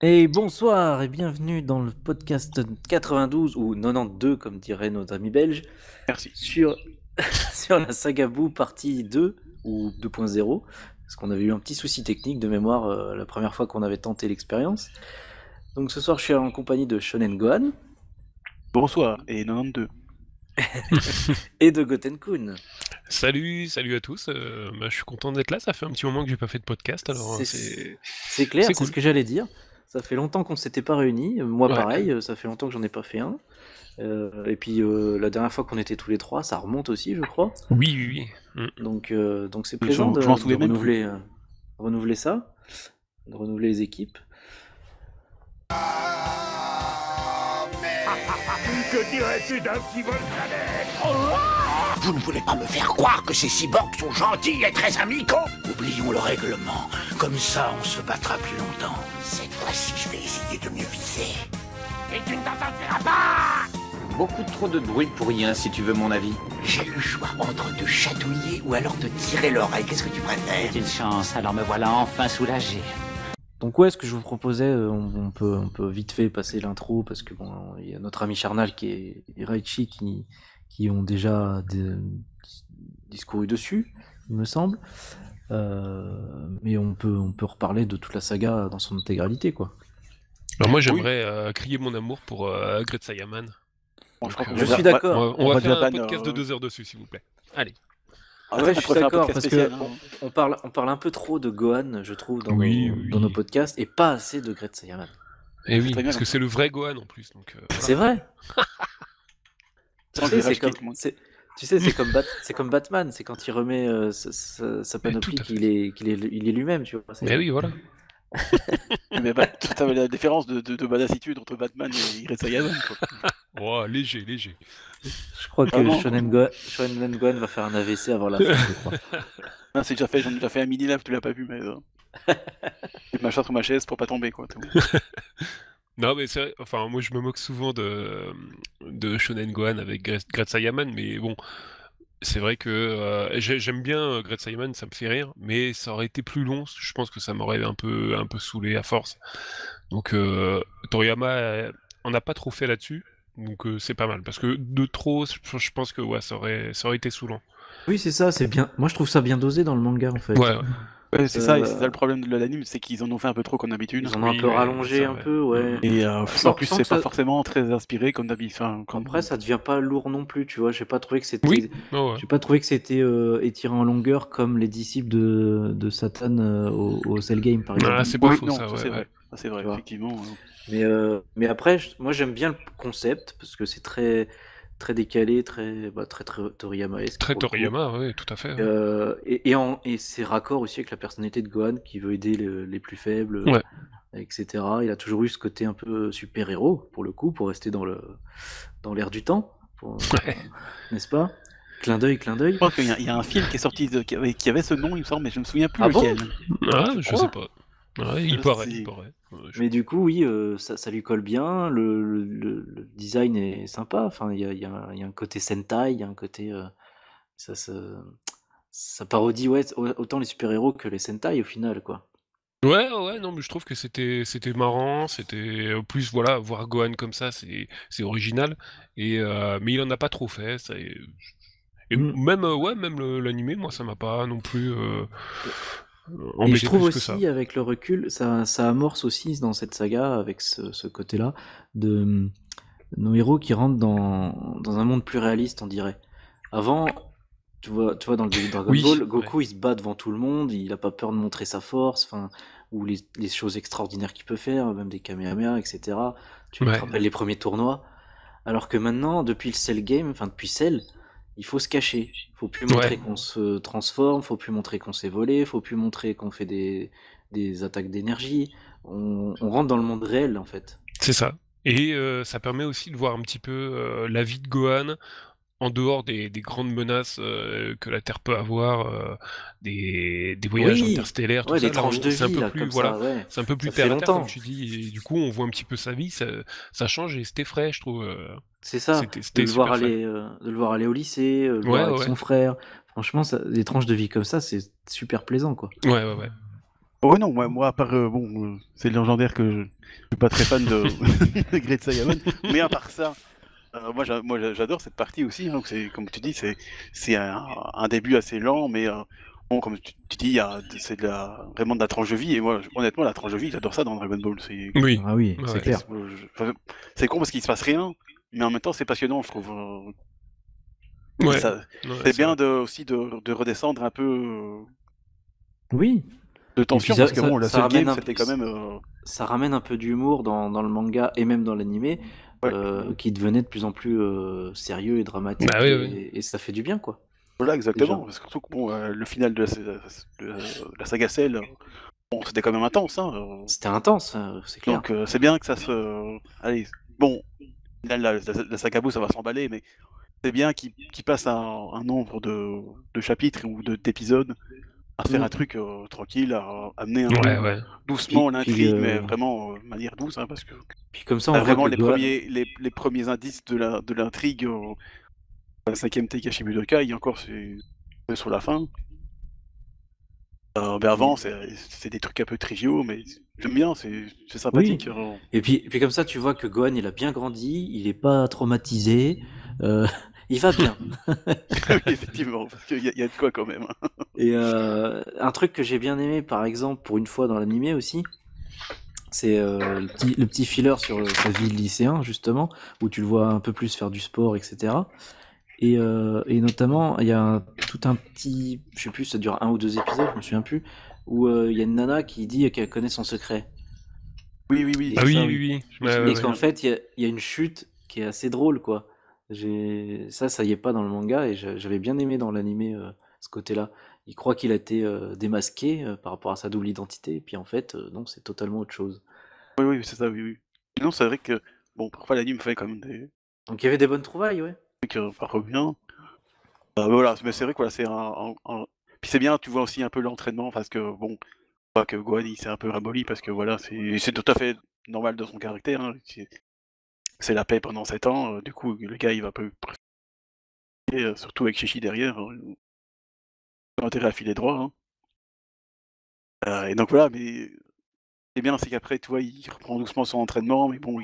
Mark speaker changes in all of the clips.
Speaker 1: Et bonsoir et bienvenue dans le podcast 92 ou 92 comme diraient nos amis belges
Speaker 2: Merci.
Speaker 1: sur, sur la saga Boo partie 2 ou 2.0 parce qu'on avait eu un petit souci technique de mémoire la première fois qu'on avait tenté l'expérience. Donc ce soir je suis en compagnie de Shonen Gohan
Speaker 2: Bonsoir et 92.
Speaker 1: et de Goten-kun.
Speaker 3: Salut à tous. Je suis content d'être là. Ça fait un petit moment que j'ai pas fait de podcast, alors
Speaker 1: C'est clair, c'est
Speaker 3: cool.
Speaker 1: ce que j'allais dire. Ça fait longtemps qu'on s'était pas réunis. Moi
Speaker 3: Ouais.
Speaker 1: pareil, ça fait longtemps que j'en ai pas fait un. Et puis la dernière fois qu'on était tous les trois, ça remonte aussi, je crois.
Speaker 3: Oui.
Speaker 1: Donc c'est plaisant de renouveler ça, de renouveler les équipes.
Speaker 4: Que dirais-tu d'un petit volcanet?
Speaker 5: Vous ne voulez pas me faire croire que ces cyborgs sont gentils et très amicaux? Oublions le règlement. Comme ça, on se battra plus longtemps. Cette fois-ci, je vais essayer de mieux viser. Et tu ne t'en sortiras pas!
Speaker 6: Beaucoup trop de bruit pour rien, si tu veux mon avis.
Speaker 5: J'ai le choix entre te chatouiller ou alors te tirer l'oreille. Qu'est-ce que tu préfères?
Speaker 6: C'est une chance, alors me voilà enfin soulagé.
Speaker 1: Donc ouais, ce que je vous proposais, on peut vite fait passer l'intro parce que bon, il y a notre ami Charnal qui est et Raichi qui ont déjà discouru dessus, il me semble. Mais on peut reparler de toute la saga dans son intégralité, quoi.
Speaker 3: Alors moi, j'aimerais crier mon amour pour Great Saiyaman.
Speaker 2: Bon, je crois qu'on
Speaker 1: Je
Speaker 2: va-
Speaker 1: suis d'accord.
Speaker 3: On va faire
Speaker 2: déjà
Speaker 3: un
Speaker 2: ban,
Speaker 3: podcast de 2 heures dessus, s'il vous plaît. Allez.
Speaker 2: Ah,
Speaker 1: Ouais,
Speaker 2: on
Speaker 1: je suis
Speaker 2: pourrait faire un
Speaker 1: d'accord
Speaker 2: podcast
Speaker 1: parce que
Speaker 2: spécial, hein.
Speaker 1: on parle un peu trop de Gohan, je trouve, dans
Speaker 3: Oui.
Speaker 1: nos podcasts et pas assez de Great Saiyaman.
Speaker 3: Et oui,
Speaker 2: très bien,
Speaker 3: parce que
Speaker 2: comme
Speaker 3: c'est le vrai Gohan en plus. Donc,
Speaker 1: C'est vrai.
Speaker 2: Ça,
Speaker 1: Tu sais,
Speaker 2: je vais rajouter
Speaker 1: tu sais, c'est comme Batman, c'est quand il remet sa panoplie
Speaker 3: tout à fait.
Speaker 1: qu'il est lui-même, tu vois.
Speaker 3: Mais oui, voilà.
Speaker 2: Mais bah, tu as la différence de badassitude entre Batman et Great Saiyaman, quoi.
Speaker 3: Oh, léger.
Speaker 1: Je crois que
Speaker 2: Vraiment.
Speaker 1: Shonen Gohan va faire un AVC avant la fin, je crois.
Speaker 2: Ah, c'est déjà fait, j'en ai déjà fait un mini live, tu l'as pas vu, mais je marche sur ma chaise pour pas tomber, quoi.
Speaker 3: Non, mais c'est vrai, enfin, moi je me moque souvent de Shonen Gohan avec Great Saiyaman, mais bon, c'est vrai que j'aime bien Great Saiyaman, ça me fait rire, mais ça aurait été plus long, je pense que ça m'aurait un peu saoulé à force. Donc Toriyama on n'a pas trop fait là-dessus, donc c'est pas mal, parce que de trop, je pense que ouais, ça aurait été saoulant.
Speaker 1: Oui, c'est ça, c'est bien. Moi, je trouve ça bien dosé dans le manga, en fait.
Speaker 3: Ouais.
Speaker 2: Ouais, c'est ça, et c'est ça le problème de l'anime, c'est qu'ils en ont fait un peu trop comme d'habitude.
Speaker 1: Ils en ont un
Speaker 3: Oui,
Speaker 1: peu
Speaker 3: ouais,
Speaker 1: rallongé
Speaker 3: c'est
Speaker 1: un
Speaker 3: vrai.
Speaker 1: peu, ouais.
Speaker 2: Et
Speaker 1: Sans-
Speaker 2: en plus,
Speaker 1: sans
Speaker 2: c'est
Speaker 1: que
Speaker 2: pas
Speaker 1: ça-
Speaker 2: forcément très inspiré comme d'habitude. Enfin,
Speaker 1: Après, ça devient pas lourd non plus, tu vois. J'ai pas trouvé que c'était.
Speaker 3: Oui, ouais.
Speaker 1: J'ai pas trouvé que c'était étiré en longueur comme les disciples de Satan au Cell Game, par exemple.
Speaker 3: Ah, c'est pas
Speaker 2: Oui,
Speaker 3: faux
Speaker 2: non,
Speaker 3: ça,
Speaker 2: ça
Speaker 3: ouais,
Speaker 2: c'est
Speaker 3: ouais.
Speaker 2: vrai. Ça c'est vrai,
Speaker 1: Tu vois.
Speaker 2: effectivement.
Speaker 1: Mais après, moi j'aime bien le concept parce que c'est très, très décalé, très Toriyama-esque.
Speaker 3: Très
Speaker 1: pour le coup.
Speaker 3: Toriyama, ouais, tout à fait. Ouais.
Speaker 1: Et c'est raccord aussi avec la personnalité de Gohan qui veut aider les plus faibles,
Speaker 3: Ouais.
Speaker 1: etc. Il a toujours eu ce côté un peu super-héros, pour le coup, pour rester dans l'air du temps, n'est-ce pas? Clin d'œil, clin d'œil.
Speaker 2: Je crois qu'il y a un film qui est sorti qui avait ce nom, il me semble, mais je me souviens plus
Speaker 1: Ah bon
Speaker 2: lequel.
Speaker 3: Ah,
Speaker 1: Tu
Speaker 3: je
Speaker 1: crois
Speaker 3: sais pas. Ouais, il
Speaker 2: Je
Speaker 3: paraît,
Speaker 2: sais.
Speaker 3: il paraît.
Speaker 1: Mais du coup, oui, ça lui colle bien. Le design est sympa. Enfin, il y a un côté Sentai, il y a un côté. Ça, se- ça parodie autant les super-héros que les Sentai au final, quoi.
Speaker 3: Ouais, non, mais je trouve que c'était marrant, c'était en plus voilà, voir Gohan comme ça, c'est original et mais il en a pas trop fait, ça et
Speaker 1: Mm.
Speaker 3: même même l'animé, moi ça m'a pas non plus
Speaker 1: Et
Speaker 3: embêté
Speaker 1: je trouve
Speaker 3: plus que ça.
Speaker 1: aussi, avec le recul, ça amorce aussi dans cette saga, avec ce côté-là, de nos héros qui rentrent dans un monde plus réaliste, on dirait. Avant, tu vois dans le début de Dragon
Speaker 3: Oui,
Speaker 1: Ball,
Speaker 3: ouais.
Speaker 1: Goku il se bat devant tout le monde, il a pas peur de montrer sa force, enfin, ou les choses extraordinaires qu'il peut faire, même des Kamehameha, etc. Tu te
Speaker 3: Ouais.
Speaker 1: rappelles les premiers tournois. Alors que maintenant, depuis le Cell Game, enfin depuis Cell, il faut se cacher. Faut plus montrer
Speaker 3: Ouais.
Speaker 1: qu'on se transforme, faut plus montrer qu'on s'est volé, faut plus montrer qu'on fait des attaques d'énergie. On rentre dans le monde réel, en fait.
Speaker 3: C'est ça. Et ça permet aussi de voir un petit peu la vie de Gohan en dehors des grandes menaces que la Terre peut avoir, des voyages
Speaker 1: Oui,
Speaker 3: interstellaires, tout
Speaker 1: ouais,
Speaker 3: ça.
Speaker 1: les
Speaker 3: Là,
Speaker 1: tranches de
Speaker 3: c'est un
Speaker 1: vie,
Speaker 3: peu
Speaker 1: là,
Speaker 3: plus,
Speaker 1: comme
Speaker 3: voilà,
Speaker 1: ça, ouais.
Speaker 3: c'est un peu plus
Speaker 1: Ça fait
Speaker 3: terre à terre, comme
Speaker 1: longtemps.
Speaker 3: tu dis. Et du coup, on voit un petit peu sa vie, ça change et c'était frais, je trouve.
Speaker 1: C'est ça,
Speaker 3: C'était super frais.
Speaker 1: de le voir aller au lycée, le voir
Speaker 3: Ouais,
Speaker 1: avec
Speaker 3: ouais,
Speaker 1: son frère. Franchement, des tranches de vie comme ça, c'est super plaisant, quoi.
Speaker 3: ouais.
Speaker 2: Oh non, moi à part, c'est légendaire que je suis pas très fan de, de Great Saiyaman, mais à part ça, j'adore cette partie aussi, hein, c'est, comme tu dis, c'est un début assez lent, mais bon, comme tu dis, c'est vraiment de la tranche de vie, et moi, honnêtement, la tranche de vie, j'adore ça dans Dragon Ball.
Speaker 3: Oui.
Speaker 1: Ah oui,
Speaker 3: Ouais.
Speaker 1: c'est clair.
Speaker 2: C'est con parce qu'il se passe rien, mais en même temps, c'est passionnant, je trouve.
Speaker 3: Ouais.
Speaker 2: C'est
Speaker 3: Ouais,
Speaker 2: bien
Speaker 3: vrai.
Speaker 2: aussi de redescendre un peu
Speaker 1: Oui.
Speaker 2: de tension,
Speaker 1: Et puis
Speaker 2: parce que bon, la
Speaker 1: ça
Speaker 2: seule
Speaker 1: ramène
Speaker 2: game,
Speaker 1: un
Speaker 2: c'était
Speaker 1: peu,
Speaker 2: quand même.
Speaker 1: ça ramène un peu d'humour dans le manga et même dans l'animé,
Speaker 2: Ouais.
Speaker 1: qui devenait de plus en plus sérieux et dramatique,
Speaker 3: Bah oui.
Speaker 1: et ça fait du bien, quoi.
Speaker 2: Voilà, exactement.
Speaker 1: Déjà.
Speaker 2: Parce que surtout que bon, le final de la saga Cell, bon, c'était quand même intense, hein.
Speaker 1: C'était intense, c'est clair.
Speaker 2: Donc c'est bien que ça se. Allez, bon, au final, la saga Buu, ça va s'emballer, mais c'est bien qu'il passe un nombre de chapitres ou d'épisodes à faire un truc tranquille, à amener un peu
Speaker 3: Ouais.
Speaker 2: doucement
Speaker 1: Puis,
Speaker 2: l'intrigue, mais vraiment de manière douce, hein, parce que
Speaker 1: puis comme ça, on
Speaker 2: t'as
Speaker 1: voit
Speaker 2: vraiment
Speaker 1: que Gohan...
Speaker 2: les premiers indices de l'intrigue la 5ème Tenkaichi Budokai, et encore c'est sur la fin. Mais avant, c'est des trucs un peu triviaux, mais j'aime bien, c'est sympathique.
Speaker 1: Et puis comme ça, tu vois que Gohan, il a bien grandi, il est pas traumatisé, il va bien.
Speaker 2: Oui, effectivement, parce qu'il y a de quoi quand même.
Speaker 1: Et un truc que j'ai bien aimé, par exemple, pour une fois dans l'animé aussi, c'est le petit filler sur sa vie de lycéen, justement, où tu le vois un peu plus faire du sport, etc. Et notamment, il y a tout un petit, je sais plus, ça dure 1 ou 2 épisodes, je me souviens plus, où il y a une nana qui dit qu'elle connaît son secret.
Speaker 2: Oui,
Speaker 1: Et,
Speaker 3: Ah
Speaker 2: c'est
Speaker 3: oui,
Speaker 2: ça,
Speaker 3: oui.
Speaker 1: et qu'en fait, il y a une chute qui est assez drôle, quoi. Ça y est pas dans le manga, et j'avais bien aimé dans l'animé ce côté-là. Il croit qu'il a été démasqué par rapport à sa double identité, et puis en fait, non, c'est totalement autre chose.
Speaker 2: Oui, c'est ça, oui. Non, c'est vrai que, bon, parfois l'anime fait quand même des
Speaker 1: Donc il y avait des bonnes trouvailles, ouais.
Speaker 2: trucs pas trop bien. Voilà, mais c'est vrai que voilà, puis c'est bien, tu vois aussi un peu l'entraînement, parce que bon, on voit que Gohan il s'est un peu ramolli, parce que voilà, c'est tout à fait normal de son caractère, hein. C'est la paix pendant 7 ans, du coup le gars il va peu surtout avec Chichi derrière, pas intérêt à filer droit, hein. Et donc voilà, mais c'est bien, c'est qu'après, tu vois, il reprend doucement son entraînement, mais bon,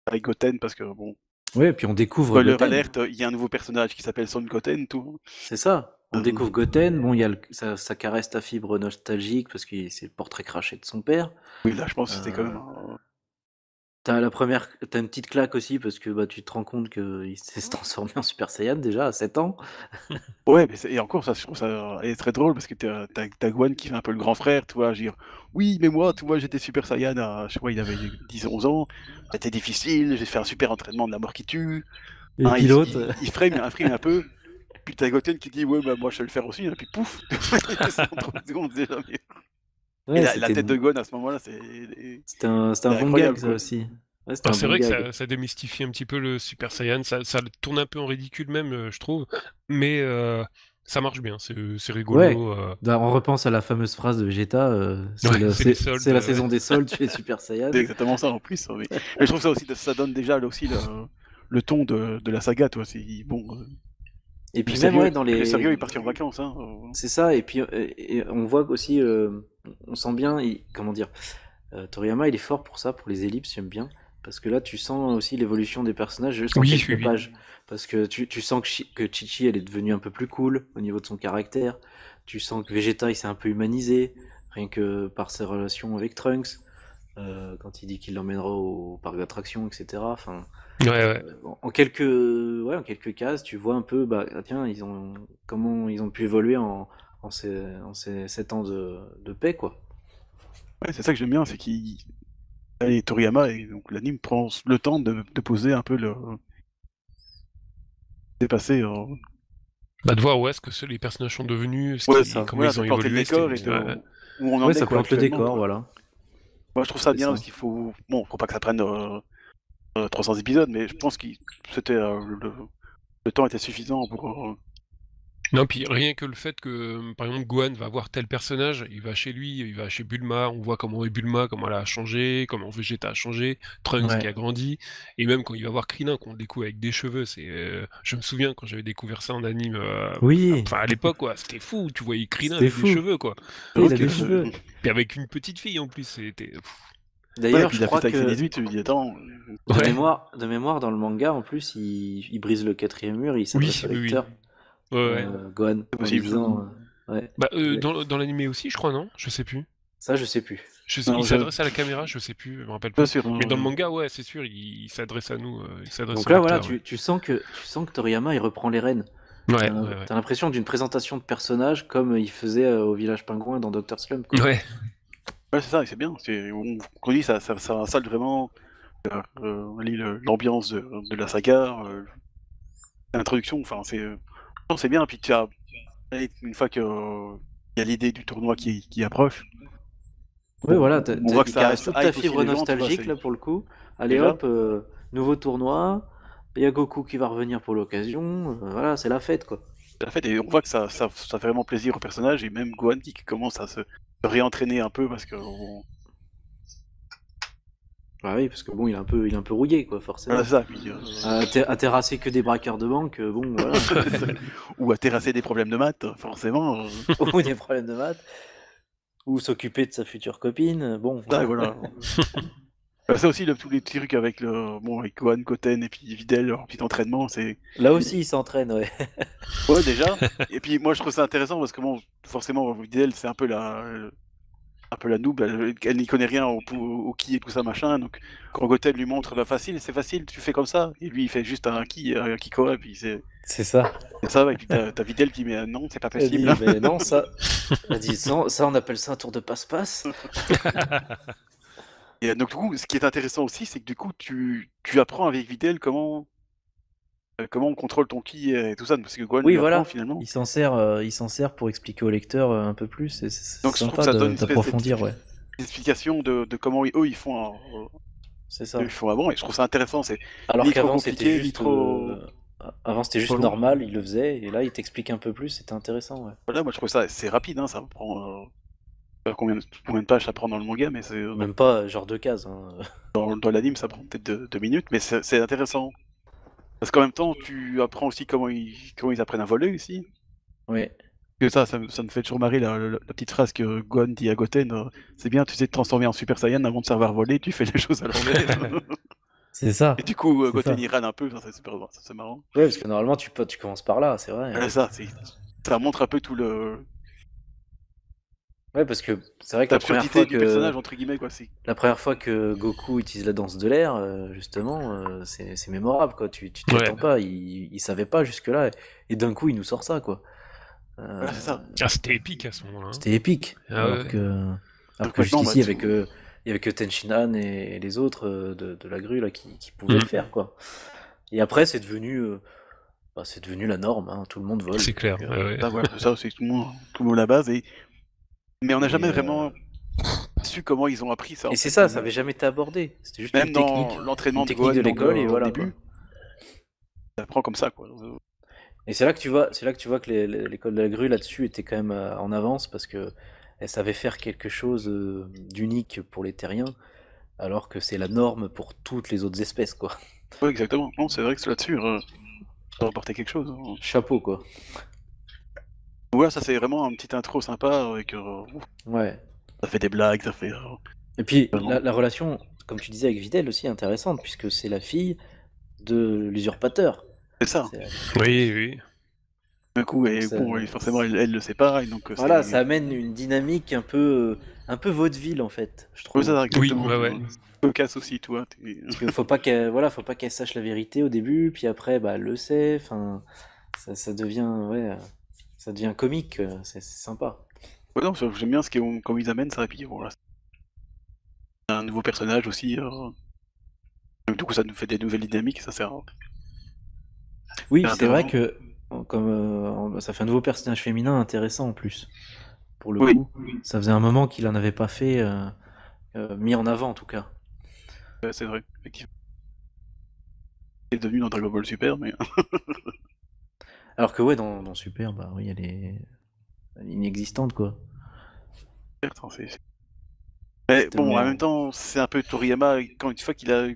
Speaker 2: avec Goten, parce que bon,
Speaker 1: Ouais, et puis on découvre
Speaker 2: spoiler
Speaker 1: Goten.
Speaker 2: alerte, il y a un nouveau personnage qui s'appelle Son Goten, tout.
Speaker 1: C'est ça. On
Speaker 2: Euh,
Speaker 1: découvre Goten. Bon, il y a ça caresse ta fibre nostalgique parce que c'est le portrait craché de son père.
Speaker 2: Oui, là, je pense que c'était quand
Speaker 1: Euh,
Speaker 2: même
Speaker 1: T'as une petite claque aussi parce que bah, tu te rends compte qu'il s'est transformé en Super Saiyan déjà à 7 ans.
Speaker 2: Ouais, mais et encore, ça, je trouve ça est très drôle, parce que t'as Gohan qui fait un peu le grand frère, tu vois, dire oui, mais moi, tu vois, j'étais Super Saiyan je crois, il avait 10-11 ans, c'était difficile, j'ai fait un super entraînement de la mort qui tue.
Speaker 1: Et
Speaker 2: Hein,
Speaker 1: puis l'autre,
Speaker 2: il frame un peu, puis t'as Goten qui dit ouais, bah moi je vais le faire aussi, hein, puis pouf, c'est en 30 secondes déjà. Et
Speaker 1: ouais,
Speaker 2: la tête de Gohan à ce moment-là, c'est
Speaker 1: c'était un bon
Speaker 2: incroyable,
Speaker 1: gag ça
Speaker 2: quoi.
Speaker 1: aussi. Ouais, c'était un
Speaker 3: C'est
Speaker 1: bon
Speaker 3: vrai que
Speaker 1: gag.
Speaker 3: ça démystifie un petit peu le Super Saiyan, ça le tourne un peu en ridicule même, je trouve, mais ça marche bien, c'est
Speaker 1: Ouais.
Speaker 3: rigolo.
Speaker 1: On repense à la fameuse phrase de Vegeta,
Speaker 3: Ouais, c'est les soldes,
Speaker 1: c'est la
Speaker 3: ouais.
Speaker 1: saison des soldes, tu es Super Saiyan.
Speaker 2: C'est exactement ça en plus, hein, mais je trouve ça aussi, ça donne déjà là aussi le ton de la saga, toi. Bon,
Speaker 1: Et puis
Speaker 2: le
Speaker 1: même
Speaker 2: sérieux,
Speaker 1: ouais, dans
Speaker 2: le
Speaker 1: les...
Speaker 2: sérieux est parti en vacances, hein.
Speaker 1: C'est ça, et puis et on voit aussi, on sent bien, comment dire, Toriyama il est fort pour ça, pour les ellipses, j'aime bien, parce que là tu sens aussi l'évolution des personnages juste en
Speaker 3: Oui,
Speaker 1: quelques
Speaker 3: oui.
Speaker 1: pages, parce que tu sens que Chichi elle est devenue un peu plus cool au niveau de son caractère, tu sens que Vegeta il s'est un peu humanisé, rien que par ses relations avec Trunks, quand il dit qu'il l'emmènera au parc d'attractions, etc. Enfin,
Speaker 3: Ouais.
Speaker 1: en quelques cases, tu vois un peu, bah tiens, comment ils ont pu évoluer en ces 7 ans de paix, quoi.
Speaker 2: Ouais, c'est ça que j'aime bien, c'est et Toriyama, et donc l'anime prend le temps de poser un peu le dépasser.
Speaker 3: Bah, de voir où est-ce que les personnages sont devenus,
Speaker 2: Ouais,
Speaker 3: comment
Speaker 2: voilà,
Speaker 3: ils
Speaker 2: de
Speaker 3: ont
Speaker 2: planter le
Speaker 3: évolué,
Speaker 2: décor, et
Speaker 3: ouais.
Speaker 2: où on en
Speaker 1: Ouais,
Speaker 2: est
Speaker 1: ça
Speaker 2: quoi,
Speaker 1: plante le
Speaker 2: actuellement,
Speaker 1: décor,
Speaker 2: quoi.
Speaker 1: voilà.
Speaker 2: Moi, je trouve ça
Speaker 1: C'est
Speaker 2: bien,
Speaker 1: ça.
Speaker 2: parce qu'il faut pas que ça prenne 300 épisodes, mais je pense que c'était le temps était suffisant
Speaker 3: Non, puis rien que le fait que, par exemple, Gohan va voir tel personnage, il va chez lui, il va chez Bulma, on voit comment est Bulma, comment elle a changé, comment Vegeta a changé, Trunks qui
Speaker 1: Ouais.
Speaker 3: a grandi, et même quand il va voir Krillin, qu'on le découvre avec des cheveux, je me souviens quand j'avais découvert ça en anime,
Speaker 1: Oui,
Speaker 3: enfin à l'époque, quoi, c'était fou, tu voyais Krillin
Speaker 1: c'était
Speaker 3: avec des
Speaker 1: fou.
Speaker 3: cheveux, quoi.
Speaker 1: Oui, il a
Speaker 2: Ok,
Speaker 1: des cheveux.
Speaker 3: Puis avec une petite fille en plus, c'était...
Speaker 2: Ouais, et
Speaker 1: D'ailleurs,
Speaker 2: puis
Speaker 1: je
Speaker 2: il a fait
Speaker 1: crois
Speaker 2: ça avec ses
Speaker 1: que
Speaker 2: 18, tu lui dis attends.
Speaker 3: Ouais,
Speaker 1: de mémoire, dans le manga, en plus, il brise le quatrième mur, il
Speaker 3: oui,
Speaker 1: s'adresse au
Speaker 3: oui, oui.
Speaker 1: lecteur,
Speaker 3: Ouais.
Speaker 1: Gohan,
Speaker 2: C'est
Speaker 1: en
Speaker 2: possible.
Speaker 1: disant, ouais.
Speaker 3: Bah, dans l'animé aussi, je crois, non? Je sais plus.
Speaker 1: Ça, je sais plus.
Speaker 3: Il
Speaker 2: Non,
Speaker 3: s'adresse à la caméra, je sais plus, je me rappelle
Speaker 2: pas
Speaker 3: plus.
Speaker 2: sûr.
Speaker 3: Mais dans le manga, ouais, c'est sûr, il s'adresse à nous, il s'adresse
Speaker 1: Donc
Speaker 3: au
Speaker 1: là, voilà,
Speaker 3: lecteur, ouais.
Speaker 1: tu sens que Toriyama, il reprend les rênes.
Speaker 3: Ouais,
Speaker 1: T'as
Speaker 3: ouais,
Speaker 1: t'as l'impression d'une présentation de personnage comme il faisait au Village Pingouin dans Dr. Slump, quoi.
Speaker 3: ouais.
Speaker 2: Ouais, c'est ça, et c'est bien. On dit ça installe vraiment l'ambiance de la saga, l'introduction. Enfin, non, c'est bien. Puis tu as une fois que il y a l'idée du tournoi qui approche.
Speaker 1: Ouais, voilà,
Speaker 2: On voit que
Speaker 1: il
Speaker 2: ça
Speaker 1: caresse toute ta
Speaker 2: hype aussi
Speaker 1: fibre
Speaker 2: les gens, tu vois,
Speaker 1: nostalgique,
Speaker 2: c'est-
Speaker 1: là, pour le coup. Allez
Speaker 2: Déjà.
Speaker 1: hop, nouveau tournoi, il y a Goku qui va revenir pour l'occasion, voilà, c'est la fête, quoi.
Speaker 2: En fait, et on voit que ça fait vraiment plaisir au personnage, et même Gohan qui commence à se réentraîner un peu parce que
Speaker 1: Bah oui, parce que bon, il est un peu rouillé, quoi, forcément.
Speaker 2: voilà, c'est ça. Puis,
Speaker 1: À terrasser que des braqueurs de banque, bon, voilà.
Speaker 2: ou à terrasser des problèmes de maths, forcément.
Speaker 1: Ou des problèmes de maths. Ou s'occuper de sa future copine, bon.
Speaker 2: Ça, voilà. Bah, ça aussi, tous les petits trucs avec avec Gohan, Goten et puis Videl, leur petit entraînement, c'est.
Speaker 1: Là aussi, il s'entraîne, ouais.
Speaker 2: Ouais, déjà. Et puis moi, je trouve ça intéressant parce que bon, forcément, Videl, c'est un peu la noob, elle n'y connaît rien au ki et tout ça, machin. Donc, quand Goten lui montre, bah, c'est facile, tu fais comme ça. Et lui, il fait juste un Kikoa, et puis
Speaker 1: C'est ça.
Speaker 2: ça va. Et puis t'as Videl qui dit, mais non, c'est pas
Speaker 1: Elle dit,
Speaker 2: possible.
Speaker 1: mais non, ça. Elle dit, ça, on appelle ça un tour de passe-passe.
Speaker 2: Et donc, du coup, ce qui est intéressant aussi, c'est que du coup, tu apprends avec Videl comment on contrôle ton ki et tout ça, parce que Gohan
Speaker 1: Oui,
Speaker 2: lui apprend
Speaker 1: voilà.
Speaker 2: finalement.
Speaker 1: Il s'en sert pour expliquer au lecteur un peu plus. Et c'est
Speaker 2: Donc je trouve
Speaker 1: sympa
Speaker 2: que ça donne une espèce
Speaker 1: d'approfondir, ouais.
Speaker 2: d'explication de comment eux ils font,
Speaker 1: C'est ça.
Speaker 2: avant, et je trouve ça intéressant. C'est
Speaker 1: Alors
Speaker 2: ni trop
Speaker 1: qu'avant,
Speaker 2: compliqué,
Speaker 1: c'était
Speaker 2: ni
Speaker 1: juste.
Speaker 2: trop.
Speaker 1: Avant, c'était juste
Speaker 2: trop long.
Speaker 1: normal, il le faisait. Et là, il t'explique un peu plus, c'était intéressant, ouais.
Speaker 2: Voilà, moi je trouve ça, c'est rapide, hein, ça prend. Je sais pas combien de pages ça prend dans le manga, mais c'est
Speaker 1: Même pas genre 2 cases. Hein.
Speaker 2: dans l'anime ça prend peut-être 2 minutes, mais c'est intéressant. Parce qu'en même temps, tu apprends aussi comment ils apprennent à voler aussi.
Speaker 1: Ouais.
Speaker 2: Que ça me fait toujours marrer la petite phrase que Gohan dit à Goten, c'est bien, tu sais te transformer en Super Saiyan avant de savoir voler, tu fais les choses à l'envers.
Speaker 1: C'est ça.
Speaker 2: Et du coup,
Speaker 1: C'est
Speaker 2: Goten
Speaker 1: ça.
Speaker 2: il râle un peu, ça c'est marrant.
Speaker 1: Ouais, parce que normalement, tu commences par là, c'est vrai.
Speaker 2: Voilà, ça montre un peu tout
Speaker 1: Ouais, parce que c'est vrai que
Speaker 2: l'absurdité du personnage, entre guillemets, quoi.
Speaker 1: la première fois que Goku utilise la danse de l'air, justement, c'est mémorable, quoi. Tu t'y
Speaker 3: Ouais.
Speaker 1: attends pas, il savait pas jusque-là, et d'un coup, il nous sort ça, quoi.
Speaker 2: Voilà, c'est ça.
Speaker 3: Ah, c'était épique à ce moment-là. Hein.
Speaker 1: C'était épique.
Speaker 3: Ah
Speaker 1: alors
Speaker 3: ouais.
Speaker 1: que, alors
Speaker 2: Donc
Speaker 1: que
Speaker 2: maintenant,
Speaker 1: jusqu'ici,
Speaker 2: bah,
Speaker 1: il y avait que Tenshinhan et les autres de la grue là qui pouvaient
Speaker 3: Mhm.
Speaker 1: le faire, quoi. Et après, c'est devenu la norme, hein, tout le monde vole.
Speaker 3: C'est clair.
Speaker 1: Donc,
Speaker 3: Ouais, ouais.
Speaker 2: ça, voilà, ça c'est tout le monde la base. Mais on n'a
Speaker 1: Et,
Speaker 2: jamais vraiment su comment ils ont appris ça. en
Speaker 1: Et c'est
Speaker 2: fait.
Speaker 1: ça avait jamais été abordé. C'était juste
Speaker 2: Même
Speaker 1: une
Speaker 2: dans
Speaker 1: technique.
Speaker 2: l'entraînement
Speaker 1: Une
Speaker 2: de
Speaker 1: technique
Speaker 2: Gohan
Speaker 1: de l'école, et
Speaker 2: au
Speaker 1: voilà,
Speaker 2: début, ça prend comme ça, quoi.
Speaker 1: Et c'est là que tu vois que l'école de la grue là-dessus était quand même en avance parce que elle savait faire quelque chose d'unique pour les terriens, alors que c'est la norme pour toutes les autres espèces, quoi.
Speaker 2: Ouais, exactement. Non, c'est vrai que là-dessus, ça va apporter quelque chose. Hein.
Speaker 1: Chapeau, quoi.
Speaker 2: Voilà, ça c'est vraiment un petit intro sympa avec.
Speaker 1: Ouais.
Speaker 2: Ça fait des blagues, ça fait.
Speaker 1: Et puis
Speaker 2: Vraiment.
Speaker 1: la relation, comme tu disais avec Videl aussi, est intéressante puisque c'est la fille de l'usurpateur.
Speaker 2: C'est ça.
Speaker 3: Oui, oui.
Speaker 2: Du coup, et
Speaker 1: Ça-
Speaker 2: bon, et forcément, elle le sait pas, et donc.
Speaker 1: Voilà,
Speaker 2: c'est-
Speaker 1: ça amène une dynamique un peu vaudeville en fait, je trouve.
Speaker 2: Ouais, ça, exactement.
Speaker 3: ouais, ouais.
Speaker 2: Cocasse aussi, toi.
Speaker 1: Parce qu'il faut pas qu'elle sache la vérité au début, puis après, bah, elle le sait. Enfin, ça devient comique. C'est sympa.
Speaker 2: Ouais, non, j'aime bien comment ils amènent ça, et puis voilà. Un nouveau personnage aussi. Du coup, ça nous fait des nouvelles dynamiques, ça sert.
Speaker 1: Oui,
Speaker 2: C'est
Speaker 1: c'est vrai
Speaker 2: intéressant.
Speaker 1: que ça fait un nouveau personnage féminin intéressant en plus. Pour le
Speaker 2: Oui.
Speaker 1: coup, ça faisait un moment qu'il en avait pas fait mis en avant en tout cas.
Speaker 2: Ouais, c'est vrai, effectivement. C'est devenu dans Dragon Ball Super, mais.
Speaker 1: Alors que ouais, dans Super, bah oui, elle est inexistante, quoi.
Speaker 2: Attends, mais
Speaker 1: Cette
Speaker 2: bon, en même
Speaker 1: merde.
Speaker 2: temps, c'est un peu Toriyama, quand une fois il a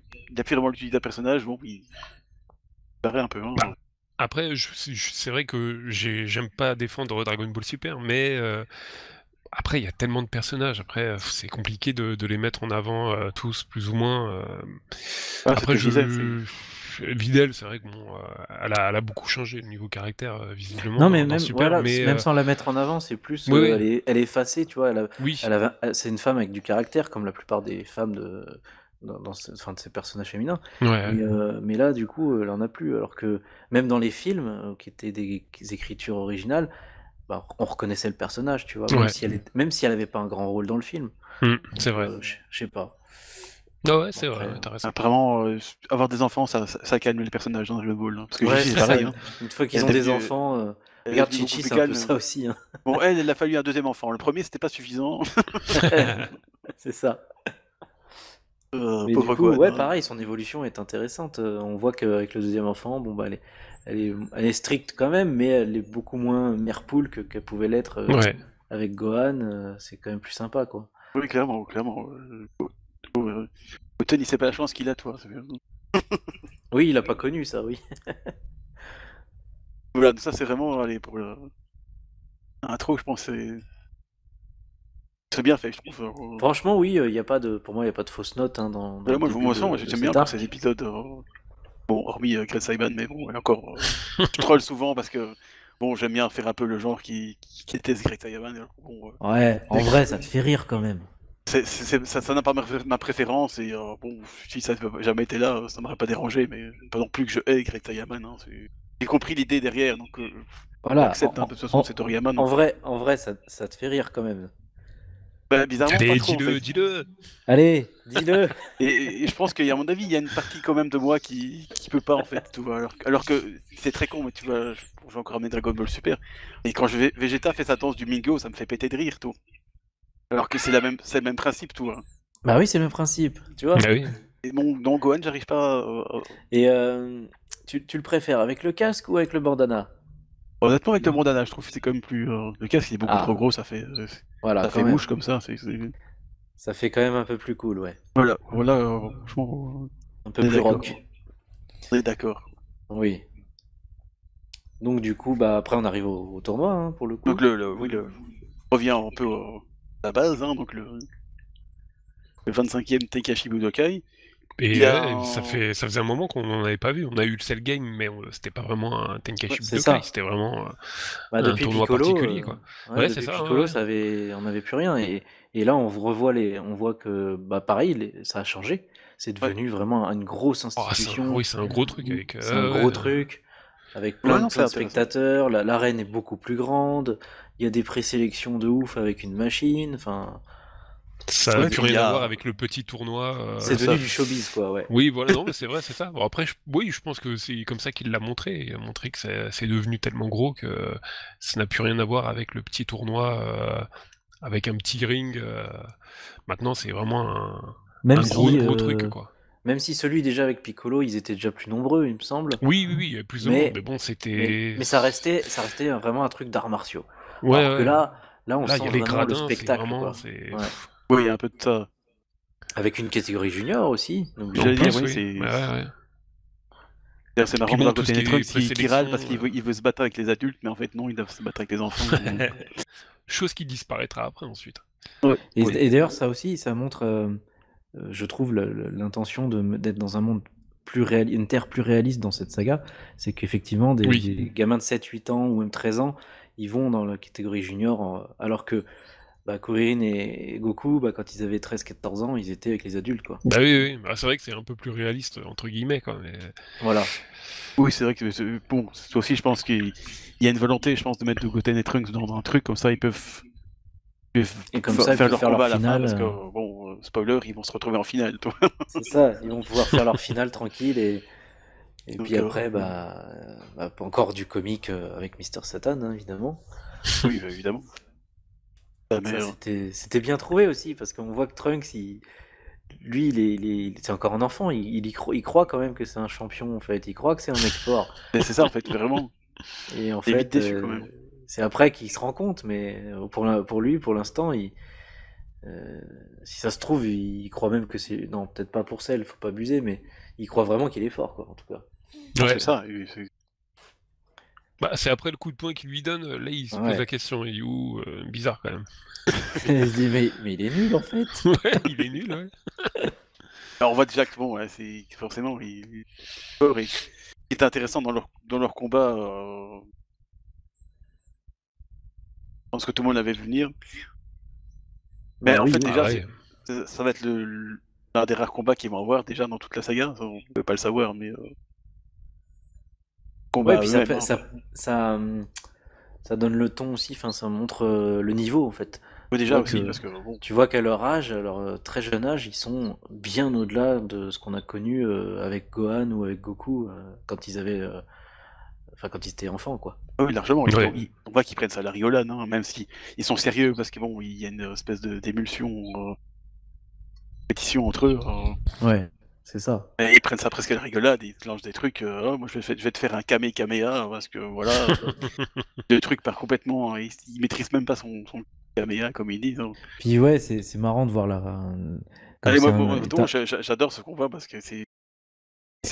Speaker 2: fait vraiment l'utilité d'un personnage, bon, il paraît un peu, hein.
Speaker 3: Bah, après, c'est vrai que j'aime pas défendre Dragon Ball Super, mais après, il y a tellement de personnages. Après, c'est compliqué de les mettre en avant tous, plus ou moins.
Speaker 2: Ah, c'est ce
Speaker 3: Après,
Speaker 2: que je disais,
Speaker 3: Videl, c'est vrai que bon, elle a beaucoup changé au niveau caractère, visiblement,
Speaker 1: Non, mais
Speaker 3: dans
Speaker 1: même,
Speaker 3: Super.
Speaker 1: voilà,
Speaker 3: Mais
Speaker 1: même sans la mettre en avant, c'est plus,
Speaker 3: oui, oui,
Speaker 1: elle est effacée, tu vois.
Speaker 3: oui,
Speaker 1: C'est une femme avec du caractère, comme la plupart des femmes enfin, de ces personnages féminins.
Speaker 3: ouais,
Speaker 1: Mais là, du coup, elle en a plus. Alors que même dans les films, qui étaient des écritures originales, bah, on reconnaissait le personnage, tu vois,
Speaker 3: ouais,
Speaker 1: même si elle avait pas un grand rôle dans le film.
Speaker 3: c'est
Speaker 1: Donc,
Speaker 3: vrai.
Speaker 1: je sais pas.
Speaker 3: Ah ouais,
Speaker 1: Bon,
Speaker 3: c'est vrai,
Speaker 1: après,
Speaker 3: t'as raison.
Speaker 2: apparemment, avoir des enfants, ça calme les personnages dans Dragon Ball, hein. Parce que
Speaker 1: ouais,
Speaker 2: Gigi, c'est
Speaker 1: c'est ça.
Speaker 2: pareil, hein.
Speaker 1: Une fois
Speaker 2: Elle
Speaker 1: qu'ils
Speaker 2: est
Speaker 1: ont des
Speaker 2: devenue,
Speaker 1: enfants,
Speaker 2: elle est
Speaker 1: regarde
Speaker 2: devenue beaucoup
Speaker 1: Chichi,
Speaker 2: plus
Speaker 1: c'est un peu
Speaker 2: calme.
Speaker 1: ça aussi, hein.
Speaker 2: Bon, elle a fallu un deuxième enfant. Le premier, c'était pas suffisant.
Speaker 1: C'est ça. Mais du
Speaker 2: Pauvre
Speaker 1: coup,
Speaker 2: Gohan,
Speaker 1: ouais,
Speaker 2: hein.
Speaker 1: pareil, son évolution est intéressante. On voit qu'avec le deuxième enfant, bon, bah, elle est stricte quand même, mais elle est beaucoup moins mère poule qu'elle pouvait l'être
Speaker 3: Ouais.
Speaker 1: avec Gohan. C'est quand même plus sympa, quoi.
Speaker 2: Oui, clairement, clairement. Goten, il sait pas la chance qu'il a, toi.
Speaker 1: Oui, il a pas connu ça, oui.
Speaker 2: Voilà, ça c'est vraiment, allez, pour l'intro, je pense, c'est bien fait, je trouve.
Speaker 1: Franchement, oui, pour moi, il n'y a pas de fausse note, hein, dans le
Speaker 2: Moi,
Speaker 1: début
Speaker 2: moi,
Speaker 1: de
Speaker 2: j'aime bien
Speaker 1: cet
Speaker 2: encore
Speaker 1: arc.
Speaker 2: ces épisodes. Bon, hormis Great Saiban, mais bon, et encore, je troll souvent parce que, bon, j'aime bien faire un peu le genre qui déteste Great Saiban. Bon,
Speaker 1: Ouais, en vrai, ça te fait rire quand même.
Speaker 2: ça n'a pas ma préférence, et bon, si ça n'avait jamais été là, ça m'aurait pas dérangé, mais pas non plus que je hais Great Saiban, hein, j'ai compris l'idée derrière, donc
Speaker 1: Voilà,
Speaker 2: j'accepte, hein, de toute façon, c'est Toriyama, donc
Speaker 1: en vrai, ça te fait rire quand même.
Speaker 2: bah, bizarrement, pas
Speaker 3: Allez,
Speaker 2: trop, en fait.
Speaker 3: dis-le.
Speaker 1: Allez, dis-le.
Speaker 2: Et je pense qu'à mon avis, il y a une partie quand même de moi qui peut pas, en fait, tu vois, alors que c'est très con, mais tu vois, j'ai encore ramené Dragon Ball Super, et quand Vegeta fait sa danse du Mingo, ça me fait péter de rire, tout. Alors que c'est le même principe, tout, hein.
Speaker 1: Bah oui, c'est le même principe, tu vois.
Speaker 3: Ah oui.
Speaker 2: Et bon, dans Gohan, j'arrive pas
Speaker 1: Et tu le préfères avec le casque ou avec le bandana?
Speaker 2: honnêtement, avec le bandana, je trouve que c'est quand même plus... le casque, il est beaucoup
Speaker 1: Ah.
Speaker 2: trop gros, ça fait
Speaker 1: Voilà,
Speaker 2: ça
Speaker 1: quand
Speaker 2: fait
Speaker 1: même.
Speaker 2: mouche comme ça,
Speaker 1: Ça fait quand même un peu plus cool, ouais.
Speaker 2: Voilà, franchement,
Speaker 1: Un peu
Speaker 2: on est
Speaker 1: plus
Speaker 2: d'accord.
Speaker 1: rock.
Speaker 2: On est d'accord.
Speaker 1: Oui. Donc du coup, bah après on arrive au tournoi, hein, pour le coup.
Speaker 2: Donc on revient un peu à la base, hein, donc le 25e Tenkaichi Budokai.
Speaker 3: Et
Speaker 2: Il y a
Speaker 3: ouais,
Speaker 2: un-
Speaker 3: ça faisait un moment qu'on n'en avait pas vu. On a eu le Cell Game, mais c'était pas vraiment un Tenkaichi
Speaker 1: C'est
Speaker 3: Budokai,
Speaker 1: ça.
Speaker 3: c'était vraiment
Speaker 1: Bah,
Speaker 3: un
Speaker 1: depuis
Speaker 3: tournoi
Speaker 1: Piccolo,
Speaker 3: particulier, quoi. Ouais, c'est
Speaker 1: depuis
Speaker 3: ça,
Speaker 1: Piccolo,
Speaker 3: ouais.
Speaker 1: on avait plus rien. Et là, on voit que, bah, pareil, ça a changé. C'est devenu vraiment une grosse
Speaker 3: Oh,
Speaker 1: institution.
Speaker 3: c'est un gros truc avec.
Speaker 1: C'est un gros truc, avec plein
Speaker 2: non,
Speaker 1: de
Speaker 2: c'est intéressant.
Speaker 1: spectateurs. L'arène est beaucoup plus grande. Il y a des présélections de ouf avec une machine. Enfin,
Speaker 3: Ça
Speaker 2: Ouais,
Speaker 3: n'a plus
Speaker 2: puis il y
Speaker 3: rien
Speaker 2: a-
Speaker 3: à voir avec le petit tournoi.
Speaker 1: c'est
Speaker 2: ça.
Speaker 1: devenu du showbiz, quoi, ouais.
Speaker 3: Oui, voilà, non, mais c'est vrai, c'est ça. Bon, après, oui, je pense que c'est comme ça qu'il l'a montré. Il a montré que c'est devenu tellement gros que ça n'a plus rien à voir avec le petit tournoi avec un petit ring. Maintenant, c'est vraiment
Speaker 1: Même
Speaker 3: un gros
Speaker 1: si,
Speaker 3: truc, quoi.
Speaker 1: même si celui déjà avec Piccolo, ils étaient déjà plus nombreux, il me semble.
Speaker 3: Oui, il y avait plus de
Speaker 1: Mais-
Speaker 3: monde, mais bon, c'était.
Speaker 1: Mais ça restait vraiment un truc d'arts martiaux.
Speaker 3: Ouais,
Speaker 1: Alors que
Speaker 3: ouais.
Speaker 1: là, on
Speaker 3: Là,
Speaker 1: sent
Speaker 3: il y a les
Speaker 1: vraiment le
Speaker 3: gradins, c'est
Speaker 1: spectacle,
Speaker 3: vraiment.
Speaker 1: quoi.
Speaker 3: c'est-
Speaker 1: Ouais.
Speaker 2: Oui, il y a un peu de ça.
Speaker 1: Avec une catégorie junior aussi. Donc,
Speaker 3: En
Speaker 2: J'allais dire,
Speaker 3: plus,
Speaker 2: oui,
Speaker 3: oui.
Speaker 2: c'est-
Speaker 3: Ouais, ouais.
Speaker 2: D'ailleurs, c'est marrant
Speaker 3: Puis
Speaker 2: de
Speaker 3: bon,
Speaker 2: voir
Speaker 3: tout ce
Speaker 2: côté
Speaker 3: qui est
Speaker 2: Trunks qui râle
Speaker 3: présélection,
Speaker 2: parce qu'il veut se battre avec les adultes, mais en fait non, il doit se battre avec les enfants.
Speaker 3: Chose qui disparaîtra après ensuite.
Speaker 1: Et d'ailleurs, ça aussi, ça montre, je trouve, l'intention d'être dans un monde une terre plus réaliste dans cette saga. C'est qu'effectivement,
Speaker 3: Oui.
Speaker 1: des gamins de 7-8 ans ou même 13 ans, ils vont dans la catégorie junior, alors que bah, Kuririn et Goku, bah, quand ils avaient 13-14 ans, ils étaient avec les adultes, quoi.
Speaker 3: Bah oui. Bah, c'est vrai que c'est un peu plus réaliste, entre guillemets, quoi. Mais...
Speaker 1: Voilà.
Speaker 2: Oui, c'est vrai que bon, c'est aussi, je pense qu'il y a une volonté, je pense, de mettre Goten et Trunks dans un truc comme ça, ils peuvent
Speaker 1: Et comme ça, ils
Speaker 2: faire
Speaker 1: peuvent
Speaker 2: leur
Speaker 1: faire leur
Speaker 2: combat à la fin,
Speaker 1: finale,
Speaker 2: parce que bon, spoiler, ils vont se retrouver en finale. Toi.
Speaker 1: C'est ça, ils vont pouvoir faire leur finale tranquille et
Speaker 2: Donc,
Speaker 1: puis après, bah, encore du comique avec Mister Satan, hein, évidemment.
Speaker 2: Oui, bah, évidemment. Ah, mais,
Speaker 1: Ça, c'était bien trouvé aussi, parce qu'on voit que Trunks, lui, c'est encore un enfant, il croit quand même que c'est un champion, en fait. Il croit que c'est un mec fort.
Speaker 2: mais c'est ça, en fait, vraiment.
Speaker 1: Et en
Speaker 2: T'es vite
Speaker 1: fait,
Speaker 2: déçu quand même.
Speaker 1: c'est après qu'il se rend compte, mais pour lui, pour l'instant, si ça se trouve, il croit même que c'est. Non, peut-être pas pour Cell, faut pas abuser, mais il croit vraiment qu'il est fort, quoi, en tout cas.
Speaker 2: Non,
Speaker 3: Ouais.
Speaker 2: c'est ça.
Speaker 3: Bah, c'est après le coup de poing qu'il lui donne, là il se pose
Speaker 1: Ouais.
Speaker 3: la question, il est où bizarre quand même.
Speaker 1: Il se dit, mais il est nul, en fait.
Speaker 3: Ouais, il est nul, ouais.
Speaker 2: Alors, on voit déjà que bon, ouais, c'est forcément fort et ce qui est intéressant dans leur combat. Je pense que tout le monde l'avait vu venir. Mais
Speaker 1: Bah
Speaker 2: en
Speaker 1: oui,
Speaker 2: fait,
Speaker 1: oui.
Speaker 2: déjà,
Speaker 3: ouais.
Speaker 2: ça va être l'un des rares combats qu'ils vont avoir déjà dans toute la saga. Ça, on peut pas le savoir, mais
Speaker 1: Ouais,
Speaker 2: combat
Speaker 1: puis
Speaker 2: eux-mêmes. Hein,
Speaker 1: ça donne le ton aussi, enfin, ça montre le niveau, en fait.
Speaker 2: mais
Speaker 1: Tu
Speaker 2: déjà
Speaker 1: vois
Speaker 2: aussi,
Speaker 1: que,
Speaker 2: parce que bon,
Speaker 1: tu vois qu'à leur âge, à leur très jeune âge, ils sont bien au-delà de ce qu'on a connu avec Gohan ou avec Goku quand ils avaient, enfin, quand ils étaient enfants, quoi.
Speaker 2: oui, largement.
Speaker 3: Ouais.
Speaker 2: On voit qu'ils prennent ça à la rigolade, hein, même si ils sont sérieux, parce que bon, il y a une espèce d'émulsion, compétition entre eux.
Speaker 1: Ouais, c'est ça.
Speaker 2: Et ils prennent ça presque à la rigolade, ils te lancent des trucs. Oh, moi, je vais te faire un Kamehameha, parce que voilà, le truc part complètement. Hein, il maîtrise même pas son Kamehameha, comme ils disent. Hein.
Speaker 1: Puis ouais, c'est marrant de voir là, comme
Speaker 2: Allez,
Speaker 1: c'est
Speaker 2: moi,
Speaker 1: un.
Speaker 2: pourtant, j'adore ce combat, parce que c'est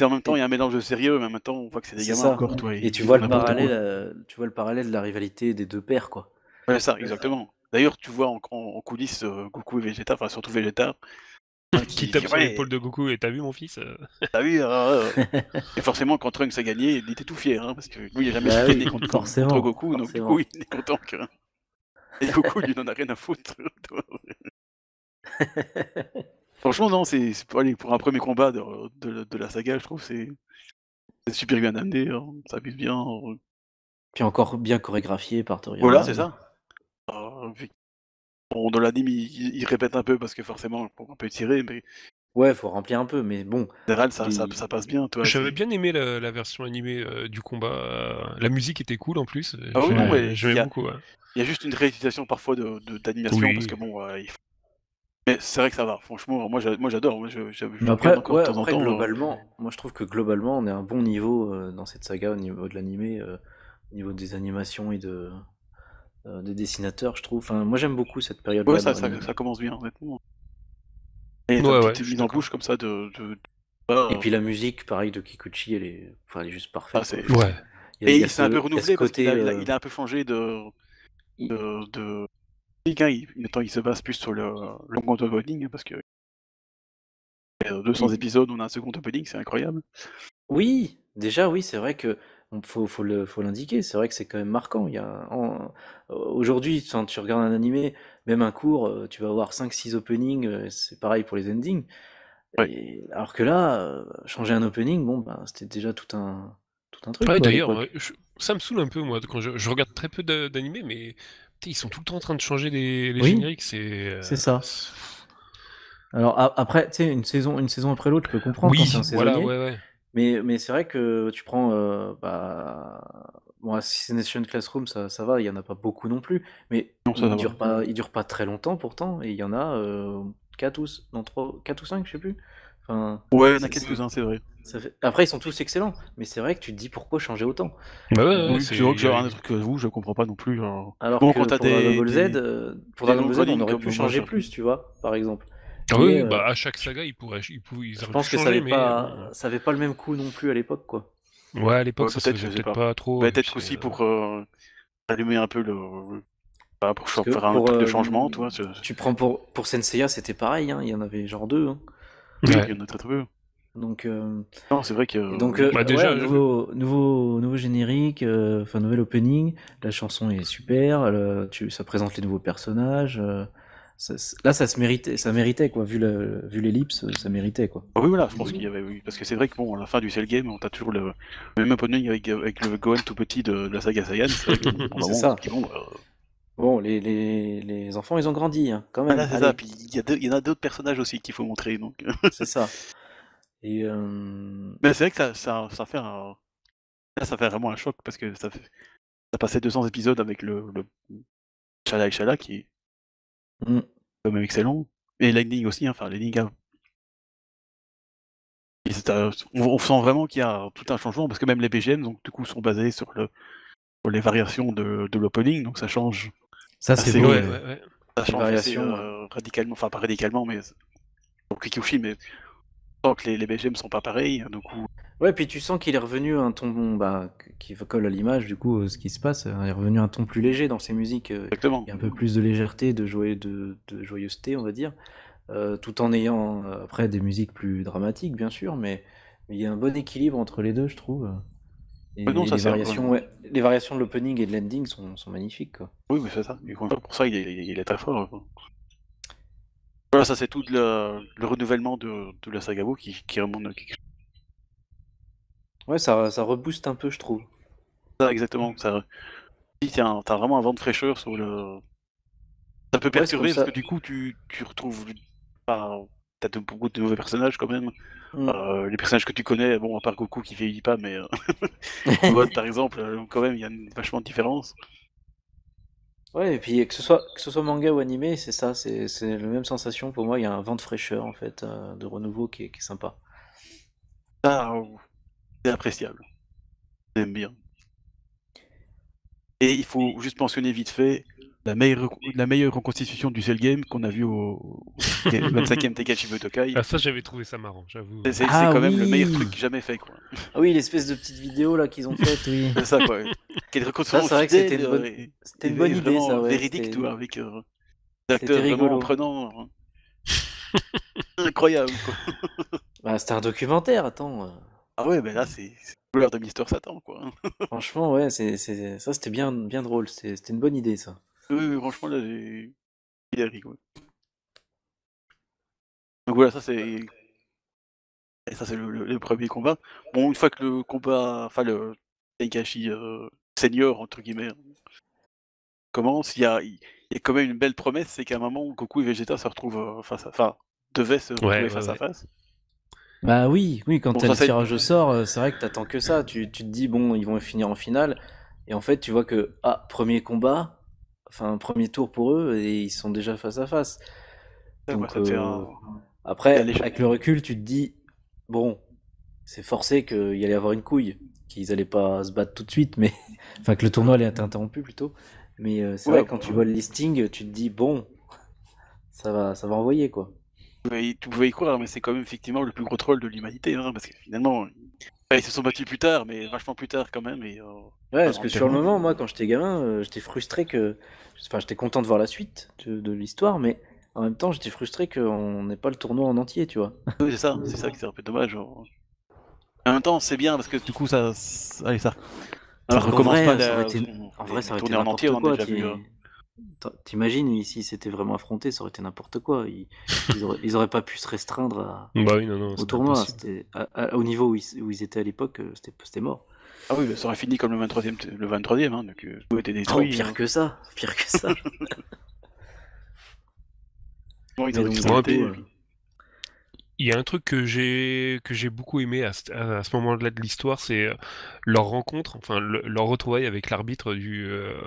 Speaker 2: en même temps, il y a un mélange de sérieux, mais en même temps, on voit que c'est des
Speaker 1: C'est
Speaker 2: gamins
Speaker 1: ça.
Speaker 2: encore, toi.
Speaker 1: Et tu
Speaker 2: Ils
Speaker 1: vois
Speaker 2: font
Speaker 1: le
Speaker 2: n'importe
Speaker 1: parallèle,
Speaker 2: quoi.
Speaker 1: tu vois le parallèle de la rivalité des deux pères, quoi.
Speaker 2: Ouais, ça, exactement. D'ailleurs, tu vois en coulisses Goku et Vegeta, enfin surtout Vegeta, hein,
Speaker 3: Qui
Speaker 2: qui
Speaker 3: tape
Speaker 2: dit
Speaker 3: sur
Speaker 2: ouais,
Speaker 3: l'épaule de Goku et t'as vu mon fils
Speaker 2: t'as vu, et forcément quand Trunks a gagné, il était tout fier, hein, parce que lui il a jamais
Speaker 1: Bah
Speaker 2: gagné
Speaker 1: oui,
Speaker 2: contre
Speaker 1: forcément,
Speaker 2: Goku, donc du
Speaker 1: forcément.
Speaker 2: coup il est content que. Et Goku il lui en a rien à foutre. Franchement non, c'est pour un premier combat de la saga, je trouve c'est super bien amené, hein, ça abuse bien.
Speaker 1: Puis encore bien chorégraphié par
Speaker 2: Voilà, c'est
Speaker 1: Toriyama.
Speaker 2: ça. Bon, dans l'anime il répète un peu parce que forcément pour un peu tirer, mais
Speaker 1: Ouais, faut remplir un peu, mais bon.
Speaker 2: en général ça,
Speaker 1: il-
Speaker 2: ça passe bien, toi.
Speaker 3: J'avais bien aimé la version animée du combat. La musique était cool en plus.
Speaker 2: Ah oui, non,
Speaker 1: Ouais.
Speaker 2: mais
Speaker 3: J'aimais beaucoup. Ouais.
Speaker 2: il y a juste une réutilisation parfois d'animation parce
Speaker 3: Oui.
Speaker 2: que bon, mais c'est vrai que ça va. Franchement, moi j'adore. Moi je
Speaker 1: Mais
Speaker 2: regarde
Speaker 1: après,
Speaker 2: encore de
Speaker 1: ouais,
Speaker 2: temps en
Speaker 1: après
Speaker 2: temps.
Speaker 1: globalement, moi je trouve que globalement on est à un bon niveau dans cette saga au niveau de l'animé, au niveau des animations et des dessinateurs, je trouve. Enfin, moi j'aime beaucoup cette
Speaker 2: Ouais,
Speaker 1: période-là dans l'anime.
Speaker 2: ça commence bien, honnêtement. Et t'as une
Speaker 3: Ouais,
Speaker 2: petite
Speaker 3: je suis
Speaker 2: mise en
Speaker 3: d'accord.
Speaker 2: bouche comme ça
Speaker 1: Et puis la musique, pareil, de Kikuchi, enfin, elle est juste parfaite, quoi.
Speaker 2: c'est.
Speaker 1: Enfin,
Speaker 3: Ouais.
Speaker 2: Et
Speaker 1: il y a
Speaker 2: il s'est un peu
Speaker 1: il y a ce
Speaker 2: renouvelé parce
Speaker 1: côté.
Speaker 2: il a un peu changé
Speaker 1: Il-
Speaker 2: de... Hein, maintenant il se base plus sur le second opening parce que 200
Speaker 1: il-
Speaker 2: épisodes, on a un second opening, c'est incroyable.
Speaker 1: Oui, déjà, oui, c'est vrai que faut l'indiquer. C'est vrai que c'est quand même marquant. Aujourd'hui, quand tu regardes un animé, même un court, tu vas avoir 5-6 openings. C'est pareil pour les endings.
Speaker 2: Ouais.
Speaker 1: Alors que là, changer un opening, bon, bah, c'était déjà tout un truc,
Speaker 3: Ouais,
Speaker 1: quoi, à
Speaker 3: d'ailleurs,
Speaker 1: l'époque.
Speaker 3: ça me saule un peu, moi, quand je regarde très peu d'animés, mais putain, ils sont tout le temps en train de changer les
Speaker 1: Oui,
Speaker 3: génériques,
Speaker 1: c'est ça. Alors après, tu sais, une saison après l'autre, je peux comprendre quand c'est
Speaker 3: Oui,
Speaker 1: un
Speaker 3: voilà,
Speaker 1: saisonnier.
Speaker 3: ouais.
Speaker 1: Mais c'est vrai que tu prends, bon, Assassination Classroom, ça va, il y en a pas beaucoup non plus, mais
Speaker 2: Non, ça va.
Speaker 1: il dure pas très longtemps pourtant, et il y en a 4 non, 4 ou 5, je sais plus. Enfin,
Speaker 2: Ouais, il y en a
Speaker 1: c'est-
Speaker 2: quelques-uns, c'est vrai.
Speaker 1: Après, ils sont tous excellents, mais c'est vrai que tu te dis pourquoi changer autant.
Speaker 3: Bah ouais,
Speaker 1: Euh,
Speaker 2: Oui, c'est vrai que j'ai un truc que vous, je comprends pas non plus.
Speaker 1: Alors
Speaker 2: Bon, quand
Speaker 1: que
Speaker 2: t'as
Speaker 1: pour Dragon Ball Z,
Speaker 2: des
Speaker 1: on
Speaker 2: non-coding
Speaker 1: aurait
Speaker 2: comme
Speaker 1: pu
Speaker 2: moi,
Speaker 1: changer plus, tu vois, par exemple.
Speaker 3: Ah
Speaker 1: Mais
Speaker 3: oui, bah à chaque saga, ils auraient
Speaker 1: je
Speaker 3: pu
Speaker 1: pense que
Speaker 3: changer, mais bon.
Speaker 1: ça avait pas le même coût non plus à l'époque, quoi.
Speaker 3: Ouais, à l'époque,
Speaker 2: ouais,
Speaker 3: ça se
Speaker 2: peut-être, je
Speaker 3: faisait
Speaker 2: sais
Speaker 3: peut-être
Speaker 2: pas.
Speaker 3: pas trop. Et
Speaker 2: Peut-être
Speaker 3: puis,
Speaker 2: qu'aussi pour allumer un peu pour
Speaker 1: Parce que
Speaker 2: faire un truc de changement, tu vois.
Speaker 1: tu prends pour Senseiya, c'était pareil, hein, il y en avait genre 2. Hein.
Speaker 2: Oui,
Speaker 3: ouais.
Speaker 2: il y en a très peu.
Speaker 1: Donc,
Speaker 2: Non, c'est vrai que.
Speaker 1: et donc
Speaker 3: Bah
Speaker 1: ouais,
Speaker 3: déjà,
Speaker 1: nouveau générique, enfin nouvel opening, la chanson est super, ça présente les nouveaux personnages. Là, ça méritait quoi, vu l'ellipse, ça méritait quoi.
Speaker 2: Oui, voilà, je pense qu'il y avait. Oui, parce que c'est vrai que bon, à la fin du Cell Game, on a toujours le même opening avec le Gohan tout petit de la saga Saiyan. C'est vrai que bon,
Speaker 1: C'est
Speaker 2: bon,
Speaker 1: ça.
Speaker 2: puis bon,
Speaker 1: Bon, les enfants, ils ont grandi, hein, quand même.
Speaker 2: voilà, c'est
Speaker 1: Allez,
Speaker 2: ça. Puis il y en a d'autres personnages aussi qu'il faut montrer. Donc.
Speaker 1: c'est ça. Et
Speaker 2: Mais c'est vrai que ça fait là, ça fait vraiment un choc parce que ça passait 200 épisodes avec le Shala et Shala qui est
Speaker 1: mm.
Speaker 2: quand même excellent. Et l'ending aussi, hein, enfin l'ending On sent vraiment qu'il y a tout un changement, parce que même les BGM, donc, du coup, sont basés sur les variations de l'opening, donc ça change
Speaker 1: Ça, c'est
Speaker 2: assez,
Speaker 1: beau.
Speaker 3: Ouais,
Speaker 1: Ouais.
Speaker 3: ouais, ouais.
Speaker 2: ça
Speaker 1: Les
Speaker 2: change assez
Speaker 1: variations.
Speaker 2: radicalement, enfin pas radicalement, mais pour Kikuchi, mais tant que les BGM sont pas pareils, du coup,
Speaker 1: Ouais, puis tu sens qu'il est revenu à un ton qui colle à l'image, du coup, ce qui se passe. Il est revenu à un ton plus léger dans ses musiques.
Speaker 2: exactement.
Speaker 1: Il y a un peu plus de légèreté, de joyeuseté, on va dire. Tout en ayant après des musiques plus dramatiques, bien sûr, mais il y a un bon équilibre entre les deux, je trouve. Et,
Speaker 2: Ouais, non,
Speaker 1: et
Speaker 2: ça
Speaker 1: les
Speaker 2: c'est
Speaker 1: variations, ouais, les variations de l'opening et de l'ending sont magnifiques, quoi.
Speaker 2: oui, mais c'est ça. Et pour ça, il est très fort, quoi. Voilà, ça c'est tout le renouvellement de la saga WoW qui remonte à quelque chose.
Speaker 1: Ouais, ça rebooste un peu, je trouve.
Speaker 2: Ça, exactement. Ça, si t'as vraiment un vent de fraîcheur sur le. Ça peut
Speaker 1: Ouais, c'est comme
Speaker 2: perturber parce
Speaker 1: ça.
Speaker 2: que du coup, tu retrouves. Enfin, beaucoup de nouveaux personnages quand même.
Speaker 1: Mm.
Speaker 2: Les personnages que tu connais, bon, à part Goku qui vieillit pas, mais God, par exemple, quand même, il y a vachement de différence.
Speaker 1: Ouais, et puis que ce soit manga ou animé, c'est ça, c'est la même sensation pour moi. Il y a un vent de fraîcheur, en fait, de renouveau qui est sympa.
Speaker 2: Ça, c'est appréciable. J'aime bien. Et il faut juste mentionner vite fait la meilleure reconstitution du Cell Game qu'on a vu au 25e Tenkaichi Budokai.
Speaker 3: Ah, ça, j'avais trouvé ça marrant, j'avoue.
Speaker 2: C'est
Speaker 1: Ah
Speaker 2: quand même le meilleur
Speaker 1: oui!
Speaker 2: truc jamais fait, quoi.
Speaker 1: Ah oui, l'espèce de petite vidéo là qu'ils ont faite, oui.
Speaker 2: C'est ça, quoi. Quelle
Speaker 1: Ça,
Speaker 2: reconstruction
Speaker 1: c'est vrai que c'était
Speaker 2: fidèle
Speaker 1: une bonne,
Speaker 2: et,
Speaker 1: c'était une bonne idée,
Speaker 2: vraiment
Speaker 1: ça, ouais.
Speaker 2: véridique, tu vois, avec des
Speaker 1: C'était
Speaker 2: acteurs vraiment
Speaker 1: rigolo.
Speaker 2: prenants. Incroyable, quoi.
Speaker 1: Bah, c'était un documentaire, attends.
Speaker 2: Ah ouais, ben là, c'est couleur de Mister Satan, quoi.
Speaker 1: Franchement, ouais, ça, c'était bien, bien drôle. C'était une bonne idée, ça.
Speaker 2: Oui, franchement, là, j'ai ri, quoi. Donc voilà, ça c'est le premier combat. Bon, une fois que le combat, enfin le Tenkaichi senior entre guillemets commence, il y a quand même une belle promesse, c'est qu'à un moment Goku et Vegeta se retrouvent devaient se retrouver
Speaker 3: Ouais, ouais,
Speaker 2: face à
Speaker 3: ouais.
Speaker 2: face.
Speaker 1: Bah oui, quand
Speaker 2: Bon,
Speaker 1: t'as
Speaker 2: ça
Speaker 1: le
Speaker 2: c'est
Speaker 1: tirage au sort, c'est vrai que t'attends que ça. Tu te dis, bon, ils vont finir en finale. Et en fait, tu vois que, premier combat, enfin, premier tour pour eux, et ils sont déjà face à face.
Speaker 2: moi,
Speaker 1: Donc,
Speaker 2: ça me fait il y a
Speaker 1: après,
Speaker 2: les-
Speaker 1: avec le recul, tu te dis, bon, c'est forcé qu'il y allait avoir une couille, qu'ils allaient pas se battre tout de suite, mais enfin que le tournoi allait être interrompu plutôt. Mais c'est
Speaker 2: ouais,
Speaker 1: vrai que quand tu vois le listing, tu te dis bon, ça va envoyer quoi.
Speaker 2: tu pouvais y croire, mais c'est quand même effectivement le plus gros troll de l'humanité, hein, parce que finalement ils se sont battus plus tard, mais vachement plus tard quand même, et
Speaker 1: Ouais,
Speaker 2: pas
Speaker 1: parce
Speaker 2: dans
Speaker 1: que
Speaker 2: le
Speaker 1: sur le
Speaker 2: terrain.
Speaker 1: moment, moi, quand j'étais gamin, j'étais frustré enfin, j'étais content de voir la suite de l'histoire, mais en même temps, j'étais frustré qu'on n'ait pas le tournoi en entier, tu vois.
Speaker 2: Oui, c'est ça qui c'est un peu dommage. En même temps, c'est bien parce que du coup allez, ça
Speaker 1: Alors qu'en
Speaker 2: recommence pas
Speaker 1: vrai, en vrai, ça
Speaker 2: les
Speaker 1: aurait été
Speaker 2: tournées en entier,
Speaker 1: n'importe
Speaker 2: on a
Speaker 1: quoi.
Speaker 2: déjà vu.
Speaker 1: T'imagines, ici, c'était vraiment affronté, ça aurait été n'importe quoi. Ils auraient pas pu se restreindre
Speaker 3: Bah oui, non,
Speaker 1: au
Speaker 3: c'est
Speaker 1: tournoi.
Speaker 3: impossible.
Speaker 1: C'était, au niveau où ils étaient à l'époque, c'était mort.
Speaker 2: Ah oui, bah, ça aurait fini comme le 23e, hein, donc tout était
Speaker 1: Oh,
Speaker 2: détruit.
Speaker 1: pire
Speaker 2: Hein.
Speaker 1: que ça, pire que ça.
Speaker 2: Bon, ils
Speaker 1: Mais
Speaker 2: auraient
Speaker 1: donc,
Speaker 2: pu
Speaker 1: du
Speaker 2: s'arrêter.
Speaker 1: coup,
Speaker 2: Et puis-
Speaker 3: Il y a un truc que j'ai beaucoup aimé à ce moment-là de l'histoire, c'est leur rencontre, enfin leur retrouvaille avec l'arbitre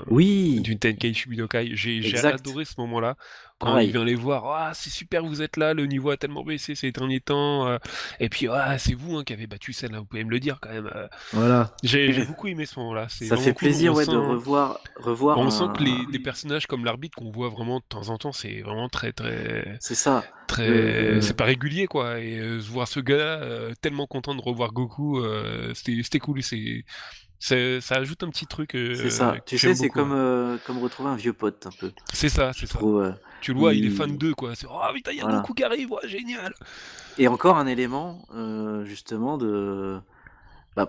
Speaker 1: oui,
Speaker 3: du Tenkaichi Budokai. J'ai
Speaker 1: exact.
Speaker 3: adoré ce moment-là quand il
Speaker 1: Pareil.
Speaker 3: vient les voir. Ah, c'est super, vous êtes là, le niveau a tellement baissé ces derniers temps. Et puis ah, c'est vous qui avez battu celle, là, vous pouvez me le dire quand même.
Speaker 1: Voilà.
Speaker 3: J'ai beaucoup aimé ce moment-là. C'est
Speaker 1: Ça fait
Speaker 3: vraiment cool.
Speaker 1: plaisir, ouais, de revoir
Speaker 3: On sent que
Speaker 1: un.
Speaker 3: des personnages comme l'arbitre qu'on voit vraiment de temps en temps, c'est vraiment très très
Speaker 1: C'est ça.
Speaker 3: très, c'est pas régulier quoi. Et voir ce gars-là tellement content de revoir Goku, c'était cool. Ça ajoute un petit truc
Speaker 1: C'est ça.
Speaker 3: que
Speaker 1: Tu sais,
Speaker 3: j'aime
Speaker 1: c'est
Speaker 3: beaucoup. Ouais.
Speaker 1: comme retrouver un vieux pote, un peu.
Speaker 3: C'est ça,
Speaker 1: Je
Speaker 3: c'est ça.
Speaker 1: trouve.
Speaker 3: Tu le vois, il est fan
Speaker 1: Il...
Speaker 3: d'eux quoi. C'est oh putain, il y a
Speaker 1: Voilà.
Speaker 3: Goku qui arrive, ouais, génial.
Speaker 1: Et encore un élément, justement,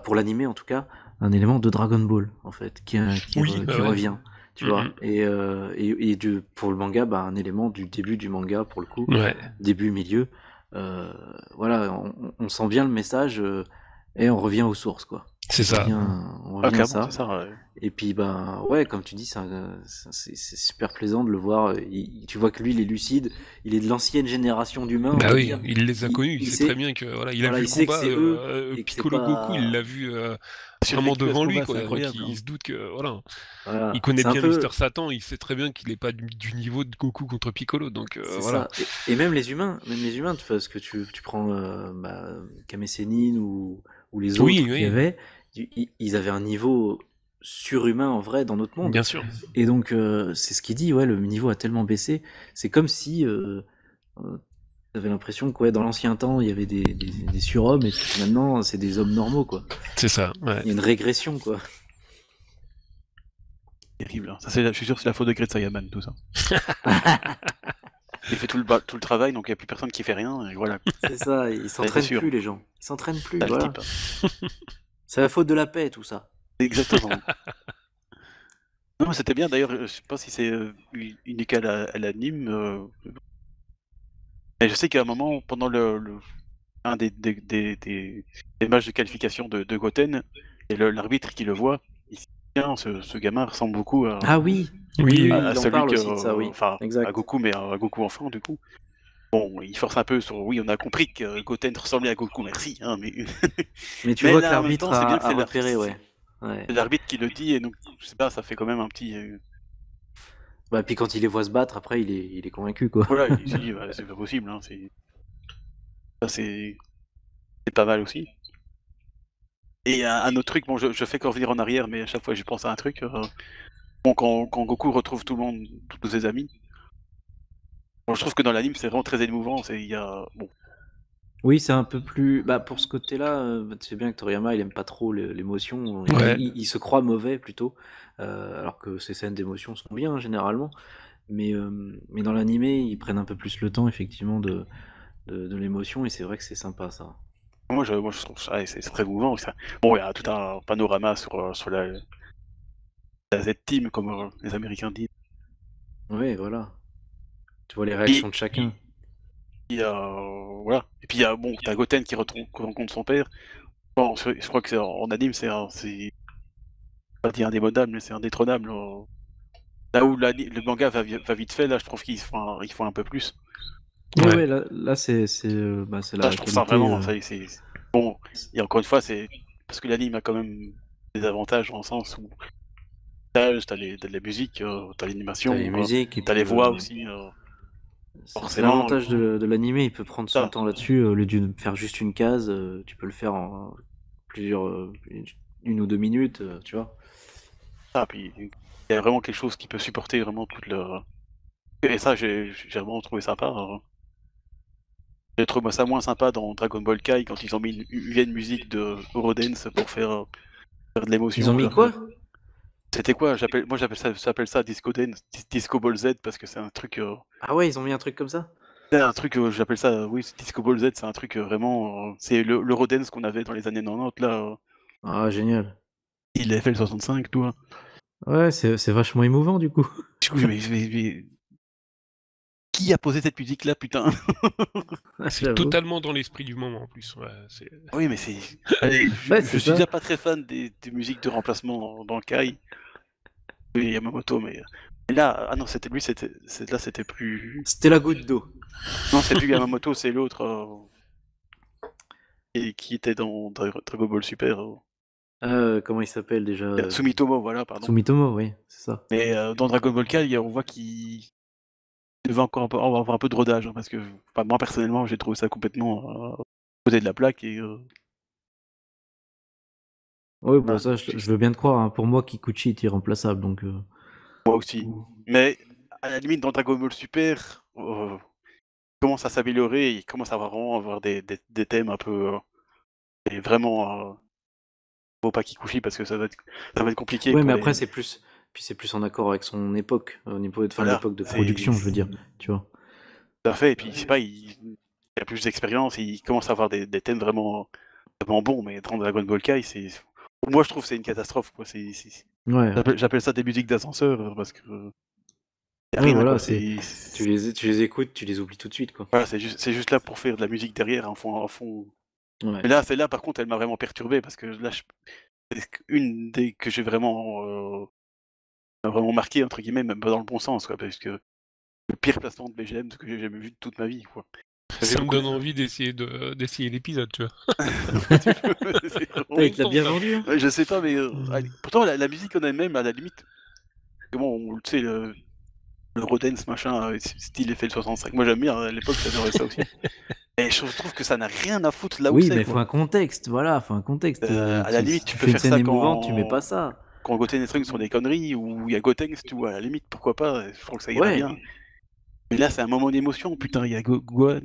Speaker 1: pour l'animé en tout cas, un élément de Dragon Ball, en fait,
Speaker 3: Oui,
Speaker 1: qui
Speaker 3: ouais.
Speaker 1: revient. Tu vois.
Speaker 3: Mhm.
Speaker 1: Et pour le manga, un élément du début du manga, pour le coup,
Speaker 3: Ouais.
Speaker 1: début, milieu. Voilà, on sent bien le message et on revient aux sources, quoi.
Speaker 3: C'est ça.
Speaker 1: On
Speaker 2: Ah,
Speaker 1: revient à
Speaker 2: clairement,
Speaker 1: ça.
Speaker 2: c'est ça. Ouais.
Speaker 1: Et puis, ben, ouais, comme tu dis, c'est super plaisant de le voir. Tu vois que lui, il est lucide. Il est de l'ancienne génération d'humains, on
Speaker 3: Bah
Speaker 1: va
Speaker 3: oui,
Speaker 1: dire.
Speaker 3: il les a connus, il
Speaker 1: Il
Speaker 3: sait très
Speaker 1: sait,
Speaker 3: bien que voilà, il a
Speaker 1: voilà,
Speaker 3: vu
Speaker 1: il
Speaker 3: le
Speaker 1: sait que
Speaker 3: combat
Speaker 1: c'est eux et que c'est
Speaker 3: Piccolo Goku, il
Speaker 1: pas.
Speaker 3: l'a vu vraiment
Speaker 2: Survécu à ce
Speaker 3: devant lui
Speaker 2: combat, c'est
Speaker 3: quoi. Donc
Speaker 2: incroyable.
Speaker 3: il se doute que voilà, il
Speaker 1: Voilà.
Speaker 3: connaît
Speaker 1: C'est un
Speaker 3: bien Mister
Speaker 1: peu.
Speaker 3: Satan, il sait très bien qu'il est pas du niveau de Goku contre Piccolo. Donc
Speaker 1: C'est
Speaker 3: voilà.
Speaker 1: ça. Et même les humains, parce que tu prends Kame Sennin ou les
Speaker 3: Oui,
Speaker 1: autres qu'il y
Speaker 3: oui,
Speaker 1: avait, ils avaient un niveau surhumain en vrai dans notre monde.
Speaker 3: bien sûr.
Speaker 1: Et donc, c'est ce qu'il dit, ouais, le niveau a tellement baissé. C'est comme si t'avais l'impression que ouais, dans l'ancien temps, il y avait des surhommes et puis maintenant, c'est des hommes normaux, quoi.
Speaker 3: C'est ça. Ouais.
Speaker 1: Il y a une régression, quoi.
Speaker 2: Terrible. Hein. Ça, je suis sûr que c'est la faute de Great Saiyaman, tout ça. Il fait tout le travail, donc il n'y a plus personne qui fait rien, et voilà.
Speaker 1: C'est ça, ils s'entraînent
Speaker 2: sûr.
Speaker 1: plus, les gens. Ils s'entraînent plus,
Speaker 2: Ça, le
Speaker 1: voilà.
Speaker 2: type. Hein.
Speaker 1: C'est la faute de la paix, tout ça.
Speaker 2: Exactement. Non, c'était bien d'ailleurs, je sais pas si c'est unique à l'anime, mais je sais qu'à un moment, pendant un des matchs de qualification de Goten, et l'arbitre qui le voit, il se dit tiens, ce gamin ressemble beaucoup à,
Speaker 1: Ah oui,
Speaker 3: Oui,
Speaker 2: à
Speaker 1: il en
Speaker 2: celui
Speaker 1: parle
Speaker 2: que.
Speaker 1: aussi de ça, oui.
Speaker 2: Enfin, à
Speaker 1: Exact.
Speaker 2: Goku, mais à Goku enfant, du coup. Bon, il force un peu sur. Oui, on a compris que Goten ressemblait à Goku, merci, hein, mais.
Speaker 1: Mais tu
Speaker 2: Mais
Speaker 1: vois
Speaker 2: là,
Speaker 1: que
Speaker 2: en même
Speaker 1: l'arbitre
Speaker 2: temps, c'est bien
Speaker 1: a
Speaker 2: que c'est
Speaker 1: repéré, ouais. Ouais.
Speaker 2: l'arbitre qui le dit, et donc, je sais pas, ça fait quand même un petit.
Speaker 1: Bah, puis quand il les voit se battre, après, il est convaincu, quoi.
Speaker 2: Voilà, il se dit, bah, c'est pas possible, hein, ça, c'est pas mal aussi. Et un autre truc, bon, je fais qu'en revenir en arrière, mais à chaque fois, je pense à un truc. Bon, quand Goku retrouve tout le monde, tous ses amis, bon, je trouve que dans l'anime, c'est vraiment très émouvant. Il y a. Bon,
Speaker 1: Oui, c'est un peu plus. Bah, pour ce côté-là, tu sais bien que Toriyama, il aime pas trop l'émotion.
Speaker 3: Ouais.
Speaker 1: Il se croit mauvais plutôt, alors que ces scènes d'émotion sont bien hein, généralement. Mais dans l'animé, ils prennent un peu plus le temps, effectivement, de l'émotion, et c'est vrai que c'est sympa ça.
Speaker 2: moi, je trouve ça, c'est très émouvant. Ça. Bon, il y a tout un panorama sur la Z-Team, comme les Américains disent.
Speaker 1: Ouais, voilà. Tu vois les
Speaker 2: Et,
Speaker 1: réactions de chacun.
Speaker 2: voilà. Et puis, il y a, bon, t'as Goten qui rencontre son père. Bon, je crois que en anime, c'est pas dire indémodable, mais c'est indétrônable. Là où le manga va vite fait, là, je trouve ils font un peu plus.
Speaker 1: Ouais,
Speaker 3: Ouais.
Speaker 1: ouais, là c'est c'est
Speaker 2: Ça,
Speaker 1: la
Speaker 2: je trouve ça
Speaker 1: qualité.
Speaker 2: vraiment. Bon, et encore une fois, c'est parce que l'anime a quand même des avantages dans le sens où t'as de la musique, t'as l'animation,
Speaker 1: T'as les musiques et
Speaker 2: t'as
Speaker 1: puis
Speaker 2: les voix aussi.
Speaker 1: c'est
Speaker 2: Forcément,
Speaker 1: l'avantage de l'animé, il peut prendre son
Speaker 2: ça.
Speaker 1: temps là-dessus au lieu de faire juste une case, tu peux le faire en plusieurs une ou deux minutes, tu vois.
Speaker 2: Ah, puis il y a vraiment quelque chose qui peut supporter vraiment toute le. Et ça, j'ai vraiment trouvé sympa. J'ai trouvé ça moins sympa dans Dragon Ball Kai quand ils ont mis une vieille musique de Eurodance pour faire de l'émotion.
Speaker 1: Ils ont mis quoi?
Speaker 2: C'était quoi? Moi j'appelle ça Disco Dance, Disco Ball Z parce que c'est un truc.
Speaker 1: Ah ouais, ils ont mis un truc comme ça?
Speaker 2: C'est un truc, j'appelle ça, oui, Disco Ball Z, c'est un truc vraiment. C'est l'Eurodance qu'on avait dans les années 90, là.
Speaker 1: Ah génial.
Speaker 2: Il avait fait le 65, toi.
Speaker 1: Ouais, c'est vachement émouvant du coup.
Speaker 2: Du coup, mais qui a posé cette musique-là, putain?
Speaker 3: C'est
Speaker 1: J'avoue.
Speaker 3: totalement dans l'esprit du moment en plus. Ouais,
Speaker 2: Oui, mais c'est. Allez,
Speaker 1: Ouais,
Speaker 2: je
Speaker 1: c'est
Speaker 2: suis
Speaker 1: ça.
Speaker 2: déjà pas très fan des musiques de remplacement dans le Kai. Oui, Yamamoto, mais. Et là, ah non, c'était lui, là, c'était plus.
Speaker 1: C'était la goutte d'eau.
Speaker 2: Non, c'est plus Yamamoto, c'est l'autre. Qui était dans Dragon Ball Super.
Speaker 1: Comment il s'appelle déjà?
Speaker 2: Sumitomo, voilà, pardon.
Speaker 1: Sumitomo, oui, c'est ça.
Speaker 2: Mais dans Dragon Ball Kai, on voit qu'il devait encore avoir un peu de rodage, hein, parce que enfin, moi personnellement, j'ai trouvé ça complètement côté de la plaque et
Speaker 1: Oui, bah
Speaker 2: Ah,
Speaker 1: ça, je veux bien te croire. Hein. Pour moi, Kikuchi est irremplaçable, donc.
Speaker 2: moi aussi. Mais à la limite, dans Dragon Ball Super, il commence à s'améliorer, il commence à vraiment avoir des thèmes un peu et vraiment faut pas Kikuchi parce que ça va être compliqué.
Speaker 1: Ouais,
Speaker 2: pour
Speaker 1: mais
Speaker 2: les-
Speaker 1: après, c'est plus en accord avec son époque, au niveau de
Speaker 2: Voilà,
Speaker 1: l'époque de
Speaker 2: c'est-
Speaker 1: production, je veux dire, tu vois.
Speaker 2: Tout à fait. Et puis, je sais pas, il a plus d'expérience, il commence à avoir des thèmes vraiment bons, mais dans Dragon Ball Kai, pour moi, je trouve que c'est une catastrophe, quoi.
Speaker 1: Ouais,
Speaker 2: J'appelle ça des musiques d'ascenseur parce que y a
Speaker 1: ouais,
Speaker 2: rien,
Speaker 1: voilà,
Speaker 2: quoi.
Speaker 1: tu les écoutes, tu les oublies tout de suite, quoi.
Speaker 2: Voilà, c'est juste là pour faire de la musique derrière, en fond.
Speaker 1: Ouais.
Speaker 2: Mais là, celle-là, par contre, elle m'a vraiment perturbé parce que là, une des que j'ai vraiment marqué entre guillemets, même pas dans le bon sens quoi, parce que le pire placement de BGM que j'ai jamais vu de toute ma vie quoi.
Speaker 3: Ça me donne envie d'essayer l'épisode, tu vois.
Speaker 2: C'est vraiment-
Speaker 1: Putain, il te l'a bien vendu, hein.
Speaker 2: Ouais, je sais pas, mais allez. Pourtant la musique en elle-même, à la limite, comment tu sais le Rodens machin, style effet 65. Moi j'aime bien, à l'époque j'adorais ça aussi. Et je trouve que ça n'a rien à foutre là où
Speaker 1: Oui,
Speaker 2: c'est.
Speaker 1: mais
Speaker 2: quoi.
Speaker 1: faut un contexte, voilà, faut un contexte.
Speaker 2: À la limite, tu peux
Speaker 1: fais une
Speaker 2: faire
Speaker 1: scène
Speaker 2: ça
Speaker 1: émouvante,
Speaker 2: quand
Speaker 1: tu mets pas ça.
Speaker 2: quand Goten et Trunks sont des conneries ou il y a Gotenks, tu vois, à la limite, pourquoi pas, je trouve que ça irait
Speaker 1: Ouais.
Speaker 2: bien. Mais là, c'est un moment d'émotion, putain, il y a Gohan,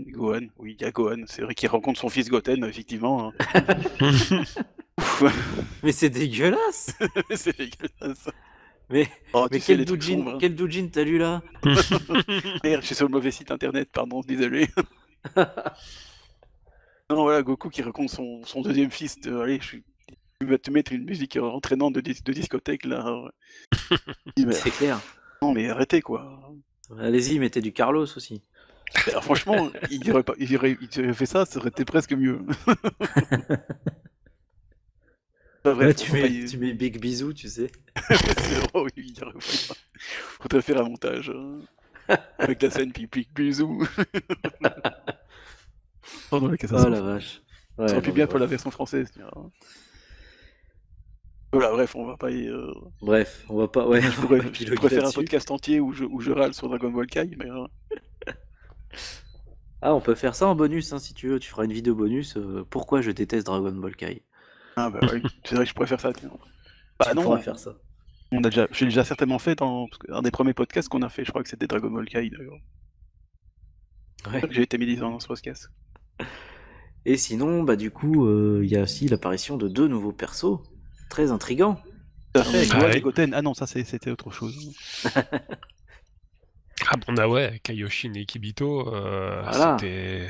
Speaker 2: oui, il y a Gohan, c'est vrai qu'il rencontre son fils Goten, effectivement. Hein.
Speaker 1: Mais c'est dégueulasse.
Speaker 2: C'est dégueulasse.
Speaker 1: Mais,
Speaker 2: Oh,
Speaker 1: mais
Speaker 2: tu sais,
Speaker 1: quel
Speaker 2: les trucs sombres, hein.
Speaker 1: doujin t'as lu là?
Speaker 2: Merde, je suis sur le mauvais site internet, pardon, désolé. Non, voilà, Goku qui rencontre son deuxième fils, allez, tu vas te mettre une musique entraînante de discothèque, là. Il dit, mais,
Speaker 1: C'est clair.
Speaker 2: non, mais arrêtez, quoi.
Speaker 1: Allez-y, mettez du Carlos aussi.
Speaker 2: Alors, franchement, il aurait fait ça, ça aurait été presque mieux. Enfin, bref,
Speaker 1: Tu mets Big Bisou, tu sais.
Speaker 2: c'est drôle, oui, il aurait fallu- faudrait faire un montage. Avec la scène pic bisous. Pendant la
Speaker 1: Oh
Speaker 2: cassation.
Speaker 1: la vache. Ouais,
Speaker 2: Ça aurait pu
Speaker 1: non,
Speaker 2: bien
Speaker 1: mais
Speaker 2: pour la version française. Tu vois. Voilà, bref, on va pas y.
Speaker 1: Bref, on va pas. Ouais,
Speaker 2: Je
Speaker 1: on va
Speaker 2: pourrais,
Speaker 1: pas
Speaker 2: je
Speaker 1: épiloguer
Speaker 2: pourrais faire un
Speaker 1: là-dessus.
Speaker 2: podcast entier où je râle sur Dragon Ball Kai, mais.
Speaker 1: Ah, on peut faire ça en bonus, hein, si tu veux. Tu feras une vidéo bonus. Pourquoi je déteste Dragon Ball Kai.
Speaker 2: Ah bah oui, c'est vrai que je pourrais faire ça, tiens. Bah
Speaker 1: Tu
Speaker 2: non,
Speaker 1: pourras faire ça.
Speaker 2: j'ai déjà certainement fait dans un des premiers podcasts qu'on a fait, je crois que c'était Dragon Ball Kai d'ailleurs.
Speaker 1: Ouais.
Speaker 2: J'ai été mis dans ce podcast.
Speaker 1: Et sinon, bah du coup, il y a aussi l'apparition de 2 nouveaux persos. Très intrigants.
Speaker 2: Tout à fait,
Speaker 3: Ah
Speaker 2: Gohan
Speaker 3: ouais.
Speaker 2: et Goten. Ah non, ça c'était autre chose.
Speaker 3: Ah bon, ah ouais, Kaioshin et Kibito,
Speaker 1: Voilà.
Speaker 3: c'était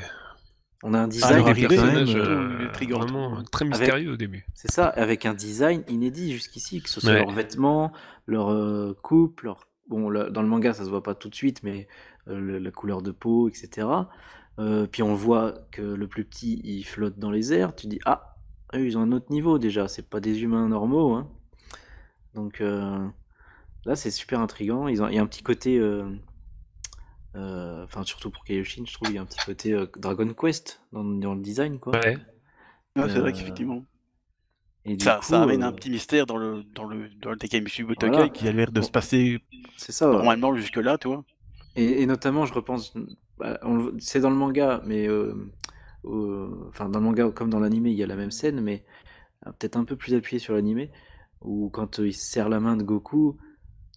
Speaker 1: On a un
Speaker 2: Ah,
Speaker 1: design
Speaker 2: leur
Speaker 1: des
Speaker 2: arrivée,
Speaker 1: personnages.
Speaker 3: personnage
Speaker 2: intriguant,
Speaker 3: vraiment
Speaker 2: tout.
Speaker 3: très mystérieux au début.
Speaker 1: C'est ça, avec un design inédit jusqu'ici, que ce soit
Speaker 3: Ouais.
Speaker 1: leurs vêtements, leur coupe, bon, dans le manga ça se voit pas tout de suite, mais la couleur de peau, etc. Puis on voit que le plus petit il flotte dans les airs, tu dis ah, eux ils ont un autre niveau déjà, c'est pas des humains normaux, hein. Donc là c'est super intriguant, il y a un petit côté, enfin surtout pour Kaioshin, je trouve il y a un petit côté Dragon Quest dans le design quoi.
Speaker 3: Ouais.
Speaker 2: Ah, c'est vrai
Speaker 1: Euh,
Speaker 2: qu'effectivement.
Speaker 1: Et du
Speaker 2: Ça
Speaker 1: coup,
Speaker 2: amène un petit mystère dans le Tekamishu Butokai
Speaker 1: voilà.
Speaker 2: qui a l'air de se passer
Speaker 1: c'est ça.
Speaker 2: normalement jusque-là, tu vois.
Speaker 1: Et notamment, je repense, bah, c'est dans le manga, mais enfin dans le manga comme dans l'animé, il y a la même scène, mais peut-être un peu plus appuyé sur l'animé, où quand il serre la main de Goku,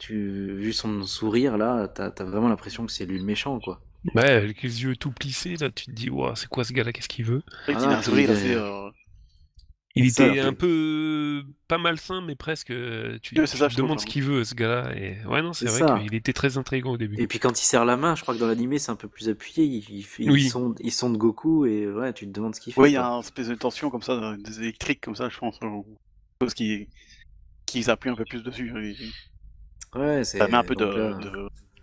Speaker 1: vu son sourire là, t'as vraiment l'impression que c'est lui le méchant, quoi.
Speaker 3: Ouais, avec les yeux tout plissés, là, tu te dis, ouah, c'est quoi ce gars-là, qu'est-ce qu'il veut?
Speaker 2: C'est vrai
Speaker 1: Ah,
Speaker 2: qu'il a un sourire
Speaker 1: puis,
Speaker 2: assez.
Speaker 3: Il
Speaker 1: ça,
Speaker 3: était
Speaker 1: un
Speaker 3: un peu pas malsain, mais presque. Tu
Speaker 2: Ouais, c'est ça,
Speaker 3: te
Speaker 2: je
Speaker 3: demandes
Speaker 2: trouve,
Speaker 3: ce qu'il veut, ce gars-là. Et ouais, non, c'est
Speaker 1: C'est
Speaker 3: vrai
Speaker 1: ça.
Speaker 3: qu'il était très intriguant au début.
Speaker 1: Et puis quand il serre la main, je crois que dans l'animé c'est un peu plus appuyé,
Speaker 3: Oui.
Speaker 1: il sonde Goku et ouais, tu te demandes ce qu'il fait.
Speaker 2: Oui, il y a
Speaker 1: quoi.
Speaker 2: un espèce de tension comme ça, des électriques comme ça, je pense. Chose qui s'appuie un peu plus dessus.
Speaker 1: Ouais, c'est.
Speaker 2: Ça met un peu
Speaker 1: donc là-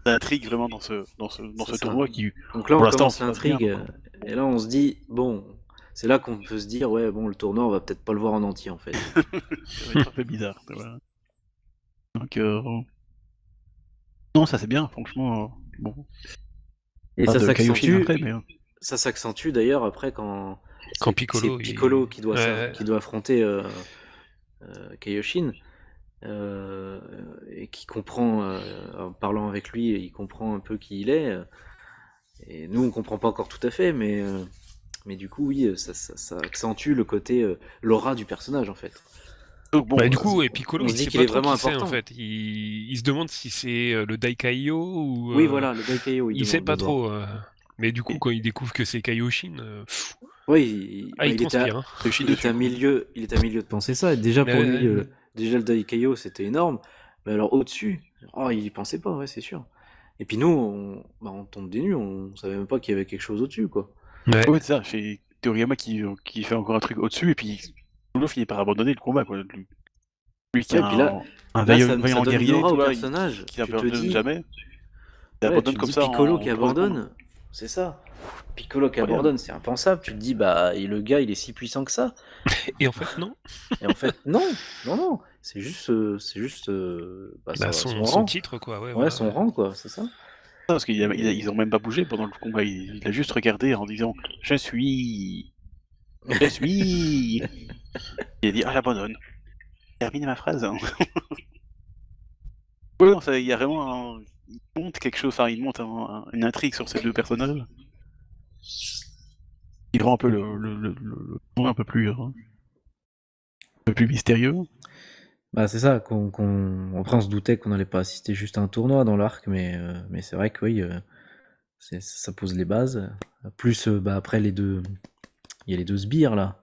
Speaker 2: d'intrigue vraiment dans ce
Speaker 1: C'est ça.
Speaker 2: tournoi qui.
Speaker 1: Donc là, on
Speaker 2: Pour l'instant,
Speaker 1: commence
Speaker 2: ça passe bien,
Speaker 1: l'intrigue, et là, on se dit, bon, c'est là qu'on peut se dire, ouais, bon, le tournoi, on va peut-être pas le voir en entier, en fait.
Speaker 2: Ça va être un peu bizarre. Voilà. Donc, non, ça c'est bien, franchement. Bon.
Speaker 1: Et
Speaker 2: Pas
Speaker 1: ça
Speaker 2: de Kaioshin
Speaker 1: s'accentue,
Speaker 2: après, mais.
Speaker 1: ça s'accentue d'ailleurs après quand
Speaker 3: Quand
Speaker 1: c'est
Speaker 3: Piccolo,
Speaker 1: Piccolo qui doit,
Speaker 3: Ouais.
Speaker 1: qui doit affronter Kaioshin, et qui comprend, en parlant avec lui, il comprend un peu qui il est. Et nous, on comprend pas encore tout à fait, mais du coup, oui, ça accentue le côté, l'aura du personnage, en fait.
Speaker 2: Donc, bon,
Speaker 3: Bah, du coup, et Piccolo,
Speaker 1: on
Speaker 3: il
Speaker 1: se dit
Speaker 3: sait
Speaker 1: qu'il
Speaker 3: pas
Speaker 1: est
Speaker 3: trop
Speaker 1: vraiment
Speaker 3: qui c'est,
Speaker 1: important.
Speaker 3: en fait. Il se demande si c'est le Daikaio ou...
Speaker 1: Oui, voilà, le Daikaio,
Speaker 3: Il sait
Speaker 1: demande
Speaker 3: pas
Speaker 1: d'abord.
Speaker 3: trop. Mais du coup, quand il découvre que c'est Kaioshin,
Speaker 1: Oui,
Speaker 3: il
Speaker 1: était
Speaker 3: transpire. Hein.
Speaker 1: il était à milieu de penser ça. Et déjà pour
Speaker 3: Ouais,
Speaker 1: lui,
Speaker 3: ouais.
Speaker 1: déjà le Daikaio c'était énorme. Mais alors au-dessus, il y pensait pas, ouais, c'est sûr. Et puis nous, on tombe des nues, on savait même pas qu'il y avait quelque chose au-dessus, quoi.
Speaker 3: Ouais.
Speaker 2: Ouais, c'est ça, c'est Toriyama qui fait encore un truc au-dessus, et puis Piccolo finit par abandonner le combat, quoi. Lui qui
Speaker 1: Ouais,
Speaker 2: est
Speaker 1: puis là,
Speaker 2: un
Speaker 1: Là,
Speaker 2: vaillant
Speaker 1: ça donne
Speaker 2: guerrier,
Speaker 1: une aura
Speaker 2: tu
Speaker 1: au
Speaker 2: vois,
Speaker 1: personnage.
Speaker 2: qui
Speaker 1: Tu te
Speaker 2: abandonne
Speaker 1: dis,
Speaker 2: jamais. Il
Speaker 1: ouais,
Speaker 2: abandonne
Speaker 1: tu te
Speaker 2: comme
Speaker 1: dis
Speaker 2: ça
Speaker 1: Piccolo
Speaker 2: en
Speaker 1: qui
Speaker 2: 3 secondes.
Speaker 1: abandonne, c'est ça. Piccolo qui abandonne, c'est impensable. Tu te dis, bah, et le gars, il est si puissant que ça.
Speaker 3: Et en fait, non.
Speaker 1: Et en fait, non, non. C'est juste,
Speaker 3: Son
Speaker 1: rang.
Speaker 3: titre, quoi. Ouais,
Speaker 1: Ouais,
Speaker 3: voilà.
Speaker 1: son rang, quoi, c'est ça.
Speaker 2: Parce qu'ils ont même pas bougé pendant le combat, il a juste regardé en disant « Je suis... » Il a dit « Ah, j'abandonne. » Termine ma phrase. Hein. Ouais, non, il y a vraiment il monte quelque chose, enfin il monte une intrigue sur ces deux personnages. Il rend un peu le un peu plus mystérieux.
Speaker 1: Bah, c'est ça, après on se doutait qu'on n'allait pas assister juste à un tournoi dans l'arc, mais c'est vrai que oui, ça pose les bases. Plus, après il y a les deux sbires là.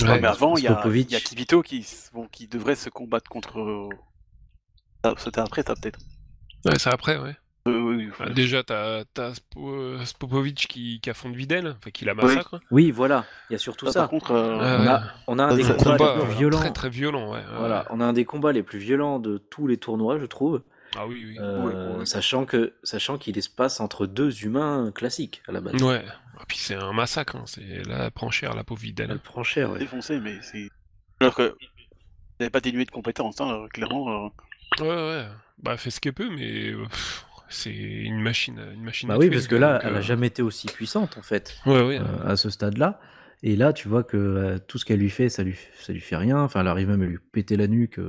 Speaker 2: Ouais, mais avant, il y a
Speaker 1: Spopovic.
Speaker 2: Kibito qui devrait se combattre contre... C'était après ça peut-être.
Speaker 3: Ouais, c'est après, ouais.
Speaker 2: Oui,
Speaker 3: Déjà, t'as Spopovic qui a fond de Videl, enfin qui la massacre.
Speaker 1: Oui, voilà, il y a surtout ça.
Speaker 2: Par contre,
Speaker 1: On a un des
Speaker 2: ça-
Speaker 1: combats les plus violents.
Speaker 3: très très violent, ouais.
Speaker 1: Voilà, on a un des combats les plus violents de tous les tournois, je trouve.
Speaker 3: Ah oui.
Speaker 1: Sachant qu'il se passe entre deux humains classiques à la base.
Speaker 3: Ouais. Et puis c'est un massacre, hein. Là, elle prend cher, la pauvre Videl.
Speaker 1: Elle prend cher, ouais.
Speaker 2: défoncé, mais c'est... Alors que... Il n'avait pas dénué de compétences, hein, clairement.
Speaker 3: Ouais. Bah, elle fait ce qu'elle peut, mais c'est une machine.
Speaker 1: Bah
Speaker 3: à
Speaker 1: oui,
Speaker 3: tuer,
Speaker 1: parce que là, elle a jamais été aussi puissante en fait.
Speaker 3: Ouais.
Speaker 1: À ce stade-là. Et là, tu vois que tout ce qu'elle lui fait, ça lui fait rien. Enfin, elle arrive même à lui péter la nuque.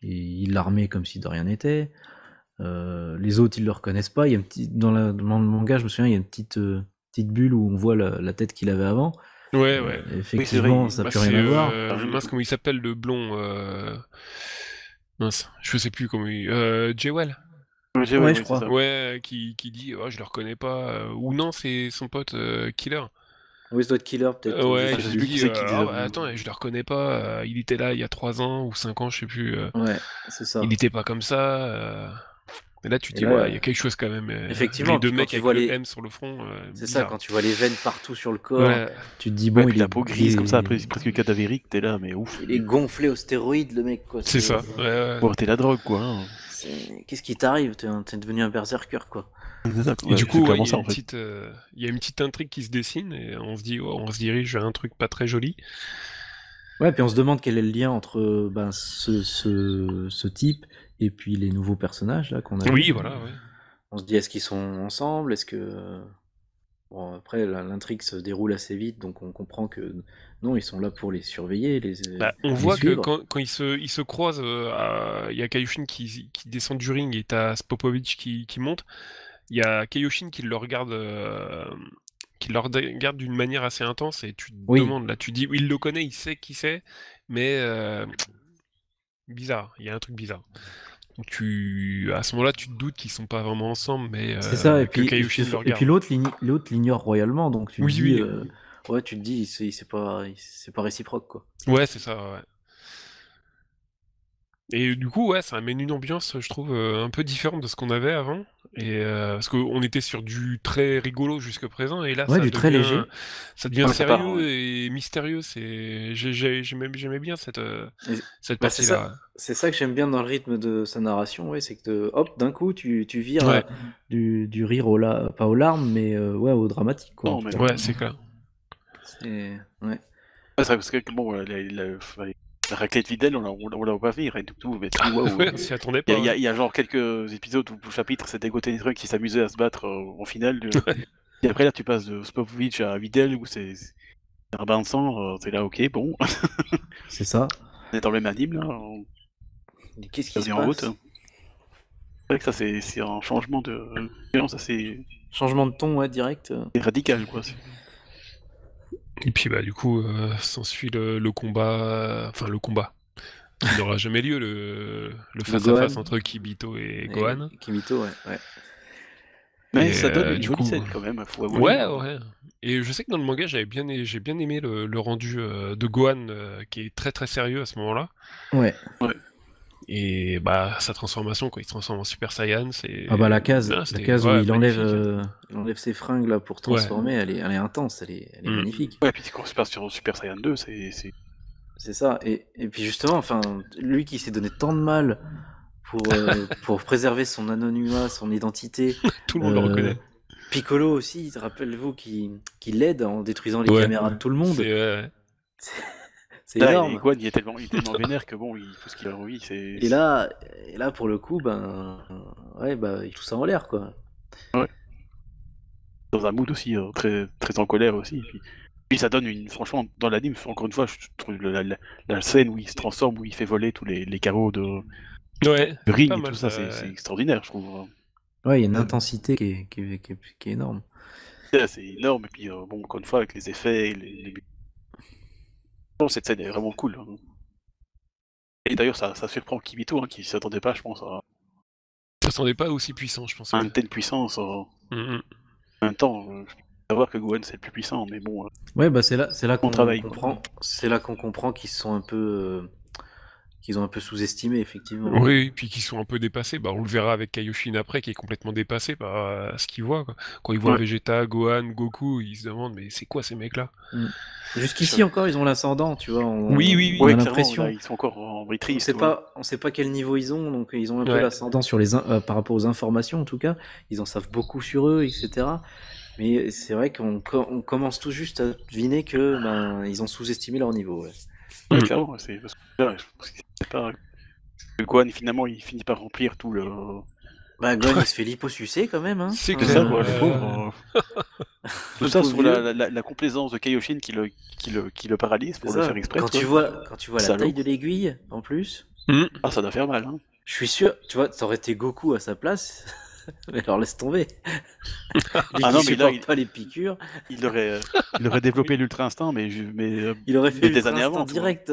Speaker 1: Il la remet comme si de rien n'était. Les autres, ils le reconnaissent pas. Il y a dans le manga, je me souviens, il y a une petite bulle où on voit la tête qu'il avait avant.
Speaker 3: Ouais.
Speaker 1: Effectivement,
Speaker 2: Oui,
Speaker 1: ça n'a
Speaker 3: Bah,
Speaker 1: plus rien à voir.
Speaker 3: mince, comment il s'appelle le blond Mince, je sais plus comment il... Jewel.
Speaker 1: Ouais, je crois.
Speaker 2: c'est ça.
Speaker 3: Ouais, qui dit je le reconnais pas. Ou non, c'est son pote Killer.
Speaker 1: Oui, ça doit être Killer, peut-être.
Speaker 3: Ouais,
Speaker 2: je sais
Speaker 3: qui
Speaker 2: plus
Speaker 3: dit
Speaker 2: qui c'est qui dit ça.
Speaker 3: attends, je le reconnais pas. Il était là il y a 3 ans ou 5 ans, je sais plus.
Speaker 1: Ouais, c'est ça.
Speaker 3: Il était pas comme ça. Et là, tu te dis,
Speaker 1: là,
Speaker 3: il y a quelque chose quand même.
Speaker 1: Effectivement,
Speaker 3: Les deux
Speaker 1: puis quand
Speaker 3: mecs
Speaker 1: tu
Speaker 3: avec
Speaker 1: vois
Speaker 3: le
Speaker 1: les-
Speaker 3: M sur le front.
Speaker 1: C'est
Speaker 3: bizarre.
Speaker 1: ça, quand tu vois les veines partout sur le corps,
Speaker 3: Ouais.
Speaker 1: tu te dis,
Speaker 2: Bon,
Speaker 1: bon,
Speaker 2: puis la peau grise comme ça,
Speaker 1: il est-
Speaker 2: presque cadavérique, t'es là, mais ouf.
Speaker 1: il est gonflé aux stéroïdes, le mec, quoi.
Speaker 3: C'est ça. Ouais.
Speaker 2: Bon, t'es la drogue, quoi. Hein.
Speaker 1: Qu'est-ce qui t'arrive? T'es devenu un berserker, quoi.
Speaker 2: C'est ça,
Speaker 3: Et du coup,
Speaker 2: c'est
Speaker 3: ouais,
Speaker 2: clairement
Speaker 3: il y
Speaker 2: ça,
Speaker 3: a
Speaker 2: en
Speaker 3: une
Speaker 2: fait.
Speaker 3: petite, il y a une petite intrigue qui se dessine et on se dit, on se dirige vers un truc pas très joli.
Speaker 1: Ouais, puis on se demande quel est le lien entre ce type et puis les nouveaux personnages, là, qu'on a
Speaker 3: Oui,
Speaker 1: vus.
Speaker 3: voilà, ouais.
Speaker 1: On se dit, est-ce qu'ils sont ensemble? Est-ce que... Bon, après, l'intrigue se déroule assez vite, donc on comprend que non, ils sont là pour les surveiller,
Speaker 3: Bah, on
Speaker 1: les
Speaker 3: voit que
Speaker 1: suivre.
Speaker 3: quand ils se croisent, il y a Kaioshin qui descend du ring et t'as Spopovic qui monte. Il y a Kaioshin qui le regarde d'une manière assez intense et tu te
Speaker 1: Oui.
Speaker 3: demandes, là, tu dis, il le connaît, il sait qui c'est, mais bizarre, il y a un truc bizarre. Donc à ce moment-là, tu te doutes qu'ils sont pas vraiment ensemble, mais
Speaker 1: C'est ça, et
Speaker 3: que
Speaker 1: puis,
Speaker 3: Kaioshin le
Speaker 1: et
Speaker 3: regarde.
Speaker 1: puis l'autre l'ignore royalement, donc tu te
Speaker 3: Oui,
Speaker 1: dis,
Speaker 3: oui.
Speaker 1: ouais, tu te dis, c'est pas réciproque, quoi.
Speaker 3: Ouais, c'est ça, ouais. Et du coup, ouais, ça amène une ambiance, je trouve, un peu différente de ce qu'on avait avant. Et parce qu'on était sur du très rigolo jusque présent, et là,
Speaker 1: Ouais,
Speaker 3: ça
Speaker 1: du très
Speaker 3: devient,
Speaker 1: léger.
Speaker 3: ça devient
Speaker 2: Ouais, ça
Speaker 3: sérieux
Speaker 2: part,
Speaker 3: et mystérieux. J'aimais bien cette
Speaker 1: Bah, c'est
Speaker 3: partie-là.
Speaker 1: C'est ça que j'aime bien dans le rythme de sa narration, ouais, c'est que hop, d'un coup, tu vires
Speaker 3: Ouais.
Speaker 1: du rire pas aux larmes, mais ouais, au dramatique, quoi.
Speaker 2: Non,
Speaker 1: en tout
Speaker 2: mais-
Speaker 1: cas.
Speaker 3: Ouais, c'est clair.
Speaker 1: Ouais.
Speaker 2: Ouais, c'est vrai, parce que, bon, la raclette Videl, on l'a pas vu, rien du tout, mais waouh.
Speaker 3: Ouais, on s'y attendait pas.
Speaker 2: Il y a genre quelques épisodes où le chapitre c'est dégoter des trucs qui s'amusaient à se battre en finale. Et après là tu passes de Spopovic à Videl où c'est un bain de sang, c'est là ok bon,
Speaker 1: C'est ça.
Speaker 2: on est dans le même anime là, on
Speaker 1: Mais qu'est-ce qui
Speaker 2: est
Speaker 1: se
Speaker 2: en route.
Speaker 1: passe?
Speaker 2: C'est vrai que ça c'est un changement de violence assez
Speaker 1: Changement de ton, ouais, direct.
Speaker 2: radical quoi.
Speaker 3: Et puis, bah, du coup, s'ensuit le combat. Enfin, le combat. Qui n'aura jamais lieu, le face-à-face
Speaker 1: Gohan.
Speaker 3: entre Kibito et Gohan.
Speaker 1: Et Kimito, ouais.
Speaker 2: Mais
Speaker 3: Et,
Speaker 2: ça donne une
Speaker 3: du
Speaker 2: jolie
Speaker 3: coup-
Speaker 2: scène quand même, faut avouer.
Speaker 3: Ouais. Et je sais que dans le manga, j'ai bien aimé le rendu de Gohan, qui est très très sérieux à ce moment-là.
Speaker 1: Ouais.
Speaker 3: Et bah, sa transformation, quand il se transforme en Super Saiyan, c'est.
Speaker 1: Ah bah la case
Speaker 3: Ah,
Speaker 1: où
Speaker 3: c'était-
Speaker 1: il
Speaker 3: ouais,
Speaker 1: enlève,
Speaker 3: magnifique.
Speaker 1: il enlève ses fringues là pour transformer, elle est intense, elle est
Speaker 3: Mm.
Speaker 1: magnifique.
Speaker 2: Ouais, puis quand on se passe sur Super Saiyan 2, c'est
Speaker 1: C'est ça. Et puis justement, enfin, lui qui s'est donné tant de mal pour préserver son anonymat, son identité,
Speaker 3: Tout le monde le reconnaît.
Speaker 1: Piccolo aussi, rappelez-vous, qui l'aide en détruisant les
Speaker 3: Ouais.
Speaker 1: caméras de tout le monde. C'est
Speaker 2: Là, et
Speaker 1: énorme.
Speaker 2: Gohan, il est tellement vénère que bon, tout ce qu'il a envie, c'est.
Speaker 1: Et là, pour le coup, ouais, il tout ça en l'air, quoi.
Speaker 2: Dans un mood aussi très, très en colère aussi. Puis ça donne franchement, dans l'anime, encore une fois, je trouve la scène où il se transforme, où il fait voler tous les carreaux de
Speaker 3: Ouais,
Speaker 2: ring
Speaker 3: pas
Speaker 2: et
Speaker 3: mal,
Speaker 2: tout ça,
Speaker 3: ça,
Speaker 2: c'est
Speaker 3: ouais.
Speaker 2: extraordinaire, je trouve.
Speaker 1: Ouais, il y a une intensité qui est énorme.
Speaker 2: Là, c'est énorme, et puis bon, encore une fois, avec les effets, Bon, cette scène est vraiment cool. Hein. Et d'ailleurs, ça surprend Kimito, hein, qui s'y attendait pas, je pense, à
Speaker 3: Ça s'en est pas aussi puissant, je pense.
Speaker 2: une telle puissance.
Speaker 3: Mhm.
Speaker 2: En même temps, je peux savoir que Gohan c'est le plus puissant, mais bon,
Speaker 1: Ouais, c'est là qu'on
Speaker 2: travail, quoi.
Speaker 1: comprend. C'est là qu'on comprend qu'ils sont un peu, qu'ils ont un peu sous-estimé, effectivement.
Speaker 3: Oui, puis qui sont un peu dépassés. Bah, on le verra avec Kaioshin après, qui est complètement dépassé par ce qu'il voit, quoi. Quand il voit
Speaker 2: Ouais.
Speaker 3: Vegeta, Gohan, Goku, il se demande mais c'est quoi ces mecs-là?
Speaker 1: Jusqu'ici encore, ils ont l'ascendant, tu vois.
Speaker 3: Oui.
Speaker 1: On a
Speaker 2: Ouais,
Speaker 1: l'impression.
Speaker 2: clairement, là, ils sont encore en maîtrise.
Speaker 1: On sait pas quel niveau ils ont, donc ils ont un peu
Speaker 3: Ouais.
Speaker 1: l'ascendant sur par rapport aux informations en tout cas. Ils en savent beaucoup sur eux, etc. Mais c'est vrai qu'on commence tout juste à deviner que ils ont sous-estimé leur niveau. Ouais.
Speaker 2: Ouais, clairement, c'est parce que là, je pense que c'est pas. Que Gohan, finalement, il finit par remplir tout le.
Speaker 1: Gohan, il se fait liposucer quand même. Hein.
Speaker 3: C'est
Speaker 2: C'est
Speaker 3: clair.
Speaker 2: ça, quoi, le pauvre. Tout ça sur la complaisance de Kaioshin qui le paralyse pour le faire exprès.
Speaker 1: Quand tu vois la
Speaker 2: Salaud.
Speaker 1: taille de l'aiguille, en plus,
Speaker 2: Ah, ça doit faire mal, hein.
Speaker 1: je suis sûr, tu vois, ça aurait été Goku à sa place. Mais alors laisse tomber. Lui
Speaker 2: Ah non,
Speaker 1: qui
Speaker 2: mais là,
Speaker 1: supporte pas les piqûres,
Speaker 2: il aurait développé l'ultra instinct, mais
Speaker 1: il aurait fait
Speaker 2: des
Speaker 1: l'ultra
Speaker 2: années avant,
Speaker 1: instinct
Speaker 2: tu vois.
Speaker 1: direct.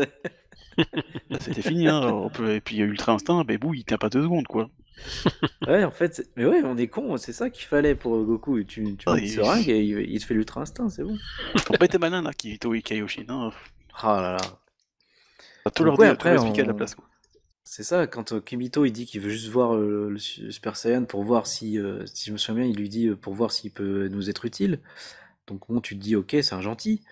Speaker 2: Là, c'était fini, hein. Et puis ultra instinct, mais bon, il tient pas 2 secondes, quoi.
Speaker 1: Ouais, en fait, mais ouais, on est con, c'est ça qu'il fallait pour Goku. Tu mets une
Speaker 2: il-
Speaker 1: seringue et il te fait l'ultra instinct, c'est bon.
Speaker 2: Ils ont pas été malins, là, Kirito et Kaioshin, hein.
Speaker 1: Ah là là.
Speaker 2: Faut tout
Speaker 1: Donc
Speaker 2: leur
Speaker 1: ouais,
Speaker 2: dire,
Speaker 1: après,
Speaker 2: tout expliquer à la place, quoi.
Speaker 1: C'est ça, quand Kimito il dit qu'il veut juste voir le Super Saiyan pour voir si je me souviens bien, il lui dit pour voir s'il peut nous être utile. Donc bon, tu te dis ok, c'est un gentil.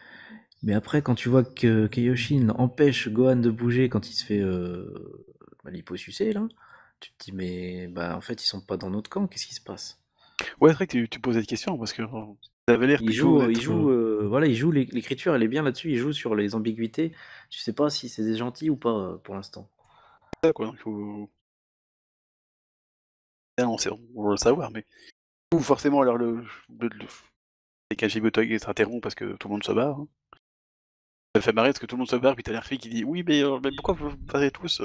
Speaker 1: Mais après, quand tu vois que Kaioshin empêche Gohan de bouger quand il se fait liposucer, là, tu te dis mais en fait ils sont pas dans notre camp, qu'est-ce qui se passe?
Speaker 2: Ouais, c'est vrai que tu posais des questions, parce que ça avait l'air
Speaker 1: Il
Speaker 2: plutôt
Speaker 1: joue l'écriture, elle est bien là-dessus, il joue sur les ambiguïtés. Je sais pas si c'est des gentils ou pas pour l'instant.
Speaker 2: ça, quoi. Il faut... Là, on va le savoir, mais... Ou forcément, alors, les Kajibotoy s'interrompt parce que tout le monde se barre. Hein. Ça me fait marrer parce que tout le monde se barre, puis t'as l'air qui dit « Oui, mais pourquoi vous parlez tous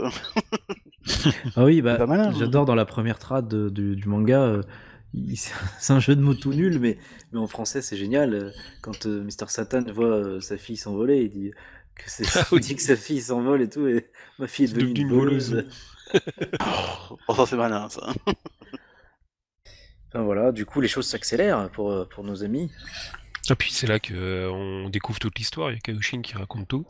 Speaker 1: Ah oui,
Speaker 2: C'est pas malin, hein.
Speaker 1: j'adore dans la première trad du manga, c'est un jeu de mots tout nul, mais en français c'est génial. Quand Mr. Satan voit sa fille s'envoler, il dit il dit que sa fille s'envole et tout, et ma fille est devenue une voleuse.
Speaker 2: Oh, ça c'est malin, ça.
Speaker 1: Enfin voilà, du coup les choses s'accélèrent pour nos amis.
Speaker 3: Et puis c'est là que on découvre toute l'histoire. Il y a Kaioshin qui raconte tout.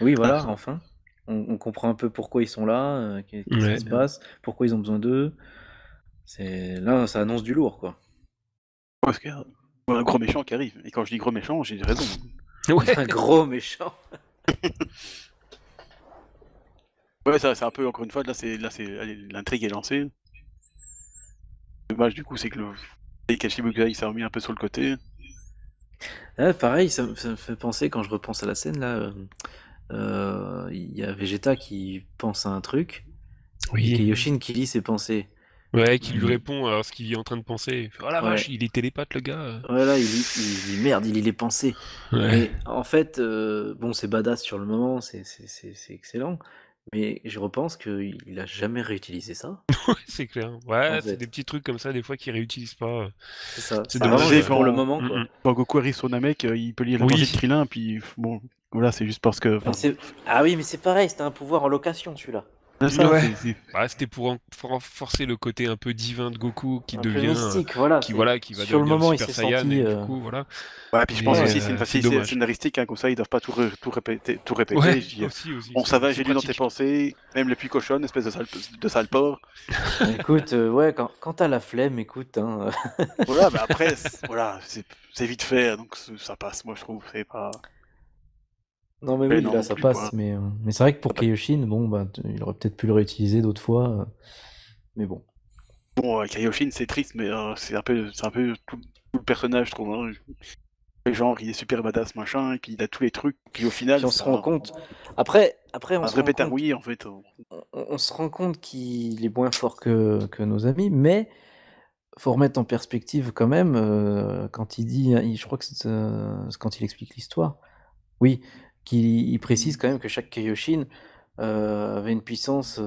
Speaker 1: Oui, voilà, enfin. On comprend un peu pourquoi ils sont là, qu'est-ce qui se passe, pourquoi ils ont besoin d'eux. Là, ça annonce du lourd, quoi.
Speaker 2: Parce que un gros méchant qui arrive. Et quand je dis gros méchant, j'ai raison.
Speaker 3: Ouais.
Speaker 1: Un gros méchant.
Speaker 2: Ouais, ça, c'est un peu, encore une fois, allez, l'intrigue est lancée. Dommage, du coup, c'est que le Kashibukai s'est remis un peu sur le côté.
Speaker 1: Ah, pareil, ça me fait penser, quand je repense à la scène, là, il y a Vegeta qui pense à un truc, et Kaioshin qui lit ses pensées.
Speaker 3: Ouais, qui lui répond à ce qu'il est en train de penser. Oh la vache, il est télépathe, le gars.
Speaker 1: Ouais, là, il dit merde, il lit les pensées.
Speaker 3: Ouais.
Speaker 1: Mais en fait, bon, c'est badass sur le moment, c'est excellent. Mais je repense qu'il a jamais réutilisé ça.
Speaker 3: Ouais, c'est clair. Ouais,
Speaker 1: En
Speaker 3: c'est
Speaker 1: fait.
Speaker 3: des petits trucs comme ça, des fois, qu'ils réutilisent pas.
Speaker 1: C'est ça.
Speaker 3: C'est
Speaker 1: vraiment
Speaker 3: dommage.
Speaker 1: juste pour le moment, quoi.
Speaker 2: Quand Goku arrive sur Namek, il peut lire la
Speaker 3: Oui.
Speaker 2: pensée de Krillin, puis bon, voilà, c'est juste parce que...
Speaker 1: Ah oui, mais c'est pareil, c'était un pouvoir en location, celui-là.
Speaker 2: C'est ça,
Speaker 3: Ouais.
Speaker 2: c'est-
Speaker 3: Bah, c'était pour renforcer le côté un peu divin de Goku qui
Speaker 1: Un peu
Speaker 3: devient.
Speaker 1: mystique, voilà.
Speaker 3: Qui va
Speaker 1: sur le
Speaker 3: devenir
Speaker 1: moment, il
Speaker 3: Super
Speaker 1: s'est
Speaker 3: Saiyan,
Speaker 1: senti.
Speaker 3: et du coup, voilà.
Speaker 2: Ouais, puis je pense
Speaker 3: Mais,
Speaker 2: aussi, c'est une
Speaker 3: c'est
Speaker 2: facilité
Speaker 3: dommage.
Speaker 2: scénaristique, hein, comme ça, ils doivent pas tout répéter.
Speaker 3: Ouais,
Speaker 2: je dis,
Speaker 3: aussi.
Speaker 2: bon, ça va,
Speaker 3: C'est
Speaker 2: j'ai lu dans tes
Speaker 3: pratique.
Speaker 2: pensées, même le plus cochonne, espèce de sale porc.
Speaker 1: Écoute, ouais, quand t'as la flemme, écoute, hein.
Speaker 2: Voilà, mais après, voilà, c'est vite fait, donc ça passe, moi je trouve, c'est pas...
Speaker 1: Non, mais
Speaker 2: Mais
Speaker 1: oui,
Speaker 2: non,
Speaker 1: là,
Speaker 2: non
Speaker 1: ça
Speaker 2: plus,
Speaker 1: passe.
Speaker 2: quoi.
Speaker 1: Mais c'est vrai que pour Kaioshin, bon, il aurait peut-être pu le réutiliser d'autres fois. Mais bon.
Speaker 2: Bon, Kaioshin, c'est triste, mais c'est un peu tout le personnage, je trouve. Hein. Genre, il est super badass, machin, et puis il a tous les trucs, puis au final,
Speaker 1: Puis on se
Speaker 2: c'est
Speaker 1: rend compte. Après, on
Speaker 2: un
Speaker 1: se
Speaker 2: vrai
Speaker 1: rend compte,
Speaker 2: pétarouille, en fait.
Speaker 1: on se rend compte qu'il est moins fort que nos amis, mais faut remettre en perspective quand même quand il dit, je crois que c'est quand il explique l'histoire. Oui, il précise quand même que chaque Kaioshin avait une puissance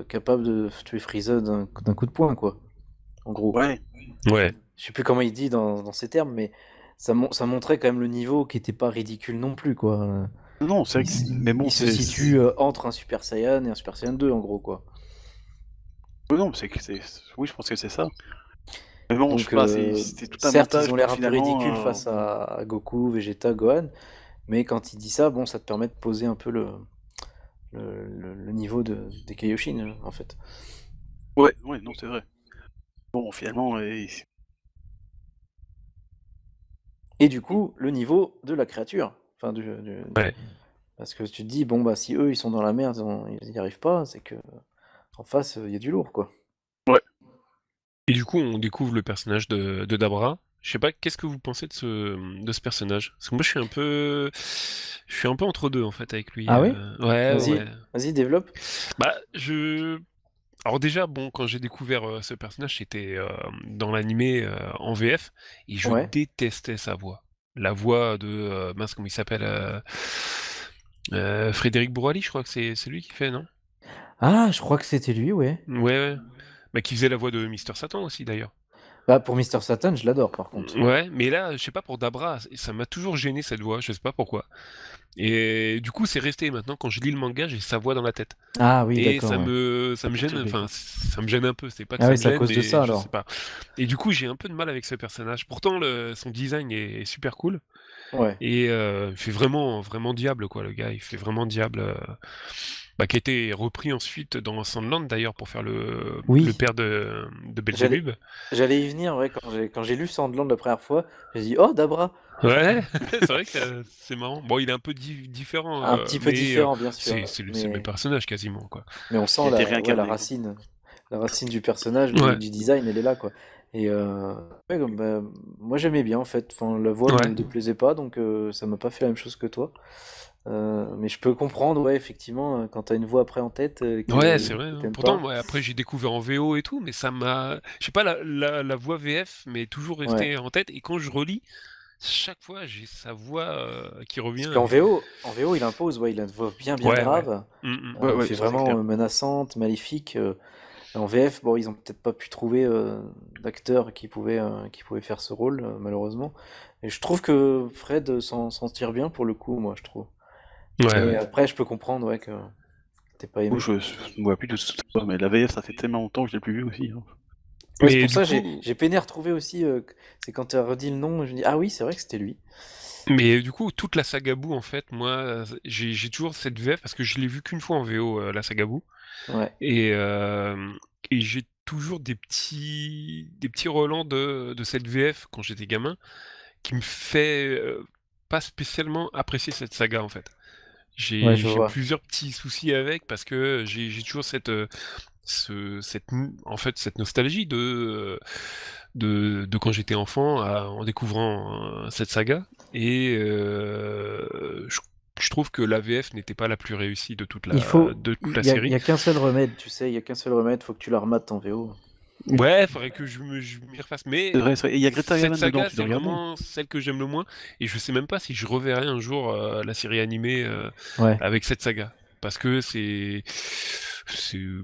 Speaker 1: capable de tuer Frieza d'un coup de poing, quoi. En gros.
Speaker 2: Ouais.
Speaker 3: Ouais.
Speaker 1: Je sais plus comment il dit dans ces termes, mais ça montrait quand même le niveau qui était pas ridicule non plus, quoi.
Speaker 2: Non, c'est vrai que... Mais bon,
Speaker 1: Il se situe entre un Super Saiyan et un Super Saiyan 2, en gros, quoi.
Speaker 2: Non, c'est que c'est... Oui, je pense que c'est ça. Mais bon, je
Speaker 1: Donc,
Speaker 2: sais pas, c'est tout un
Speaker 1: certes,
Speaker 2: montage
Speaker 1: ils ont l'air
Speaker 2: pour
Speaker 1: un peu
Speaker 2: finalement,
Speaker 1: ridicules face à Goku, Vegeta, Gohan, mais quand il dit ça, bon, ça te permet de poser un peu le niveau des Kaioshin, en fait.
Speaker 2: Ouais, non, c'est vrai. Bon, finalement...
Speaker 1: Et du coup, le niveau de la créature. Enfin,
Speaker 3: Ouais.
Speaker 1: Parce que tu te dis, bon, bah, si eux, ils sont dans la merde, ils n'y arrivent pas, c'est que en face, il y a du lourd, quoi.
Speaker 3: Et du coup, on découvre le personnage de Dabra. Je sais pas, qu'est-ce que vous pensez de ce personnage? Parce que moi, je suis un peu entre deux en fait avec lui.
Speaker 1: Ah oui?
Speaker 3: Ouais,
Speaker 1: Vas-y,
Speaker 3: ouais.
Speaker 1: vas-y, développe.
Speaker 3: Bah, alors déjà, bon, quand j'ai découvert ce personnage, c'était dans l'animé en VF, et je
Speaker 1: Ouais.
Speaker 3: détestais sa voix. La voix de mince, comment il s'appelle Frédéric Bourali, je crois que c'est lui qui fait, non?
Speaker 1: Ah, je crois que c'était lui, ouais.
Speaker 3: Ouais. Bah, qui faisait la voix de Mister Satan aussi d'ailleurs.
Speaker 1: Bah, pour Mister Satan, je l'adore, par contre.
Speaker 3: Ouais, mais là, je sais pas, pour Dabra, ça m'a toujours gêné cette voix, je sais pas pourquoi. Et du coup, c'est resté. Maintenant, quand je lis le manga, j'ai sa voix dans la tête.
Speaker 1: Ah oui,
Speaker 3: Et
Speaker 1: d'accord, ouais.
Speaker 3: ça me gêne, enfin, ça me gêne un peu. C'est pas que
Speaker 1: Ah
Speaker 3: ça
Speaker 1: oui,
Speaker 3: me
Speaker 1: c'est à
Speaker 3: gêne,
Speaker 1: cause de
Speaker 3: mais
Speaker 1: ça,
Speaker 3: je
Speaker 1: alors.
Speaker 3: sais pas. Et du coup, j'ai un peu de mal avec ce personnage. Pourtant, son design est super cool.
Speaker 1: Ouais.
Speaker 3: Et il fait vraiment, vraiment diable, quoi, le gars. Il fait vraiment diable. Qui a été repris ensuite dans Sandland, d'ailleurs, pour faire le
Speaker 1: Oui.
Speaker 3: père de Belzébub.
Speaker 1: J'allais y venir, ouais, quand j'ai lu Sandland la première fois, j'ai dit, oh, Dabra!
Speaker 3: Ouais, c'est vrai que c'est marrant. Bon, il est un peu différent,
Speaker 1: Un petit peu
Speaker 3: mais
Speaker 1: différent, bien sûr,
Speaker 3: c'est le
Speaker 1: mais
Speaker 3: même personnage quasiment, quoi.
Speaker 1: mais on sent
Speaker 2: Il était
Speaker 1: la
Speaker 2: réincarné.
Speaker 1: racine du personnage,
Speaker 3: Ouais.
Speaker 1: du design, elle est là, quoi. Et ouais, bah, moi j'aimais bien, en fait. Enfin, la voix
Speaker 3: Ouais.
Speaker 1: me déplaisait pas, donc ça m'a pas fait la même chose que toi. Mais je peux comprendre, ouais, effectivement, quand t'as une voix après en tête
Speaker 3: Ouais, c'est vrai,
Speaker 1: que
Speaker 3: hein.
Speaker 1: t'aimes
Speaker 3: Pourtant,
Speaker 1: pas.
Speaker 3: ouais, après, j'ai découvert en VO et tout, mais ça m'a. Je sais pas, la voix VF m'est toujours
Speaker 1: Ouais.
Speaker 3: restée en tête, et quand je relis, chaque fois, j'ai sa voix qui
Speaker 1: Parce
Speaker 3: revient.
Speaker 1: qu'en VO, il impose, ouais, il a une voix bien
Speaker 3: Ouais,
Speaker 1: grave.
Speaker 2: Ouais,
Speaker 1: Il fait
Speaker 2: c'est
Speaker 1: vraiment
Speaker 2: clair.
Speaker 1: menaçante, maléfique. En VF, bon, ils ont peut-être pas pu trouver d'acteur qui pouvait faire ce rôle, malheureusement. Et je trouve que Fred s'en tire bien pour le coup, moi, je trouve.
Speaker 3: Ouais,
Speaker 1: Et
Speaker 3: ouais.
Speaker 1: après, je peux comprendre, ouais, que t'es pas aimé.
Speaker 2: Je ne vois plus de toute façon, mais la VF, ça fait tellement longtemps que je l'ai plus vu aussi. Hein.
Speaker 1: Ouais, c'est
Speaker 3: Mais
Speaker 1: pour
Speaker 3: du
Speaker 1: ça,
Speaker 3: coup,
Speaker 1: j'ai peiné à retrouver aussi, c'est quand tu as redit le nom, je me dis, ah oui, c'est vrai que c'était lui.
Speaker 3: toute la saga Boo, en fait, moi, j'ai toujours cette VF parce que je l'ai vu qu'une fois en VO, la saga Boo.
Speaker 1: Ouais.
Speaker 3: Et, j'ai toujours des petits relents de cette VF quand j'étais gamin qui me fait pas spécialement apprécier cette saga en fait.
Speaker 1: Ouais, je
Speaker 3: J'ai
Speaker 1: vois.
Speaker 3: plusieurs petits soucis avec parce que j'ai toujours en fait, cette nostalgie de quand j'étais enfant en découvrant cette saga. Et je trouve que la VF n'était pas la plus réussie de toute la
Speaker 1: Il
Speaker 3: série.
Speaker 1: y a qu'un seul remède, tu sais, il y a qu'un seul remède, faut que tu la remates en VO.
Speaker 3: Ouais, faudrait que je m'y refasse. Mais
Speaker 2: C'est vrai, c'est vrai. Et il y a Greta
Speaker 3: cette
Speaker 2: Yaman dedans,
Speaker 3: saga,
Speaker 2: tu
Speaker 3: c'est
Speaker 2: dois regarder.
Speaker 3: vraiment celle que j'aime le moins. Et je sais même pas si je reverrai un jour la série animée
Speaker 1: Ouais.
Speaker 3: avec cette saga. Parce que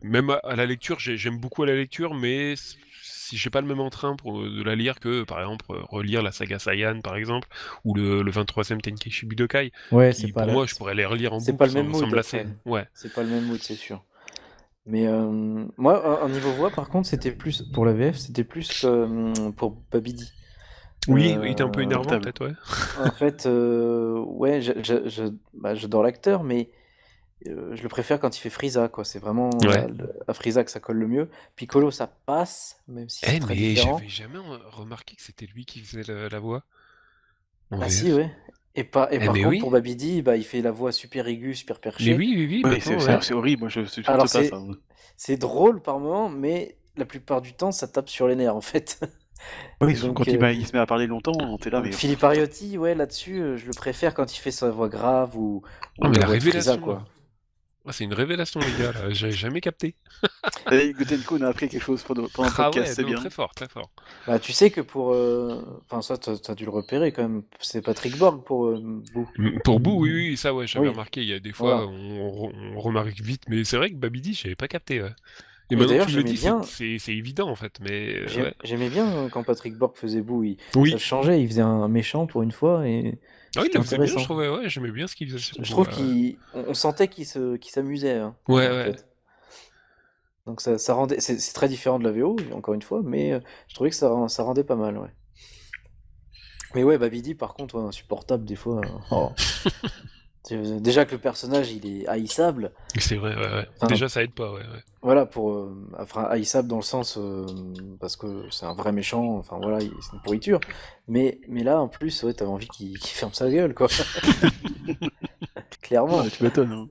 Speaker 3: même à la lecture, j'aime beaucoup à la lecture, mais si j'ai pas le même entrain de la lire que, par exemple, relire la saga Saiyan, par exemple, ou le 23e Tenkaichi Budokai,
Speaker 1: Ouais, c'est
Speaker 3: qui,
Speaker 1: pas
Speaker 3: pour moi, je pourrais les relire en
Speaker 1: c'est pas
Speaker 3: boucle
Speaker 1: le même
Speaker 3: sans
Speaker 1: mood
Speaker 3: me lasser.
Speaker 1: après.
Speaker 3: Ouais.
Speaker 1: C'est pas le même mood, c'est sûr. Mais moi, en niveau voix, par contre, c'était plus pour la VF, c'était plus pour Babidi.
Speaker 3: Oui, il était un peu énervant,
Speaker 2: Portable.
Speaker 3: peut-être, ouais.
Speaker 1: En fait, ouais, bah, j'adore l'acteur, mais je le préfère quand il fait Frieza, quoi. C'est vraiment
Speaker 3: Ouais.
Speaker 1: à Frieza que ça colle le mieux. Piccolo, ça passe, même si c'est très
Speaker 3: Mais
Speaker 1: différent.
Speaker 3: j'avais jamais remarqué que c'était lui qui faisait la voix en
Speaker 1: Bah
Speaker 3: VF.
Speaker 1: si, ouais. Et par
Speaker 3: mais
Speaker 1: contre,
Speaker 3: oui.
Speaker 1: pour Babidi, bah, il fait la voix super aiguë, super
Speaker 3: Mais
Speaker 1: perchée.
Speaker 3: oui,
Speaker 2: Ouais,
Speaker 3: maintenant, ouais.
Speaker 2: c'est horrible, moi je supporte
Speaker 1: Alors
Speaker 2: pas ça.
Speaker 1: c'est drôle par moment, mais la plupart du temps, ça tape sur les nerfs, en fait.
Speaker 2: Oui,
Speaker 1: Donc,
Speaker 2: quand il se met à parler longtemps, t'es là, mais.
Speaker 1: Philippe Ariotti, ouais, là-dessus, je le préfère quand il fait sa voix grave ou
Speaker 3: Ah, mais
Speaker 1: la
Speaker 3: la
Speaker 1: voix de Frieza,
Speaker 3: révélation,
Speaker 1: quoi.
Speaker 3: là. Ah, c'est une révélation, les gars, là. J'avais jamais capté.
Speaker 2: Gotenko, on a appris quelque chose pendant le
Speaker 3: Ah
Speaker 2: podcast,
Speaker 3: ouais,
Speaker 2: c'est
Speaker 3: non,
Speaker 2: bien.
Speaker 3: très fort, très fort.
Speaker 1: Bah, tu sais que pour. Enfin, ça, t'as dû le repérer quand même. C'est Patrick Borg pour Boo.
Speaker 3: Pour Boo, oui, ça, ouais, j'avais
Speaker 1: Oui.
Speaker 3: remarqué. Il y a des fois,
Speaker 1: Voilà.
Speaker 3: on remarque vite, mais c'est vrai que Babidi, j'avais pas capté, ouais. Et
Speaker 1: Et
Speaker 3: maintenant que
Speaker 1: d'ailleurs,
Speaker 3: tu me le
Speaker 1: j'aimais
Speaker 3: dis,
Speaker 1: bien.
Speaker 3: c'est évident, en fait, mais ouais.
Speaker 1: J'aimais bien quand Patrick Borg faisait Boo.
Speaker 3: Oui.
Speaker 1: Ça changeait, il faisait un méchant pour une fois et
Speaker 3: Ah, il
Speaker 1: c'était
Speaker 3: le faisait bien, je
Speaker 1: intéressant.
Speaker 3: trouvais, ouais, j'aimais bien ce qu'il faisait sur
Speaker 1: Je
Speaker 3: Boo,
Speaker 1: trouve
Speaker 3: ouais.
Speaker 1: on sentait qu'il s'amusait, hein,
Speaker 3: Ouais,
Speaker 1: en
Speaker 3: ouais.
Speaker 1: fait. Donc ça rendait. C'est très différent de la VO, encore une fois, mais je trouvais que ça rendait pas mal, ouais. Mais ouais, Babidi, par contre, ouais, insupportable des fois. Oh. Déjà que le personnage, il est haïssable.
Speaker 3: C'est vrai, ouais.
Speaker 1: Enfin,
Speaker 3: Déjà, ça aide pas, ouais.
Speaker 1: voilà, enfin, haïssable dans le sens parce que c'est un vrai méchant. Enfin voilà, c'est une pourriture. Mais là, en plus, ouais, t'avais envie qu'il ferme sa gueule, quoi. Clairement.
Speaker 2: Ouais, tu m'étonnes, hein.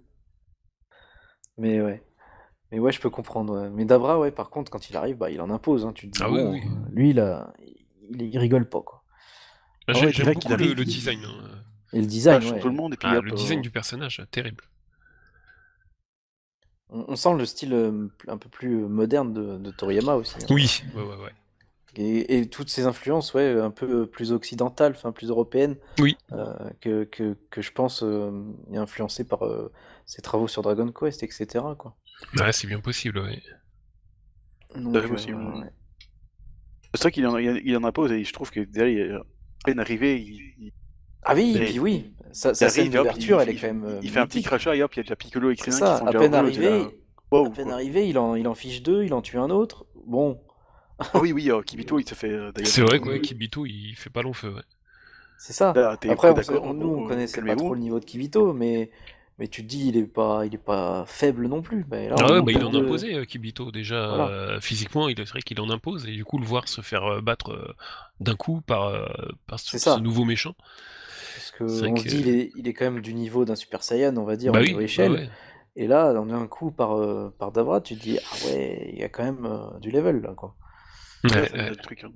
Speaker 1: Mais ouais. Mais ouais, je peux comprendre. Ouais. Mais Dabra, ouais, par contre, quand il arrive, bah, il en impose. Hein. Tu te dis,
Speaker 3: Ah
Speaker 1: bon,
Speaker 3: oui.
Speaker 1: lui, là, il rigole pas, quoi.
Speaker 3: Ah,
Speaker 2: Ah ouais,
Speaker 3: j'aime
Speaker 2: direct,
Speaker 3: beaucoup
Speaker 2: il arrive,
Speaker 3: le
Speaker 2: il-
Speaker 3: design, hein.
Speaker 1: Et le design,
Speaker 2: Sur
Speaker 1: ouais.
Speaker 2: tout le monde, et puis
Speaker 3: Ah,
Speaker 2: hop,
Speaker 3: le design du personnage, terrible.
Speaker 1: On sent le style un peu plus moderne de Toriyama aussi. Hein.
Speaker 3: Oui, ouais.
Speaker 1: Et toutes ces influences, ouais, un peu plus occidentales, enfin plus européennes,
Speaker 3: Oui.
Speaker 1: que je pense est influencé par ses travaux sur Dragon Quest, etc. Quoi.
Speaker 3: Ouais, c'est bien possible, ouais.
Speaker 1: Donc,
Speaker 2: c'est possible. C'est vrai qu'il en impose, et je trouve que derrière, à peine arrivé,
Speaker 1: Ah oui,
Speaker 2: Mais-
Speaker 1: puis oui, sa
Speaker 2: il
Speaker 1: scène
Speaker 2: arrive, et hop,
Speaker 1: d'ouverture, elle est quand même
Speaker 2: il fait un petit
Speaker 1: mythique.
Speaker 2: crachat, et hop, il y a déjà Piccolo et
Speaker 1: C'est
Speaker 2: Krillin
Speaker 1: ça,
Speaker 2: qui sont
Speaker 1: à
Speaker 2: déjà
Speaker 1: peine
Speaker 2: en bleu, t'es là,
Speaker 1: arrivé,
Speaker 2: wow,
Speaker 1: à peine
Speaker 2: quoi.
Speaker 1: arrivé, il en fiche deux, il en tue un autre. Bon,
Speaker 2: Ah oui, Kibito, il se fait d'ailleurs.
Speaker 3: C'est vrai que ouais, Kibito, il fait pas long feu, ouais.
Speaker 1: c'est ça.
Speaker 2: Là, t'es
Speaker 1: Après,
Speaker 2: d'accord,
Speaker 1: nous, on
Speaker 2: bon,
Speaker 1: connaissait pas
Speaker 2: calmez-vous.
Speaker 1: trop le niveau de Kibito, mais tu te dis, il est pas faible non plus. Ben, là,
Speaker 3: Ah
Speaker 1: on
Speaker 3: ouais,
Speaker 1: monte
Speaker 3: il
Speaker 1: à
Speaker 3: en
Speaker 1: deux.
Speaker 3: imposait, Kibito, déjà,
Speaker 1: Voilà.
Speaker 3: physiquement, c'est vrai qu'il en impose, et du coup, le voir se faire battre d'un coup par
Speaker 1: C'est
Speaker 3: ce
Speaker 1: ça.
Speaker 3: nouveau méchant.
Speaker 1: Parce
Speaker 3: C'est vrai
Speaker 1: qu'on se
Speaker 3: que-
Speaker 1: dit, il est quand même du niveau d'un Super Saiyan, on va dire,
Speaker 3: Bah
Speaker 1: au
Speaker 3: oui,
Speaker 1: niveau
Speaker 3: bah
Speaker 1: échelle.
Speaker 3: ouais.
Speaker 1: Et là, on a un coup par Dabra, tu te dis, ah ouais, il y a quand même du level, là, quoi.
Speaker 3: Ouais,
Speaker 2: Ouais, ça,
Speaker 3: ouais.
Speaker 2: le truc, hein.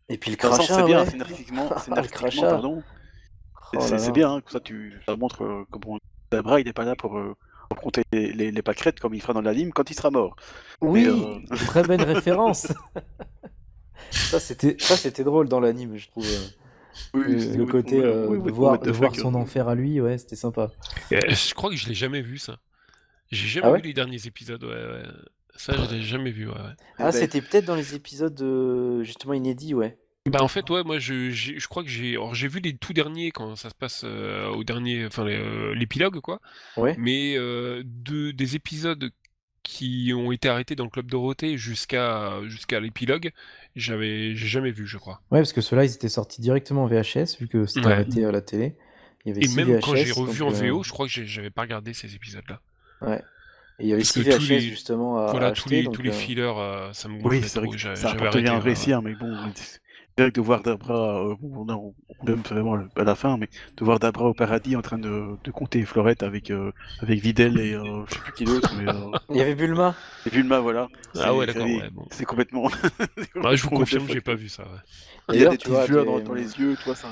Speaker 1: Et puis le
Speaker 2: Dans le sens,
Speaker 1: crachat,
Speaker 2: c'est bien,
Speaker 1: ouais.
Speaker 2: scénaristiquement,
Speaker 1: Le crachat.
Speaker 2: pardon.
Speaker 1: Oh là
Speaker 2: C'est
Speaker 1: là.
Speaker 2: bien, hein, comme ça montre comment Dabra, il est pas là pour compter les pâquerettes comme il fera dans l'anime quand il sera mort.
Speaker 1: Oui,
Speaker 2: Mais,
Speaker 1: très bonne référence. Ça, c'était drôle dans l'anime, je trouve. Le côté de voir son enfer à lui, ouais, c'était sympa.
Speaker 3: Je crois que je l'ai jamais vu, ça. J'ai jamais
Speaker 1: Ah ouais
Speaker 3: vu les derniers épisodes, ouais. Ça, je l'ai jamais vu, ouais.
Speaker 1: Ah, c'était peut-être dans les épisodes justement inédits, ouais.
Speaker 3: Bah en fait, ouais, moi je crois que j'ai vu les tout derniers quand ça se passe au dernier, enfin l'épilogue, quoi.
Speaker 1: Ouais.
Speaker 3: Mais des épisodes qui ont été arrêtés dans le Club Dorothée jusqu'à l'épilogue, j'ai jamais vu, je crois.
Speaker 1: Ouais, parce que ceux-là, ils étaient sortis directement en VHS, vu que c'était
Speaker 3: Ouais.
Speaker 1: arrêté à la télé. Il y avait
Speaker 3: Et
Speaker 1: 6
Speaker 3: même
Speaker 1: VHS.
Speaker 3: quand j'ai revu
Speaker 1: donc,
Speaker 3: en VO, je crois que j'avais pas regardé ces épisodes-là.
Speaker 1: Ouais. Et il y avait
Speaker 3: Parce
Speaker 1: 6
Speaker 3: que tous
Speaker 1: VHS
Speaker 3: les-
Speaker 1: justement à
Speaker 3: Voilà,
Speaker 1: acheter.
Speaker 3: tous les fillers, ça me
Speaker 2: Oui,
Speaker 3: gonflait
Speaker 2: c'est vrai
Speaker 3: trop,
Speaker 2: que ça
Speaker 3: j'avais
Speaker 2: apporte
Speaker 3: arrêté.
Speaker 2: rien à
Speaker 3: Ouais.
Speaker 2: réussir, mais bon, direct de voir Dabra, on aime vraiment à la fin, mais de voir Dabra au paradis en train de compter les florettes avec Videl et je sais plus qui d'autre, mais
Speaker 1: Il y avait Bulma.
Speaker 2: et Bulma, voilà.
Speaker 3: Ah ouais, d'accord, ouais, bon.
Speaker 2: C'est complètement.
Speaker 3: Ouais, je vous confirme, j'ai pas vu ça, ouais.
Speaker 2: Il y a
Speaker 1: D'ailleurs,
Speaker 2: des
Speaker 1: tu vois,
Speaker 2: petites lueurs dans les yeux, tu vois, ça.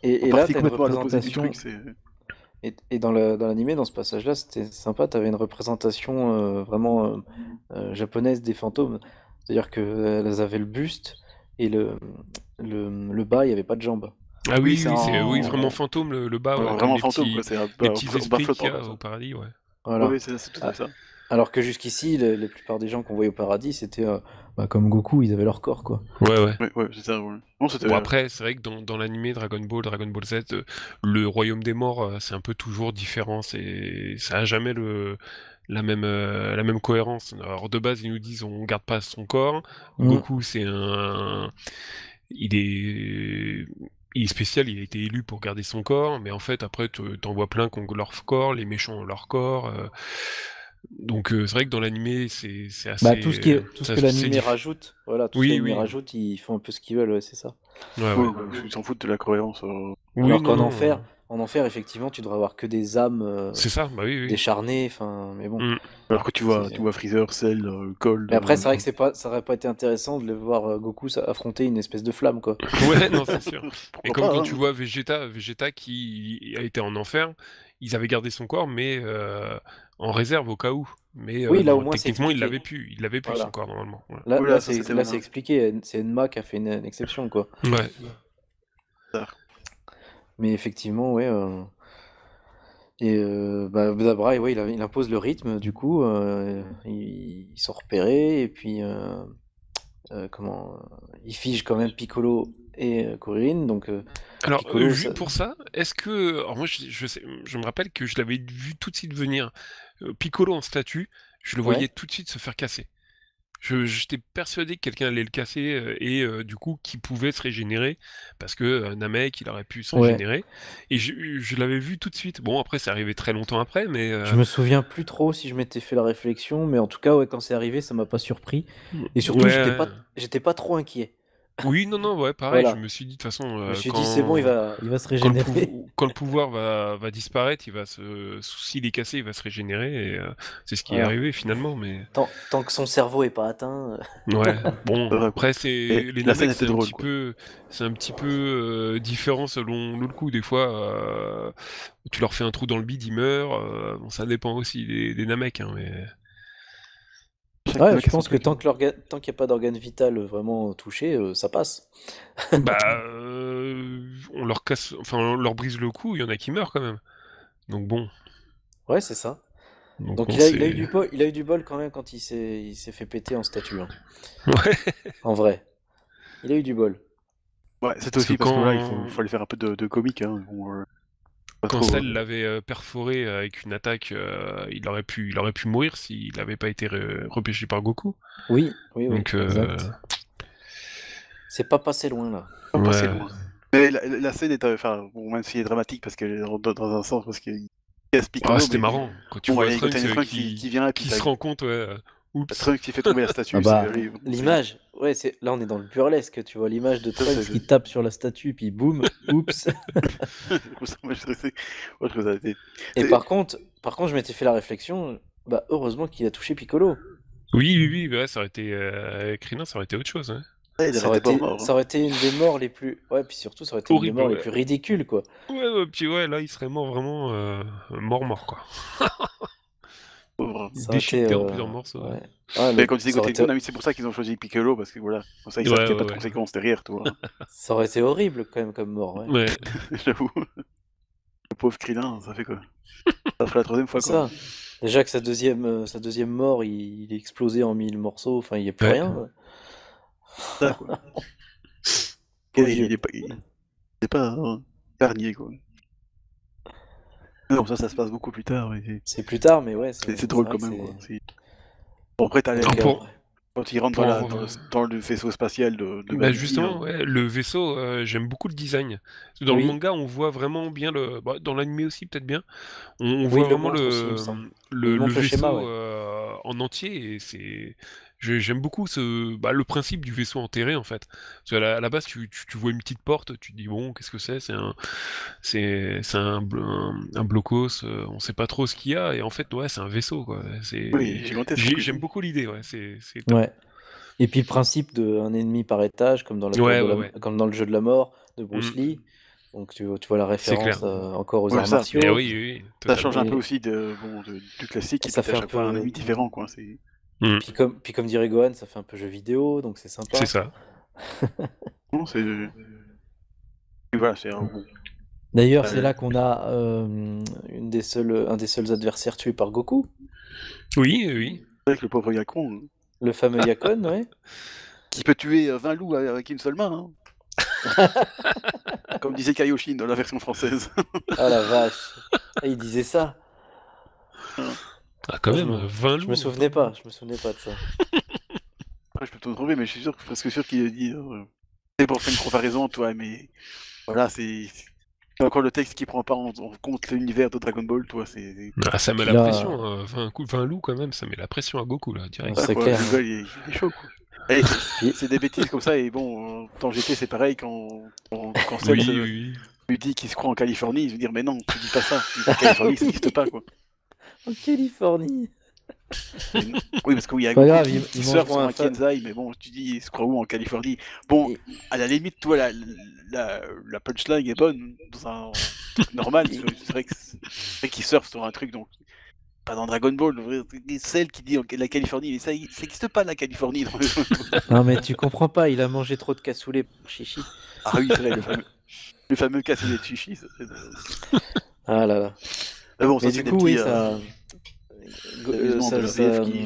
Speaker 1: Et
Speaker 2: On
Speaker 1: là,
Speaker 2: partit
Speaker 1: t'as une
Speaker 2: complètement à l'opposé du
Speaker 1: représentation.
Speaker 2: truc, c'est.
Speaker 1: Et dans l'animé, dans ce passage-là, c'était sympa. T'avais une représentation vraiment japonaise des fantômes. C'est-à-dire qu'elles avaient le buste et le bas, il n'y avait pas de jambes.
Speaker 3: Ah oui,
Speaker 2: c'est
Speaker 3: c'est
Speaker 2: en-
Speaker 3: vraiment fantôme le bas, ouais,
Speaker 2: vraiment
Speaker 3: comme les
Speaker 2: fantôme,
Speaker 3: petits,
Speaker 2: quoi, c'est un
Speaker 3: les
Speaker 2: bas
Speaker 3: petits
Speaker 2: bas
Speaker 3: esprits
Speaker 2: flottant,
Speaker 3: qu'il y a
Speaker 2: comme ça.
Speaker 3: au paradis, ouais.
Speaker 1: Voilà.
Speaker 2: Oui, c'est tout à fait ça.
Speaker 1: Alors que jusqu'ici, la plupart des gens qu'on voyait au paradis, c'était comme Goku, ils avaient leur corps, quoi.
Speaker 3: Ouais.
Speaker 2: Ouais, c'est ça, ouais. Non, c'était.
Speaker 3: Bon après, c'est vrai que dans l'animé Dragon Ball Z, le royaume des morts, c'est un peu toujours différent. Ça a jamais la même cohérence. Alors de base, ils nous disent on garde pas son corps.
Speaker 1: Mm.
Speaker 3: Goku, il est spécial, il a été élu pour garder son corps, mais en fait après t'en vois plein qui ont leur corps, les méchants ont leur corps. Donc c'est vrai que dans l'animé c'est assez.
Speaker 1: Bah, tout ce que l'animé
Speaker 3: diff-
Speaker 1: rajoute, voilà, tout
Speaker 3: Oui,
Speaker 1: ce que l'animé
Speaker 3: oui.
Speaker 1: rajoute, ils font un peu ce qu'ils veulent, ouais, c'est ça.
Speaker 3: Ouais.
Speaker 2: Ouais, ils s'en foutent de la cohérence.
Speaker 3: Oui,
Speaker 1: Alors
Speaker 3: non,
Speaker 1: qu'en
Speaker 3: non,
Speaker 1: enfer, En enfer, effectivement, tu devrais avoir que des âmes
Speaker 3: C'est ça, bah oui, oui.
Speaker 1: décharnées, enfin, mais bon.
Speaker 2: Alors que tu vois Freezer, Cell, Cold.
Speaker 1: Mais après, c'est vrai que ça aurait pas été intéressant de le voir Goku affronter une espèce de flamme, quoi.
Speaker 3: Ouais, non, c'est sûr. Et
Speaker 2: Pourquoi
Speaker 3: comme
Speaker 2: pas,
Speaker 3: quand
Speaker 2: hein.
Speaker 3: tu vois Vegeta qui a été en enfer, ils avaient gardé son corps, mais en réserve au cas où. Mais
Speaker 1: Oui, là, au moins, c'est
Speaker 3: techniquement, il
Speaker 1: expliqué.
Speaker 3: l'avait plus
Speaker 1: Voilà.
Speaker 3: son corps normalement. Ouais.
Speaker 1: Là,
Speaker 2: Voilà,
Speaker 1: là,
Speaker 2: ça,
Speaker 1: c'est
Speaker 2: c'était
Speaker 1: là,
Speaker 2: vraiment-
Speaker 1: c'est expliqué. C'est Enma qui a fait une exception, quoi.
Speaker 3: Ouais.
Speaker 1: Mais effectivement, ouais. Et Dabra, ouais, il impose le rythme, du coup, ils sont repérés, et puis il fige quand même Piccolo et Kuririn, donc
Speaker 3: Alors,
Speaker 1: Piccolo,
Speaker 3: juste pour ça, est-ce que... Alors moi, je me rappelle que je l'avais vu tout de suite venir. Piccolo en statue, je le voyais
Speaker 1: Ouais.
Speaker 3: tout de suite se faire casser. J'étais persuadé que quelqu'un allait le casser et du coup qu'il pouvait se régénérer parce que Namek il aurait pu se
Speaker 1: Ouais.
Speaker 3: régénérer et je l'avais vu tout de suite. Bon après c'est arrivé très longtemps après mais
Speaker 1: Je me souviens plus trop si je m'étais fait la réflexion, mais en tout cas, ouais, quand c'est arrivé, ça m'a pas surpris. Et surtout,
Speaker 3: ouais,
Speaker 1: j'étais pas trop inquiet.
Speaker 3: oui non ouais pareil
Speaker 1: Voilà.
Speaker 3: je me suis dit de toute façon
Speaker 1: Je me suis dit, c'est bon, il va se régénérer.
Speaker 3: quand le pouvoir va disparaître s'il est cassé il va se régénérer et c'est ce qui est
Speaker 1: Voilà.
Speaker 3: arrivé finalement mais
Speaker 1: Tant que son cerveau est pas atteint.
Speaker 3: ouais bon
Speaker 2: Ouais.
Speaker 3: après c'est
Speaker 2: Et
Speaker 3: les
Speaker 2: la scène
Speaker 3: Namek
Speaker 2: était drôle, quoi.
Speaker 3: c'est un petit peu différent selon le coup des fois tu leur fais un trou dans le bide ils meurent bon ça dépend aussi des Namek hein, mais
Speaker 1: Ouais, je pense que tant qu'il n'y a pas d'organe vital vraiment touché, ça passe.
Speaker 3: bah on leur casse enfin on leur brise le cou il y en a qui meurent quand même donc bon
Speaker 1: Ouais, c'est ça. Donc
Speaker 3: bon,
Speaker 1: il a eu du bol, quand même quand il s'est fait péter en statue. Hein.
Speaker 3: ouais
Speaker 1: En vrai. Il a eu du bol.
Speaker 2: Ouais, c'est
Speaker 3: Parce
Speaker 2: aussi
Speaker 3: que
Speaker 2: parce que là,
Speaker 3: quand-
Speaker 2: il fallait faire un peu de comique. Hein. Bon, pas
Speaker 3: quand
Speaker 2: trop,
Speaker 3: Cell l'avait perforé avec une attaque il aurait pu mourir s'il n'avait pas été repêché par Goku
Speaker 1: Oui,
Speaker 3: donc
Speaker 1: exact. C'est pas passé loin là.
Speaker 2: pas
Speaker 3: ouais.
Speaker 2: passé loin. Mais la scène est, enfin, bon, même s'il est dramatique parce qu'elle est dans un sens parce qu'il casse Piccolo.
Speaker 3: Ah, c'était
Speaker 2: mais-
Speaker 3: marrant quand tu
Speaker 2: Bon,
Speaker 3: vois
Speaker 2: allez, quand
Speaker 3: Trunks
Speaker 2: t'as Trunks qui vient et puis
Speaker 3: qui
Speaker 2: t'as-
Speaker 3: se rend compte oups
Speaker 2: Trunks qui fait tomber la statue.
Speaker 1: Ah bah,
Speaker 2: c'est- allez,
Speaker 1: l'image, ouais, là on est dans le burlesque, tu vois l'image de
Speaker 2: Ça,
Speaker 1: Trunks
Speaker 2: c'est-
Speaker 1: qui tape sur la statue, puis boum, oups.
Speaker 2: Moi, je trouve ça a été-
Speaker 1: Et
Speaker 2: C'est-
Speaker 1: par contre, je m'étais fait la réflexion, bah heureusement qu'il a touché Piccolo.
Speaker 3: oui ouais, ça aurait été Krillin ça aurait été autre chose hein.
Speaker 2: Ouais, il
Speaker 1: Ça aurait,
Speaker 2: arrêtait pas
Speaker 1: été,
Speaker 2: mort, hein.
Speaker 1: ça aurait été une des morts les plus. Ouais, puis surtout, ça aurait été
Speaker 3: Horrible,
Speaker 1: une des morts
Speaker 3: ouais.
Speaker 1: les plus ridicules, quoi.
Speaker 3: Ouais, puis ouais, là, il serait mort vraiment mort, quoi.
Speaker 2: Pauvre.
Speaker 1: Ça aurait
Speaker 3: Déchiqueté
Speaker 1: été,
Speaker 3: en plusieurs morceaux.
Speaker 1: Ouais. Ouais,
Speaker 2: Mais quand tu dis
Speaker 1: ça aurait
Speaker 2: côté
Speaker 1: été-
Speaker 2: Konami, c'est pour ça qu'ils ont choisi Piccolo parce que voilà, comme ça ils
Speaker 3: Ouais,
Speaker 2: savent qu'il n'y a pas de
Speaker 3: ouais.
Speaker 2: conséquences derrière, toi.
Speaker 1: Ça aurait été horrible quand même comme mort. Ouais.
Speaker 3: Ouais.
Speaker 2: J'avoue. Le pauvre Krillin, ça fait quoi? Ça ferait la troisième fois,
Speaker 1: C'est
Speaker 2: quoi.
Speaker 1: ça. Déjà que sa deuxième mort, il est explosé en 1000 morceaux. Enfin, il n'y a plus
Speaker 3: Ouais.
Speaker 1: rien. Ouais.
Speaker 2: Ça, quoi.
Speaker 1: Pauvre
Speaker 2: il
Speaker 1: vieux.
Speaker 2: est pas dernier, quoi. Non, ça se passe beaucoup plus tard. Et
Speaker 1: C'est plus tard, mais ouais.
Speaker 2: c'est drôle
Speaker 1: vrai
Speaker 2: quand
Speaker 1: que
Speaker 2: même, quoi.
Speaker 1: c'est-
Speaker 2: Bon, après, t'as les...
Speaker 3: Ah, pour-
Speaker 2: quand ils rentrent dans le vaisseau spatial de
Speaker 3: Bah
Speaker 2: Bambi,
Speaker 3: justement, ouais, le vaisseau, j'aime beaucoup le design. Dans
Speaker 1: Oui.
Speaker 3: le manga, on voit vraiment bien dans l'anime aussi, peut-être bien. On
Speaker 1: Oui,
Speaker 3: voit
Speaker 1: il le
Speaker 3: vraiment
Speaker 1: montre aussi, il me semble.
Speaker 3: le
Speaker 1: Il montre le
Speaker 3: vaisseau
Speaker 1: schéma, ouais.
Speaker 3: en entier et j'aime beaucoup le principe du vaisseau enterré en fait. Parce qu'à à la base, tu vois une petite porte, tu te dis bon, qu'est-ce que c'est? C'est un blocos, on sait pas trop ce qu'il y a et en fait, ouais, c'est un vaisseau quoi.
Speaker 2: Oui, gigantesque.
Speaker 3: J'aime beaucoup l'idée, ouais. C'est top.
Speaker 1: Ouais. Et puis le principe d'un ennemi par étage, comme dans,
Speaker 3: Ouais.
Speaker 1: comme dans le jeu de la mort de Bruce
Speaker 3: Mm.
Speaker 1: Lee. Donc tu vois la référence
Speaker 3: clair.
Speaker 1: encore aux
Speaker 2: Ouais,
Speaker 1: arts
Speaker 2: ça.
Speaker 1: martiaux.
Speaker 3: Eh oui,
Speaker 2: Ça
Speaker 3: totalement.
Speaker 2: change un
Speaker 1: Et-
Speaker 2: peu aussi du classique, et
Speaker 1: Ça
Speaker 2: puis
Speaker 1: fait
Speaker 2: à
Speaker 1: un
Speaker 2: chaque fois
Speaker 1: peu-
Speaker 2: un ennemi différent, quoi. C'est...
Speaker 1: Puis comme dirait Gohan, ça fait un peu jeu vidéo, donc c'est sympa.
Speaker 3: C'est ça.
Speaker 2: Non, c'est... Et voilà, c'est un bon...
Speaker 1: D'ailleurs,
Speaker 2: Ouais.
Speaker 1: c'est là qu'on a un des seuls adversaires tués par Goku,
Speaker 3: Oui.
Speaker 2: C'est vrai que le pauvre Yakon,
Speaker 1: le fameux Yakon, ouais.
Speaker 2: qui peut tuer 20 loups avec une seule main, hein. Comme disait Kaioshin dans la version française.
Speaker 1: Ah la vache. Ah, il disait ça.
Speaker 3: Ah, quand
Speaker 1: Moi,
Speaker 3: même, 20 loups.
Speaker 1: Je me souvenais pas de ça.
Speaker 2: Après, je peux te le trouver, mais je suis presque sûr qu'il a dit... C'est pour faire une comparaison, toi, mais... Voilà, c'est encore le texte qui prend pas en compte l'univers de Dragon Ball, toi, c'est...
Speaker 3: Ah, ça met
Speaker 1: Puis
Speaker 3: la
Speaker 1: là-
Speaker 3: pression, 20 loups quand même, ça met la pression à Goku là, direct.
Speaker 1: Ouais. C'est
Speaker 2: quoi,
Speaker 1: clair.
Speaker 2: le gars, il est chaud, quoi. Et
Speaker 1: Puis-
Speaker 2: c'est des bêtises comme ça, et bon, dans GT, c'est pareil, quand Cell
Speaker 3: Oui,
Speaker 2: se...
Speaker 3: oui.
Speaker 2: lui dis qu'il se croit en Californie, il va dire mais non, tu dis pas ça. La Californie, ça n'existe pas, quoi.
Speaker 1: En Californie.
Speaker 2: Oui, parce qu'il y a
Speaker 1: Pas
Speaker 2: Goku
Speaker 1: grave,
Speaker 2: qui
Speaker 1: ils
Speaker 2: surfe sur
Speaker 1: mangeront
Speaker 2: un Kenzai, mais bon, tu dis, il se croit où en Californie? Bon,
Speaker 1: Et-
Speaker 2: à la limite, toi, la punchline est bonne dans un truc normal. C'est vrai qu'il surfe sur un truc, donc pas dans Dragon Ball. Celle qui dit la Californie, mais ça n'existe pas la Californie.
Speaker 1: Non, mais tu comprends pas, il a mangé trop de cassoulet pour Chichi.
Speaker 2: Ah oui, c'est vrai, le fameux cassoulet de Chichi.
Speaker 1: Ah là là.
Speaker 2: Mais bon, ça
Speaker 1: Mais
Speaker 2: c'est
Speaker 1: du
Speaker 2: des
Speaker 1: coup,
Speaker 2: petits
Speaker 1: oui, ça.
Speaker 2: amusements de la
Speaker 1: Ça,
Speaker 2: VF qui.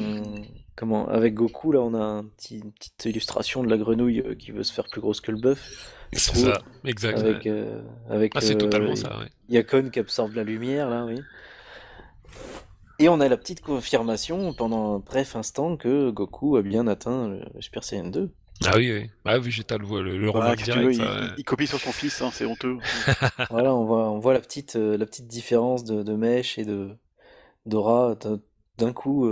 Speaker 1: comment, avec Goku, là, on a une petite illustration de la grenouille qui veut se faire plus grosse que le bœuf. Je
Speaker 3: C'est
Speaker 1: trouve.
Speaker 3: ça, exact.
Speaker 1: Avec,
Speaker 3: Ouais.
Speaker 1: avec
Speaker 3: Ah, c'est totalement ça, ouais.
Speaker 1: Yakon qui absorbe la lumière, là, oui. Et on a la petite confirmation pendant un bref instant que Goku a bien atteint le Super Saiyan 2.
Speaker 3: Ah oui, oui. Ah, Végétal le
Speaker 2: Bah,
Speaker 3: remarque
Speaker 2: qu'est-ce que tu veux,
Speaker 3: direct, ça,
Speaker 2: il copie sur son fils, hein, c'est honteux.
Speaker 1: Voilà, on voit la petite différence de mèche et d'aura d'un coup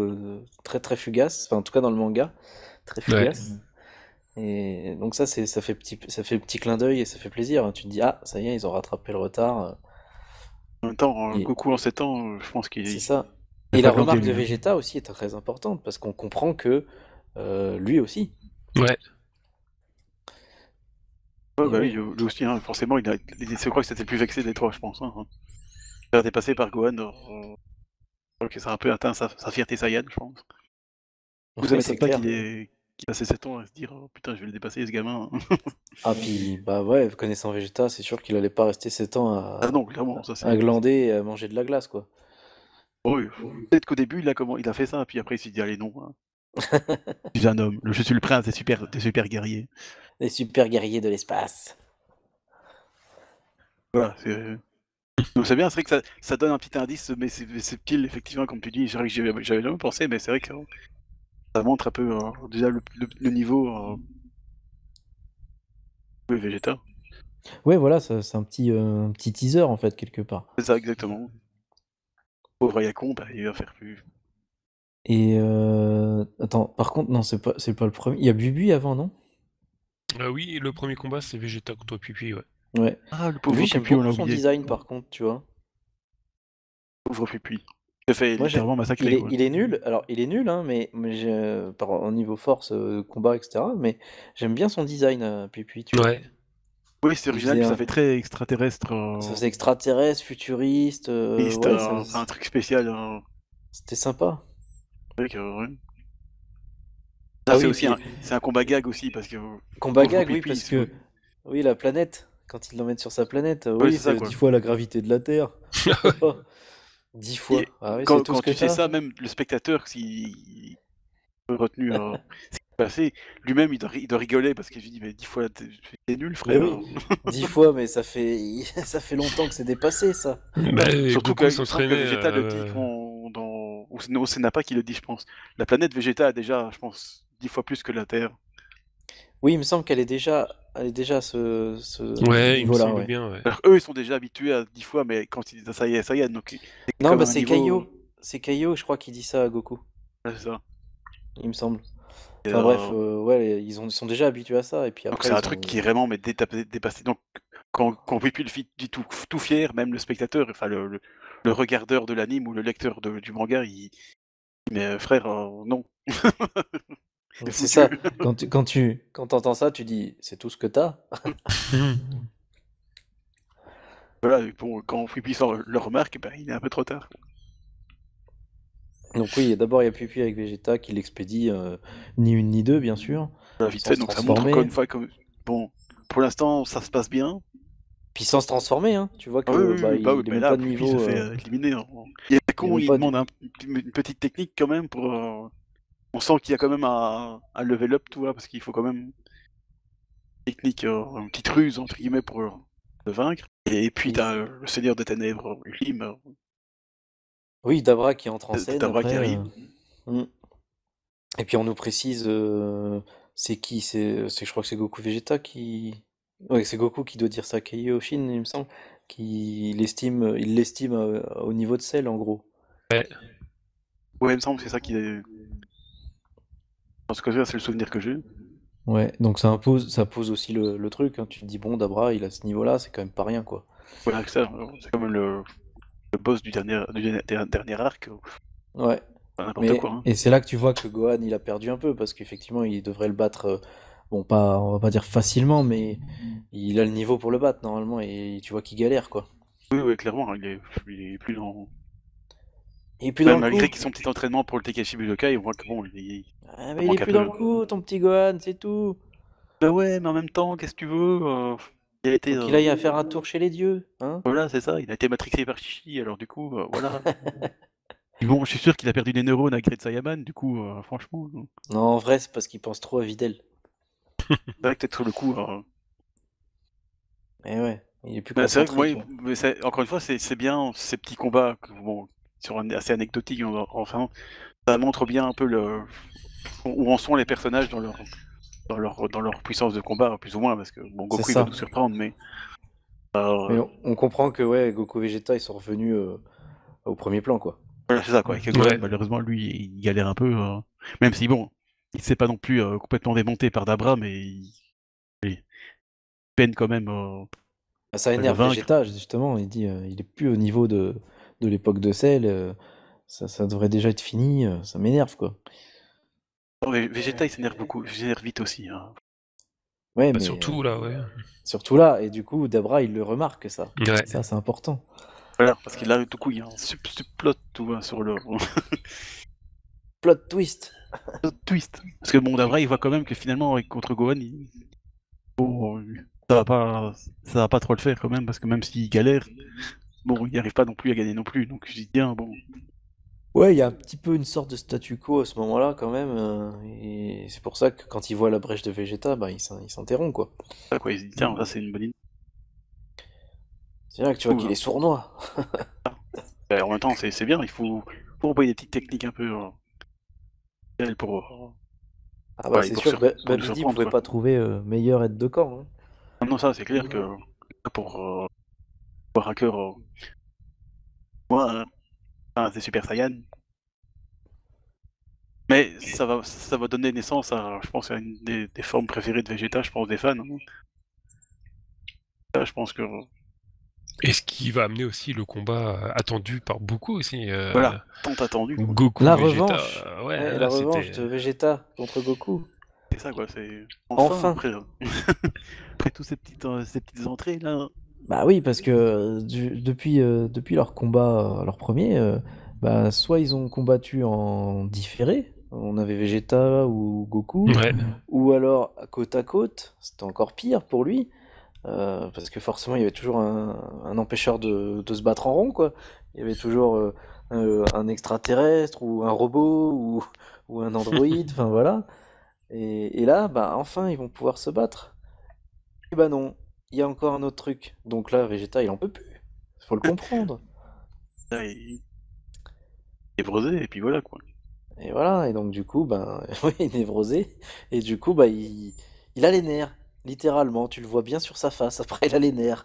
Speaker 1: très très fugace, enfin en tout cas dans le manga, très
Speaker 3: ouais.
Speaker 1: fugace. Et donc ça fait petit clin d'œil et ça fait plaisir, hein. Tu te dis ah ça y est, ils ont rattrapé le retard.
Speaker 2: En même temps,
Speaker 1: Et
Speaker 2: Goku en 7 ans, je pense qu'il
Speaker 1: c'est ça.
Speaker 2: il a
Speaker 1: Et la
Speaker 2: pas planté,
Speaker 1: remarque de
Speaker 2: lui, hein.
Speaker 1: Vegeta aussi est très importante parce qu'on comprend que lui aussi.
Speaker 3: Ouais.
Speaker 2: Ouais,
Speaker 1: Et
Speaker 2: bah
Speaker 1: ouais.
Speaker 2: oui, lui aussi, hein, forcément, je crois que c'était le plus vexé des trois, je pense. Hein. Faire dépasser par Gohan, je crois que ça a un peu atteint sa fierté Saiyan, je pense. Vous
Speaker 1: Ouais,
Speaker 2: savez
Speaker 1: c'est
Speaker 2: pas
Speaker 1: clair.
Speaker 2: qu'il passait 7 ans à se dire oh, putain, je vais le dépasser, ce gamin.
Speaker 1: Ah puis bah ouais, connaissant Vegeta, c'est sûr qu'il allait pas rester 7 ans
Speaker 2: Ah non, clairement, ça c'est.
Speaker 1: à glander et à manger de la glace quoi.
Speaker 2: Oh, oui. Peut-être qu'au début, il a fait ça, puis après, il s'est dit allez, non. Hein. Je suis un homme, je suis le prince des super guerriers.
Speaker 1: Les super guerriers de l'espace.
Speaker 2: Voilà, c'est. Donc c'est bien, c'est vrai que ça donne un petit indice, mais c'est subtil, effectivement, comme tu dis. J'avais jamais pensé, mais c'est vrai que ça montre un peu déjà le niveau de Vegeta.
Speaker 1: Ouais, voilà, c'est un petit teaser en fait quelque part.
Speaker 2: C'est ça, exactement. Pauvre Yakon, bah, il va faire plus.
Speaker 1: Et attends, par contre, non, c'est pas le premier. Il y a Bubu avant, non?
Speaker 3: Oui, le premier combat, c'est Vegeta contre Pipi, ouais.
Speaker 1: Ouais.
Speaker 2: Ah, le pauvre
Speaker 1: Lui, j'aime
Speaker 2: Pupi, on l'a
Speaker 1: beaucoup son
Speaker 2: oublié.
Speaker 1: design par contre, tu vois.
Speaker 2: Pauvre Pupi. Il se fait
Speaker 1: Moi,
Speaker 2: littéralement massacrer.
Speaker 1: il est nul. Alors, il est nul, hein, mais au niveau force, combat, etc. Mais j'aime bien son design, Bubu, tu vois.
Speaker 3: Ouais.
Speaker 2: Oui, c'est
Speaker 1: Il
Speaker 2: original,
Speaker 1: faisait
Speaker 2: puis ça
Speaker 1: un-
Speaker 2: fait très extraterrestre.
Speaker 1: Ça faisait extraterrestre, futuriste.
Speaker 2: Triste,
Speaker 1: Ouais,
Speaker 2: c'est un truc spécial.
Speaker 1: c'était sympa.
Speaker 2: C'est vrai que, ouais.
Speaker 1: Ah
Speaker 2: Ça, c'est
Speaker 1: oui,
Speaker 2: aussi
Speaker 1: puis
Speaker 2: c'est un combat gag aussi, parce que.
Speaker 1: combat
Speaker 2: Pauvre
Speaker 1: gag, oui,
Speaker 2: Pipi,
Speaker 1: parce
Speaker 2: c'est
Speaker 1: que oui, la planète, quand il l'emmène sur sa planète,
Speaker 2: Ouais,
Speaker 1: oui,
Speaker 2: c'est ça,
Speaker 1: c'est
Speaker 2: quoi.
Speaker 1: 10 fois la gravité de la Terre. 10 fois.
Speaker 2: Et
Speaker 1: Ah oui, c'est tout
Speaker 2: quand
Speaker 1: ce que
Speaker 2: tu sais
Speaker 1: t'as.
Speaker 2: ça, même le spectateur, s'il est retenu ce qui s'est passé, lui-même il doit rigoler parce qu'il se dit mais 10 fois t'es nul,
Speaker 1: Mais
Speaker 2: frère.
Speaker 1: oui, 10 fois, mais ça fait ça fait longtemps que c'est dépassé, ça.
Speaker 3: Bah, et
Speaker 2: Surtout
Speaker 3: Goku
Speaker 2: il me semble que
Speaker 3: s'entraînait.
Speaker 2: Vegeta le dit ou c'est Nappa qui le dit, je pense. La planète Vegeta a déjà, je pense, 10 fois plus que la Terre.
Speaker 1: Oui, il me semble qu'elle est déjà à ce
Speaker 3: Ouais, il me
Speaker 1: niveau-là,
Speaker 3: semble
Speaker 1: ouais.
Speaker 3: bien, ouais.
Speaker 2: Alors eux ils sont déjà habitués à 10 fois, mais quand ils disent ça y est, donc c'est
Speaker 1: Non,
Speaker 2: comme
Speaker 1: bah
Speaker 2: un
Speaker 1: c'est
Speaker 2: niveau.
Speaker 1: Kaio. C'est Kaio, je crois, qui dit ça à Goku,
Speaker 2: Ouais, c'est ça.
Speaker 1: il me semble.
Speaker 2: Et,
Speaker 1: Enfin bref, ouais, ils sont déjà habitués à ça, et puis
Speaker 2: donc
Speaker 1: après
Speaker 2: c'est un
Speaker 1: ils
Speaker 2: truc
Speaker 1: ont...
Speaker 2: qui est vraiment mais dépassé. Donc quand Pipi le dit tout fier, même le spectateur, enfin le regardeur de l'anime ou le lecteur du manga, il dit mais frère, non. C'est
Speaker 1: C'est
Speaker 2: foutu.
Speaker 1: ça, quand t'entends ça, tu dis, c'est tout ce que t'as?
Speaker 2: Voilà, et bon, quand Pipi sort le remarque, ben, il est un peu trop tard.
Speaker 1: Donc oui, d'abord il y a Pupi avec Vegeta qui l'expédie, ni une ni deux, bien sûr,
Speaker 2: Voilà, vite
Speaker 1: sans
Speaker 2: fait,
Speaker 1: se
Speaker 2: donc ça montre encore
Speaker 1: transformer.
Speaker 2: une fois que bon, pour l'instant ça se passe bien.
Speaker 1: Puis sans se transformer, hein. Tu vois
Speaker 2: Ah
Speaker 1: que
Speaker 2: oui,
Speaker 1: bah,
Speaker 2: oui, bah oui,
Speaker 1: il est
Speaker 2: mais
Speaker 1: même
Speaker 2: là,
Speaker 1: pas de
Speaker 2: Pipi se
Speaker 1: niveau...
Speaker 2: fait éliminer. Hein. Il y a des cons,
Speaker 1: même
Speaker 2: il
Speaker 1: pas
Speaker 2: demande une petite technique quand même pour. On sent qu'il y a quand même un level up, tu vois, parce qu'il faut quand même une technique, une petite ruse entre guillemets pour le vaincre. Et puis t'as le Seigneur des Ténèbres, Ulim,
Speaker 1: Oui, Dabra qui entre en scène
Speaker 2: Dabra qui
Speaker 1: après.
Speaker 2: arrive.
Speaker 1: Et puis on nous précise, c'est qui? Je crois que c'est Goku Vegeta qui... Ouais, c'est Goku qui doit dire ça à Kaioshin, il me semble. Il l'estime au niveau de Cell, en gros.
Speaker 3: Ouais.
Speaker 2: Ouais, il me semble que c'est ça qui est. Parce que c'est le souvenir que j'ai.
Speaker 1: Ouais, donc ça pose aussi le truc, hein. Tu te dis, bon, Dabra, il a ce niveau-là, c'est quand même pas rien, quoi.
Speaker 2: Voilà, que ça, c'est comme le boss dernier arc,
Speaker 1: Ouais.
Speaker 2: n'importe quoi. Hein.
Speaker 1: Et c'est là que tu vois que Gohan il a perdu un peu parce qu'effectivement il devrait le battre, bon pas, on va pas dire facilement, mais il a le niveau pour le battre normalement et tu vois qu'il galère quoi.
Speaker 2: Oui, clairement, il est plus dans.
Speaker 1: Il est plus dans le
Speaker 2: Malgré
Speaker 1: coup.
Speaker 2: qu'ils son petit entraînement pour le Tenkaichi Budokai, on voit que bon,
Speaker 1: Ah,
Speaker 2: ça
Speaker 1: mais il est
Speaker 2: manque un
Speaker 1: plus dans
Speaker 2: peu.
Speaker 1: le coup, ton petit Gohan, c'est tout.
Speaker 2: Bah ouais, mais en même temps, qu'est-ce que tu veux il a été.
Speaker 1: Faut qu'il aille à faire un tour chez les dieux, hein.
Speaker 2: Voilà, c'est ça, il a été matrixé par Chichi, alors du coup, voilà. Puis bon, je suis sûr qu'il a perdu des neurones à Great Saiyaman, du coup, franchement.
Speaker 1: Non, en vrai c'est parce qu'il pense trop à Videl.
Speaker 2: C'est vrai que peut-être sur le coup.
Speaker 1: Eh ouais, il est plus
Speaker 2: Bah, c'est vrai que
Speaker 1: concentré,
Speaker 2: moi,
Speaker 1: tu vois.
Speaker 2: mais encore une fois, c'est bien ces petits combats, bon, assez anecdotiques, enfin, ça montre bien un peu où en sont les personnages dans leur puissance de combat, plus ou moins, parce que bon,
Speaker 1: C'est
Speaker 2: Goku il va
Speaker 1: ça.
Speaker 2: nous surprendre, mais
Speaker 1: Mais on comprend que ouais, Goku Vegeta ils sont revenus au premier plan quoi.
Speaker 2: voilà, c'est ça quoi. Et que Gohan,
Speaker 3: Ouais.
Speaker 2: malheureusement, lui, il galère un peu, même si bon, il s'est pas non plus complètement démonté par Dabra, mais il peine quand même
Speaker 1: Ça
Speaker 2: à le
Speaker 1: énerve
Speaker 2: vaincre.
Speaker 1: Vegeta justement, il dit il est plus au niveau de l'époque de Cell, ça devrait déjà être fini, ça m'énerve quoi.
Speaker 2: Non, mais Vegeta il s'énerve beaucoup, il s'énerve vite aussi. Hein.
Speaker 1: Ouais,
Speaker 3: Bah,
Speaker 1: mais
Speaker 3: surtout là, ouais.
Speaker 1: surtout là, et du coup, Dabra, il le remarque, ça.
Speaker 3: Ouais.
Speaker 1: Ça, c'est important.
Speaker 2: Voilà, parce qu'il a du coup il y a un subplot tout sur le
Speaker 1: Plot twist.
Speaker 2: twist. Parce que bon, Dabra il voit quand même que finalement contre Gohan, bon, ça va pas trop le faire quand même, parce que même s'il galère, bon, il n'y arrive pas non plus à gagner non plus. Donc je dis tiens, bon,
Speaker 1: Ouais, il y a un petit peu une sorte de statu quo à ce moment-là, quand même. Et c'est pour ça que quand il voit la brèche de Vegeta, bah, il s'interrompt, quoi.
Speaker 2: ça, quoi, il se dit tiens, là c'est une bonne idée.
Speaker 1: C'est là que tu vois qu'il
Speaker 2: Hein.
Speaker 1: est sournois.
Speaker 2: Et en même temps, c'est bien, faut envoyer des petites techniques un peu pour,
Speaker 1: Ah bah,
Speaker 2: voilà,
Speaker 1: c'est
Speaker 2: pour,
Speaker 1: sûr,
Speaker 2: pour nous
Speaker 1: Babidi
Speaker 2: surprendre
Speaker 1: pouvait
Speaker 2: quoi.
Speaker 1: pas trouver meilleur aide de camp, hein.
Speaker 2: Ah non, ça c'est clair que pour voir hacker, moi, c'est Super Saiyan. Mais ça va donner naissance à, je pense, à une des formes préférées de Vegeta, je pense, des fans. Hein. Là, je pense que
Speaker 3: Et ce qui va amener aussi le combat attendu par beaucoup aussi.
Speaker 2: voilà, tant attendu. Quoi.
Speaker 3: Goku
Speaker 1: La
Speaker 3: Vegeta.
Speaker 1: revanche.
Speaker 3: Ouais,
Speaker 1: Ouais,
Speaker 3: là,
Speaker 1: la revanche
Speaker 3: c'était.
Speaker 1: de Vegeta contre Goku.
Speaker 2: C'est ça quoi, c'est
Speaker 1: Enfin.
Speaker 2: après, après toutes ces petites entrées là.
Speaker 1: Bah oui, parce que depuis leur combat, leur premier, bah, soit ils ont combattu en différé, on avait Vegeta ou Goku,
Speaker 3: Ouais.
Speaker 1: ou alors côte à côte, c'était encore pire pour lui, parce que forcément il y avait toujours un empêcheur de se battre en rond, quoi. Il y avait toujours un extraterrestre, ou un robot, ou un androïde, enfin voilà. Et là, bah enfin ils vont pouvoir se battre. Et bah non, il y a encore un autre truc. Donc là, Vegeta, il en peut plus. Faut le comprendre.
Speaker 2: Là, il est brosé et puis voilà quoi.
Speaker 1: Et voilà, et donc du coup, ben, oui, il est névrosé. Et du coup, bah, il a les nerfs. Littéralement, tu le vois bien sur sa face. Après, il a les nerfs.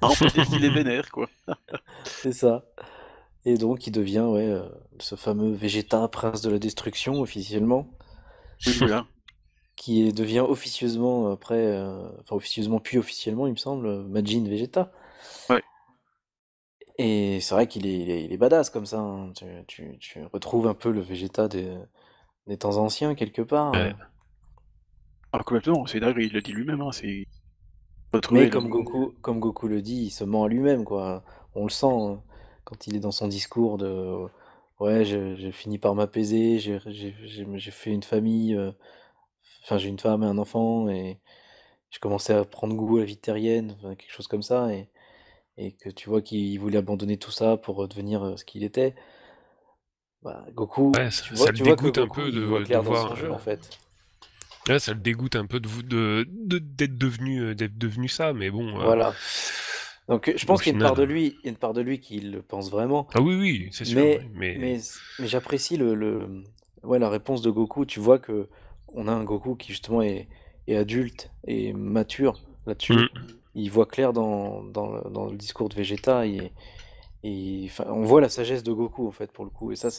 Speaker 2: Ah, on peut dire qu'il est vénère quoi.
Speaker 1: C'est ça. Et donc, il devient, ouais, ce fameux Vegeta, prince de la destruction, officiellement.
Speaker 2: Oui, voilà.
Speaker 1: Devient officieusement, après, enfin, officieusement, puis officiellement, il me semble, Majin Vegeta.
Speaker 2: Ouais.
Speaker 1: Et c'est vrai il est badass comme ça, hein. Tu retrouves un peu le Vegeta des temps anciens quelque part.
Speaker 3: Ouais.
Speaker 2: Alors complètement, c'est d'ailleurs il le dit lui-même, hein, c'est retrouver
Speaker 1: Mais
Speaker 2: le.
Speaker 1: comme Goku le dit, il se ment à lui-même, quoi. On le sent hein, quand il est dans son discours de ouais, j'ai fini par m'apaiser, j'ai fait une famille, enfin j'ai une femme et un enfant et je commençais à prendre goût à la vie terrienne, enfin, quelque chose comme ça, et que tu vois qu'il voulait abandonner tout ça pour devenir ce qu'il était. Bah, Goku,
Speaker 3: Ouais, ça le
Speaker 1: tu vois que
Speaker 3: dégoûte un
Speaker 1: Goku,
Speaker 3: peu
Speaker 1: il voit
Speaker 3: de
Speaker 1: clair dans
Speaker 3: voir.
Speaker 1: son jeu, en fait.
Speaker 3: Ouais, ça le dégoûte un peu de vous d'être devenu ça, mais bon.
Speaker 1: Voilà. Donc, je
Speaker 3: Au
Speaker 1: pense qu'il y a une part de
Speaker 3: final.
Speaker 1: lui, il y a une part de lui qui le pense vraiment.
Speaker 3: Ah oui, c'est sûr.
Speaker 1: Mais,
Speaker 3: Mais
Speaker 1: mais j'apprécie ouais, la réponse de Goku. Tu vois que on a un Goku qui, justement, est adulte et mature là-dessus. Il voit clair dans le discours de Vegeta. Enfin, on voit la sagesse de Goku, en fait, pour le coup. Et ça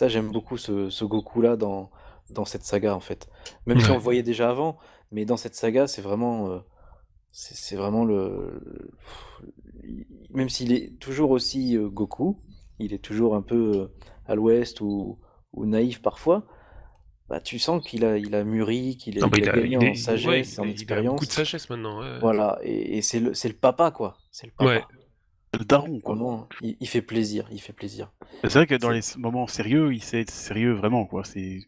Speaker 1: j'aime beaucoup ce Goku-là dans cette saga, en fait. Même si on
Speaker 3: Ouais.
Speaker 1: le voyait déjà avant, mais dans cette saga, c'est vraiment, c'est vraiment même s'il est toujours aussi Goku, il est toujours un peu à l'ouest ou naïf parfois, bah, tu sens il a mûri,
Speaker 3: Non, bah,
Speaker 1: il a gagné en
Speaker 3: ouais,
Speaker 1: sagesse, en
Speaker 3: il a beaucoup de
Speaker 1: expérience.
Speaker 3: sagesse maintenant. Ouais.
Speaker 1: Voilà, et c'est le papa, quoi. C'est le
Speaker 3: Ouais.
Speaker 1: papa.
Speaker 2: Le daron, quoi.
Speaker 1: Vraiment, il fait plaisir, il fait plaisir.
Speaker 2: C'est vrai que dans les moments sérieux, il sait être sérieux vraiment, quoi. C'est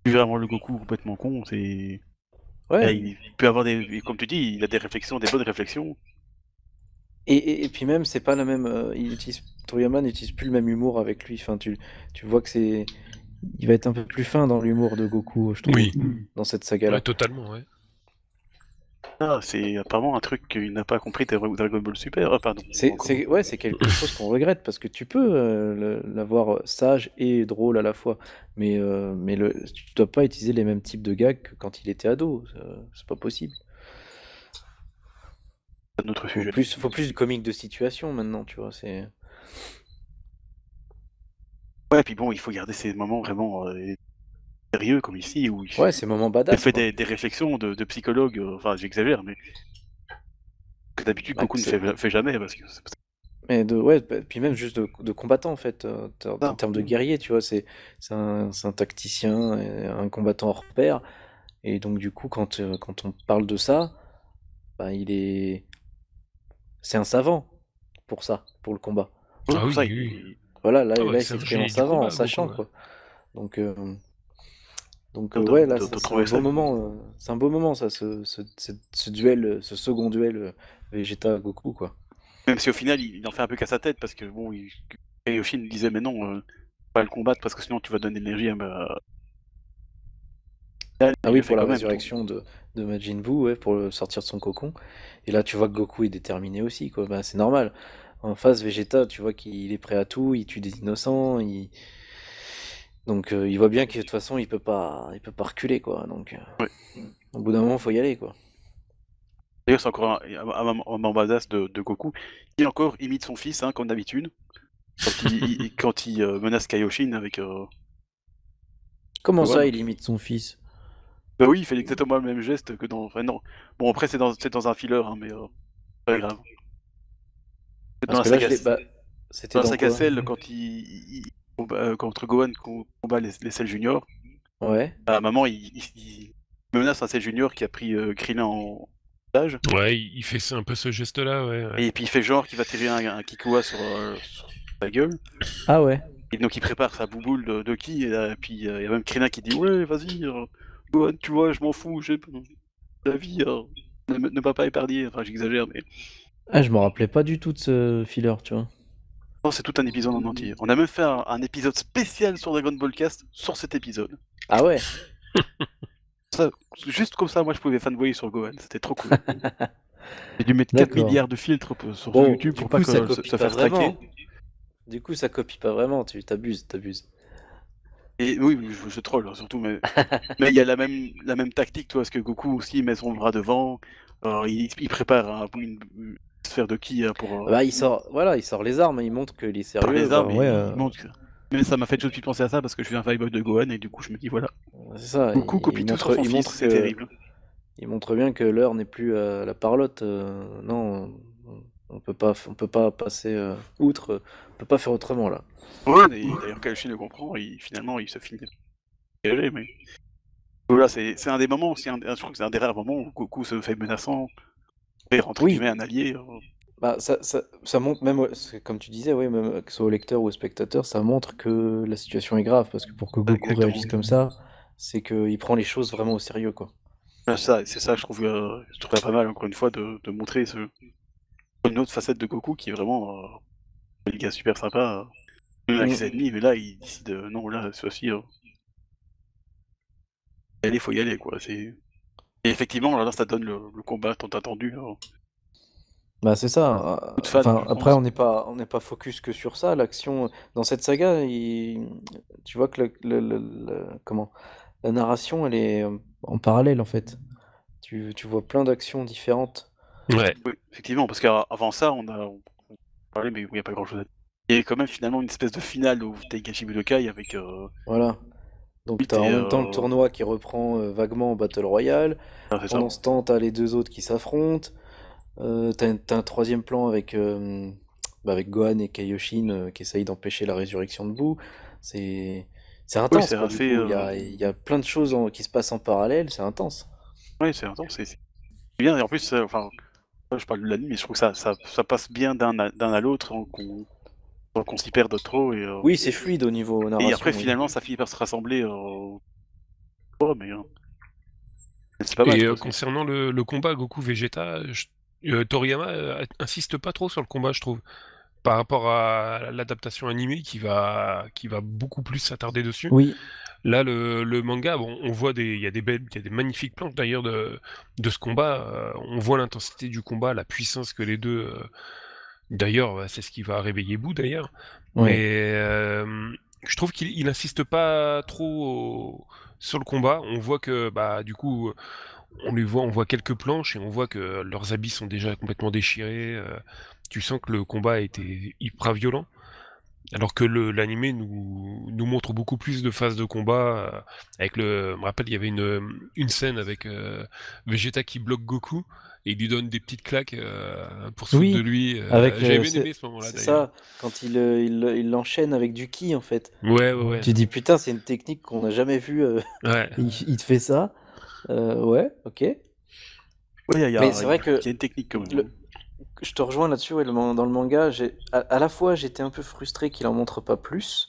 Speaker 2: plus vraiment le Goku complètement con, c'est...
Speaker 1: Ouais,
Speaker 2: Il peut avoir des... Comme tu dis, il a des réflexions, des bonnes réflexions.
Speaker 1: et puis même, c'est pas la même. Toriyama n'utilise plus le même humour avec lui. Enfin, tu vois que c'est. Il va être un peu plus fin dans l'humour de Goku, je trouve,
Speaker 3: Oui.
Speaker 1: dans cette
Speaker 3: Ouais,
Speaker 1: saga-là.
Speaker 3: totalement, ouais.
Speaker 2: Ah, c'est apparemment un truc qu'il n'a pas compris de Dragon Ball Super. Ah, pardon.
Speaker 1: Ouais, c'est quelque chose qu'on regrette parce que tu peux l'avoir sage et drôle à la fois, mais tu dois pas utiliser les mêmes types de gags que quand il était ado. C'est pas possible.
Speaker 2: C'est un autre sujet.
Speaker 1: Faut plus de comique de situation maintenant, tu vois. C'est.
Speaker 2: Ouais, puis bon, il faut garder ces moments vraiment sérieux comme ici, où
Speaker 1: Ouais, ces moments
Speaker 2: il
Speaker 1: badass.
Speaker 2: fait
Speaker 1: quoi.
Speaker 2: des réflexions de psychologue, enfin j'exagère, mais que d'habitude
Speaker 1: Bah,
Speaker 2: Goku
Speaker 1: que
Speaker 2: ne fait jamais, parce que
Speaker 1: Mais ouais, puis même juste de combattant en fait, en
Speaker 2: ça.
Speaker 1: termes de guerrier, tu vois, c'est un tacticien, un combattant hors pair, et donc du coup, quand on parle de ça, bah, c'est un savant pour ça, pour le combat.
Speaker 2: Ouais,
Speaker 3: Ah
Speaker 2: pour
Speaker 3: oui,
Speaker 2: ça,
Speaker 3: oui.
Speaker 1: Voilà,
Speaker 3: Ah ouais,
Speaker 1: là il
Speaker 3: c'est un
Speaker 1: s'exprime en
Speaker 3: génie du
Speaker 1: savant, en
Speaker 3: combat,
Speaker 1: sachant
Speaker 3: Goku, ouais.
Speaker 1: quoi. Donc,
Speaker 2: de-
Speaker 1: ouais, là,
Speaker 2: de
Speaker 1: c'est un
Speaker 2: trouver
Speaker 1: beau
Speaker 2: ça.
Speaker 1: moment, c'est un beau moment ça, ce duel, ce second duel Vegeta-Goku quoi.
Speaker 2: Même si au final, il en fait un peu qu'à sa tête, parce que bon, Kaioshin disait, mais non, pas le combattre, parce que sinon tu vas donner de l'énergie à ma...
Speaker 1: Ah
Speaker 2: Il
Speaker 1: oui,
Speaker 2: le fait
Speaker 1: pour la
Speaker 2: quand même,
Speaker 1: résurrection de Majin Buu, ouais, pour le sortir de son cocon. Et là, tu vois que Goku est déterminé aussi, quoi. Bah, c'est normal. En face, Vegeta, tu vois qu'il est prêt à tout, il tue des innocents, donc il voit bien que de toute façon, il peut pas reculer, quoi. Donc,
Speaker 2: Ouais.
Speaker 1: au bout d'un moment, faut y aller, quoi.
Speaker 2: D'ailleurs, c'est encore un moment badass de Goku, qui encore imite son fils, hein, comme d'habitude, quand il menace Kaioshin avec...
Speaker 1: Comment ça,
Speaker 2: Gohan.
Speaker 1: il imite son fils?
Speaker 2: Bah oui, il fait exactement le même geste que dans... Enfin non, bon après c'est dans un filler, hein, mais pas grave. Dans
Speaker 1: Parce
Speaker 2: la
Speaker 1: que là,
Speaker 2: saga,
Speaker 1: c'était
Speaker 2: dans la
Speaker 1: dans
Speaker 2: saga
Speaker 1: quoi?
Speaker 2: Cell, quand contre Gohan combat les Cell Junior,
Speaker 1: Ouais.
Speaker 2: à un moment il menace un Cell Junior qui a pris Krillin en otage,
Speaker 3: Ouais, il fait un peu ce geste-là, ouais.
Speaker 2: et puis il fait genre qu'il va tirer un Kikoa sur sa gueule.
Speaker 1: Ah ouais.
Speaker 2: Et donc il prépare sa bouboule de ki, et puis il y a même Krillin qui dit ouais vas-y Gohan, tu vois je m'en fous, j'ai la vie ne va pas épargner, enfin j'exagère mais
Speaker 1: Ah, je me rappelais pas du tout de ce filler, tu vois.
Speaker 2: non, c'est tout un épisode en entier. On a même fait un épisode spécial sur Dragon Ball Cast sur cet épisode.
Speaker 1: Ah ouais.
Speaker 2: Ça, juste comme ça moi je pouvais fanboyer sur Gohan, c'était trop cool. J'ai dû mettre 4
Speaker 1: D'accord.
Speaker 2: milliards de filtres sur
Speaker 1: Bon,
Speaker 2: YouTube
Speaker 1: du
Speaker 2: pour
Speaker 1: coup,
Speaker 2: pas
Speaker 1: ça
Speaker 2: que
Speaker 1: copie
Speaker 2: se
Speaker 1: pas
Speaker 2: faire traquer.
Speaker 1: vraiment. Du coup, ça copie pas vraiment, tu t'abuses.
Speaker 2: Et oui, je troll surtout, mais il y a la même tactique, toi, parce que Goku aussi il met son bras devant, il prépare une sphère de ki pour
Speaker 1: Bah, il sort les armes, il montre qu'il est
Speaker 2: par
Speaker 1: sérieux.
Speaker 2: les armes,
Speaker 1: bah,
Speaker 2: et
Speaker 1: ouais,
Speaker 2: il montre que... Mais ça m'a fait tout de suite penser à ça, parce que je suis un fanboy de Gohan, et du coup je me dis voilà,
Speaker 1: c'est ça.
Speaker 2: Goku copie tout sur son fils, c'est terrible.
Speaker 1: Il montre bien que l'heure n'est plus à la parlotte. Non, on peut pas passer outre. On peut pas faire autrement là.
Speaker 2: Ouais, et d'ailleurs Kaioshin le comprend, finalement il se finit engagé, mais... Voilà, c'est un des moments aussi, je crois que c'est un des rares moments où Goku se fait menaçant, et entre
Speaker 1: Oui.
Speaker 2: guillemets un allié.
Speaker 1: Bah, ça montre même, comme tu disais, ouais, même que ce soit au lecteur ou au spectateur, ça montre que la situation est grave parce que pour que Goku
Speaker 2: Exactement.
Speaker 1: réagisse comme ça, c'est qu'il prend les choses vraiment au sérieux, quoi.
Speaker 2: C'est ça, je trouve ça pas mal, encore une fois, de montrer une autre facette de Goku qui est vraiment un gars super sympa, même avec ses ennemis, mais là, il décide, non, là, cette fois-ci, faut y aller, quoi. Et effectivement, là, ça donne le combat tant attendu.
Speaker 1: Bah c'est ça.
Speaker 2: Coup de fan,
Speaker 1: Enfin,
Speaker 2: je
Speaker 1: après,
Speaker 2: pense.
Speaker 1: on n'est pas focus que sur ça. L'action dans cette saga, tu vois que comment la narration, elle est en parallèle en fait. Tu vois plein d'actions différentes.
Speaker 3: Ouais.
Speaker 2: Oui, effectivement, parce qu'avant ça, on parlait, mais il n'y a pas grand-chose à dire. Il y a quand même finalement une espèce de finale au Tenkaichi Budokai avec...
Speaker 1: Voilà. Donc t'as en même temps le tournoi qui reprend vaguement en Battle Royale.
Speaker 2: c'est ça.
Speaker 1: Pendant ce temps, t'as les deux autres qui s'affrontent. T'as un troisième plan avec Gohan et Kaioshin qui essayent d'empêcher la résurrection de Boo. C'est c'est
Speaker 2: Oui,
Speaker 1: intense
Speaker 2: c'est
Speaker 1: quoi. Du
Speaker 2: assez.
Speaker 1: coup, il y a plein de choses qui se passent en parallèle. C'est intense.
Speaker 2: Ouais, c'est intense, c'est bien. Et en plus, enfin, je parle de l'anime, mais je trouve que ça passe bien d'un à l'autre sans qu'on s'y perde trop.
Speaker 1: Oui, c'est fluide au niveau
Speaker 2: Et après,
Speaker 1: narration. Oui.
Speaker 2: finalement, ça finit par se rassembler. Oh, mais c'est pas mal,
Speaker 3: Et
Speaker 2: quoi.
Speaker 3: concernant le combat Goku-Vegeta, Toriyama insiste pas trop sur le combat, je trouve, par rapport à l'adaptation animée qui va beaucoup plus s'attarder dessus.
Speaker 1: Oui,
Speaker 3: Là, le manga, bon, on voit il y a il y a des magnifiques planches d'ailleurs de ce combat. On voit l'intensité du combat, la puissance que les deux. D'ailleurs, c'est ce qui va réveiller Boo d'ailleurs.
Speaker 1: ouais.
Speaker 3: Mais je trouve qu'il insiste pas trop sur le combat. On voit que, bah, du coup, on voit quelques planches et on voit que leurs habits sont déjà complètement déchirés. Tu sens que le combat a été hyper violent. Alors que l'animé nous montre beaucoup plus de phases de combat. Avec je me rappelle, il y avait une scène avec Vegeta qui bloque Goku et il lui donne des petites claques pour se foutre de
Speaker 1: Oui,
Speaker 3: lui.
Speaker 1: avec
Speaker 3: J'avais bien aimé ce moment-là
Speaker 1: c'est
Speaker 3: d'ailleurs.
Speaker 1: ça, quand il l'enchaîne avec du ki en fait.
Speaker 3: Ouais, ouais, ouais.
Speaker 1: Tu dis putain, c'est une technique qu'on n'a jamais vue.
Speaker 3: Ouais.
Speaker 1: Il te fait ça. Ouais, ok.
Speaker 2: Ouais,
Speaker 1: Mais c'est vrai que
Speaker 2: il y a une technique quand même.
Speaker 1: le- je te rejoins là-dessus. Ouais, dans le manga, à la fois j'étais un peu frustré qu'il en montre pas plus,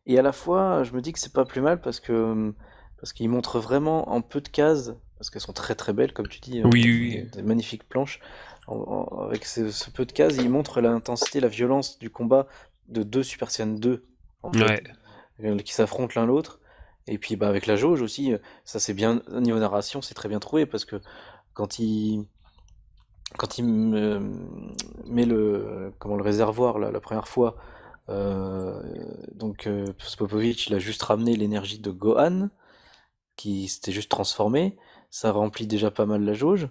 Speaker 1: et à la fois je me dis que c'est pas plus mal parce qu'il montre vraiment en peu de cases, parce qu'elles sont très très belles comme tu dis,
Speaker 3: Oui, oui.
Speaker 1: des magnifiques planches. Avec ce peu de cases, il montre l'intensité, la violence du combat de deux Super Saiyan 2 en
Speaker 3: Oui.
Speaker 1: fait,
Speaker 3: Ouais.
Speaker 1: qui s'affrontent l'un l'autre. Et puis bah avec la jauge aussi, ça c'est bien au niveau narration, c'est très bien trouvé parce que quand il met le réservoir la première fois, Popovic il a juste ramené l'énergie de Gohan qui s'était juste transformé, ça remplit déjà pas mal la jauge.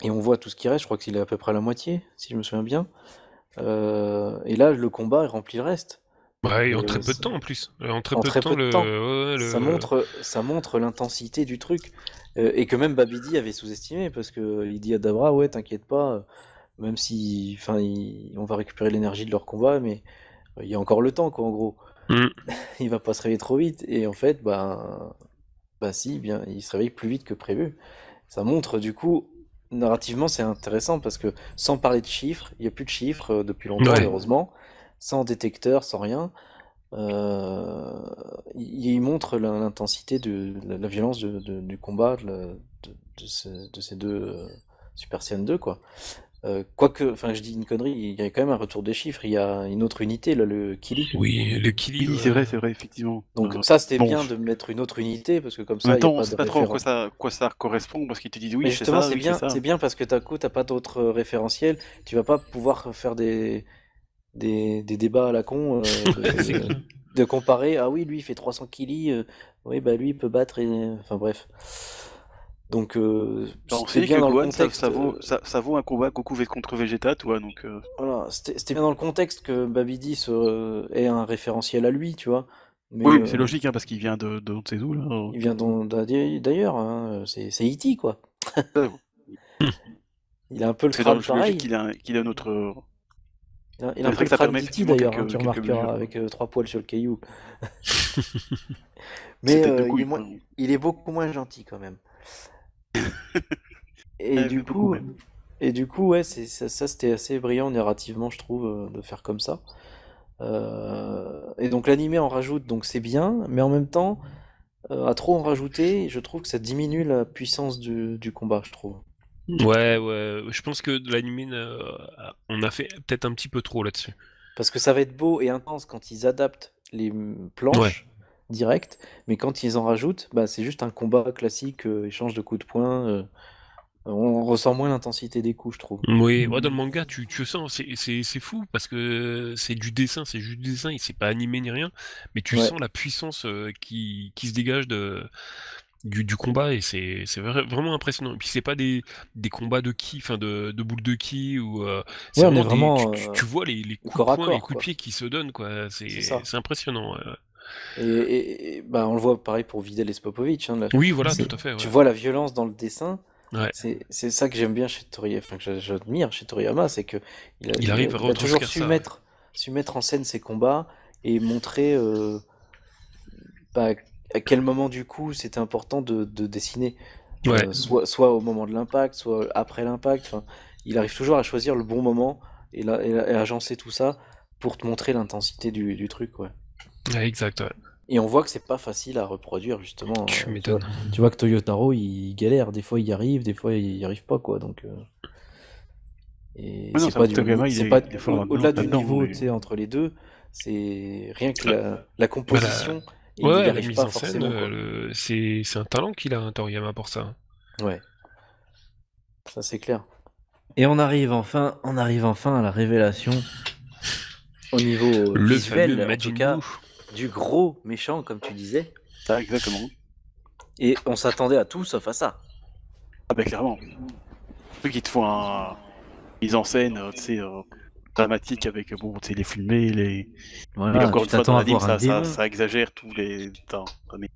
Speaker 1: Et on voit tout ce qui reste, je crois qu'il est à peu près à la moitié, si je me souviens bien. Et là, le combat remplit le reste.
Speaker 3: Ouais, et en
Speaker 1: Et,
Speaker 3: très peu de temps en plus. En très
Speaker 1: en
Speaker 3: peu de
Speaker 1: très
Speaker 3: temps,
Speaker 1: peu de temps. Ça
Speaker 3: le.
Speaker 1: montre l'intensité du truc. Et que même Babidi avait sous-estimé, parce que il dit à Dabra, ouais, t'inquiète pas, même si, enfin, on va récupérer l'énergie de leur combat, mais il y a encore le temps, quoi, en gros.
Speaker 3: Mm.
Speaker 1: Il va pas se réveiller trop vite. Et en fait, bah si, bien, il se réveille plus vite que prévu. Ça montre, du coup, narrativement, c'est intéressant, parce que sans parler de chiffres, il n'y a plus de chiffres depuis longtemps,
Speaker 3: Ouais.
Speaker 1: heureusement, sans détecteur, sans rien. Il montre l'intensité la violence du combat de ces deux Super Saiyan 2 quoi. Quoique, enfin je dis une connerie, il y a quand même un retour des chiffres, il y a une autre unité là, le Kili.
Speaker 3: Oui, le Kili.
Speaker 2: Oui, c'est vrai, effectivement.
Speaker 1: Donc ça c'était
Speaker 2: bon,
Speaker 1: bien de mettre une autre unité parce que comme
Speaker 2: En
Speaker 1: ça
Speaker 2: même
Speaker 1: il n'y a
Speaker 2: temps, on
Speaker 1: pas
Speaker 2: sait
Speaker 1: de
Speaker 2: pas trop à
Speaker 1: référence.
Speaker 2: quoi ça correspond parce qu'ils te disent
Speaker 1: Mais
Speaker 2: oui, c'est
Speaker 1: justement
Speaker 2: ça, oui, c'est ça.
Speaker 1: c'est bien parce que t'as pas d'autres référentiels, tu vas pas pouvoir faire des débats à la con
Speaker 3: C'est clair.
Speaker 1: de comparer, ah oui, lui il fait 300 kills, oui, bah lui il peut battre, enfin bref. Donc
Speaker 2: On
Speaker 1: c'était
Speaker 2: sait
Speaker 1: bien
Speaker 2: que
Speaker 1: dans le
Speaker 2: Gohan,
Speaker 1: contexte.
Speaker 2: ça vaut un combat Goku contre Vegeta, toi, donc.
Speaker 1: Voilà, c'était bien dans le contexte que Babidi ait un référentiel à lui, tu vois. Mais
Speaker 2: Oui, c'est logique, hein, parce qu'il vient de on ne sait où, là.
Speaker 1: il vient d'ailleurs, hein, c'est E.T. quoi. Il a un peu le
Speaker 2: C'est dans
Speaker 1: crâne
Speaker 2: la logique
Speaker 1: pareil.
Speaker 2: qu'il a notre.
Speaker 1: Il a un
Speaker 2: C'est
Speaker 1: peu
Speaker 2: vrai
Speaker 1: le
Speaker 2: que ça
Speaker 1: crâne
Speaker 2: permet
Speaker 1: d'E.T.
Speaker 2: effectivement
Speaker 1: d'ailleurs, hein, tu
Speaker 2: quelques
Speaker 1: remarqueras,
Speaker 2: mesures.
Speaker 1: avec 3 poils sur le caillou.
Speaker 2: C'est
Speaker 1: Mais
Speaker 2: tête de couille, quoi.
Speaker 1: il est beaucoup moins gentil quand même. Et
Speaker 2: Ouais,
Speaker 1: du
Speaker 2: beaucoup
Speaker 1: coup,
Speaker 2: même.
Speaker 1: ouais, ça c'était assez brillant narrativement, je trouve, de faire comme ça. Et donc l'animé en rajoute, donc c'est bien, mais en même temps, à trop en rajouter, je trouve que ça diminue la puissance du combat, je trouve.
Speaker 3: Ouais, ouais. Je pense que de l'animé, on a fait peut-être un petit peu trop là-dessus.
Speaker 1: Parce que ça va être beau et intense quand ils adaptent les
Speaker 3: Ouais.
Speaker 1: planches directes, mais quand ils en rajoutent, bah, c'est juste un combat classique, échange de coups de poing. On ressent moins l'intensité des coups, je trouve.
Speaker 3: Oui, ouais, dans le manga, tu sens, c'est fou parce que c'est du dessin, c'est juste du dessin, il s'est pas animé ni rien, mais tu
Speaker 1: Ouais.
Speaker 3: sens la puissance qui se dégage du combat et c'est vraiment impressionnant. Et puis c'est pas des combats de ki, enfin de boules de ki ou c'est
Speaker 1: Ouais, on est
Speaker 3: vraiment
Speaker 1: vraiment
Speaker 3: tu vois les coups de
Speaker 1: corps à
Speaker 3: poing, les
Speaker 1: corps,
Speaker 3: coups de
Speaker 1: quoi.
Speaker 3: pied qui se donnent quoi.
Speaker 1: C'est ça.
Speaker 3: C'est impressionnant.
Speaker 1: Bah, on le voit pareil pour Videl et Spopovic. Hein,
Speaker 3: Oui, voilà, tout à fait.
Speaker 1: tu
Speaker 3: Ouais.
Speaker 1: vois la violence dans le dessin,
Speaker 3: Ouais.
Speaker 1: C'est ça que j'aime bien chez Toriyama, enfin que j'admire chez Toriyama, c'est que
Speaker 3: Il arrive à
Speaker 1: il a toujours
Speaker 3: retranscrire ça. Ouais.
Speaker 1: su mettre en scène ses combats et montrer bah, à quel moment du coup c'était important de dessiner.
Speaker 3: Ouais.
Speaker 1: Soit au moment de l'impact, soit après l'impact. Enfin, il arrive toujours à choisir le bon moment et agencer tout ça pour te montrer l'intensité du truc, ouais.
Speaker 3: Ouais, exact. Ouais.
Speaker 1: Et on voit que c'est pas facile à reproduire, justement.
Speaker 3: Tu m'étonnes.
Speaker 1: Tu vois que Toyotaro, il galère. Des fois, il y arrive, des fois, il y arrive pas, quoi. Donc, et
Speaker 2: Ouais, non,
Speaker 1: c'est
Speaker 2: ça,
Speaker 1: pas
Speaker 2: Toriyama,
Speaker 1: c'est
Speaker 2: il
Speaker 1: pas
Speaker 2: est fort
Speaker 1: au-delà du
Speaker 2: là-dedans,
Speaker 1: niveau,
Speaker 2: mais-
Speaker 1: tu sais, entre les deux. C'est rien que la composition, et
Speaker 3: Ouais,
Speaker 1: il y
Speaker 3: la
Speaker 1: arrive
Speaker 3: mise
Speaker 1: pas
Speaker 3: en scène,
Speaker 1: forcément, quoi.
Speaker 3: c'est un talent qu'il a, Toriyama, pour ça.
Speaker 1: Ouais, ça c'est clair. Et on arrive enfin à la révélation au niveau
Speaker 3: Le
Speaker 1: visuel,
Speaker 3: fameux
Speaker 1: en
Speaker 3: Majin
Speaker 1: tout cas,
Speaker 3: Buu.
Speaker 1: du gros méchant, comme tu disais.
Speaker 2: Ça, exactement.
Speaker 1: Et on s'attendait à tout sauf à ça.
Speaker 2: Ah bah clairement. Ceux qui te font un mise en scène, tu sais, dramatique avec bon, tu sais, les filmés, les. Et
Speaker 1: Voilà,
Speaker 2: encore
Speaker 1: tu
Speaker 2: une fois, dans
Speaker 1: t'attends à
Speaker 2: l'anime,
Speaker 1: voir un démon.
Speaker 2: ça exagère tous les. Ça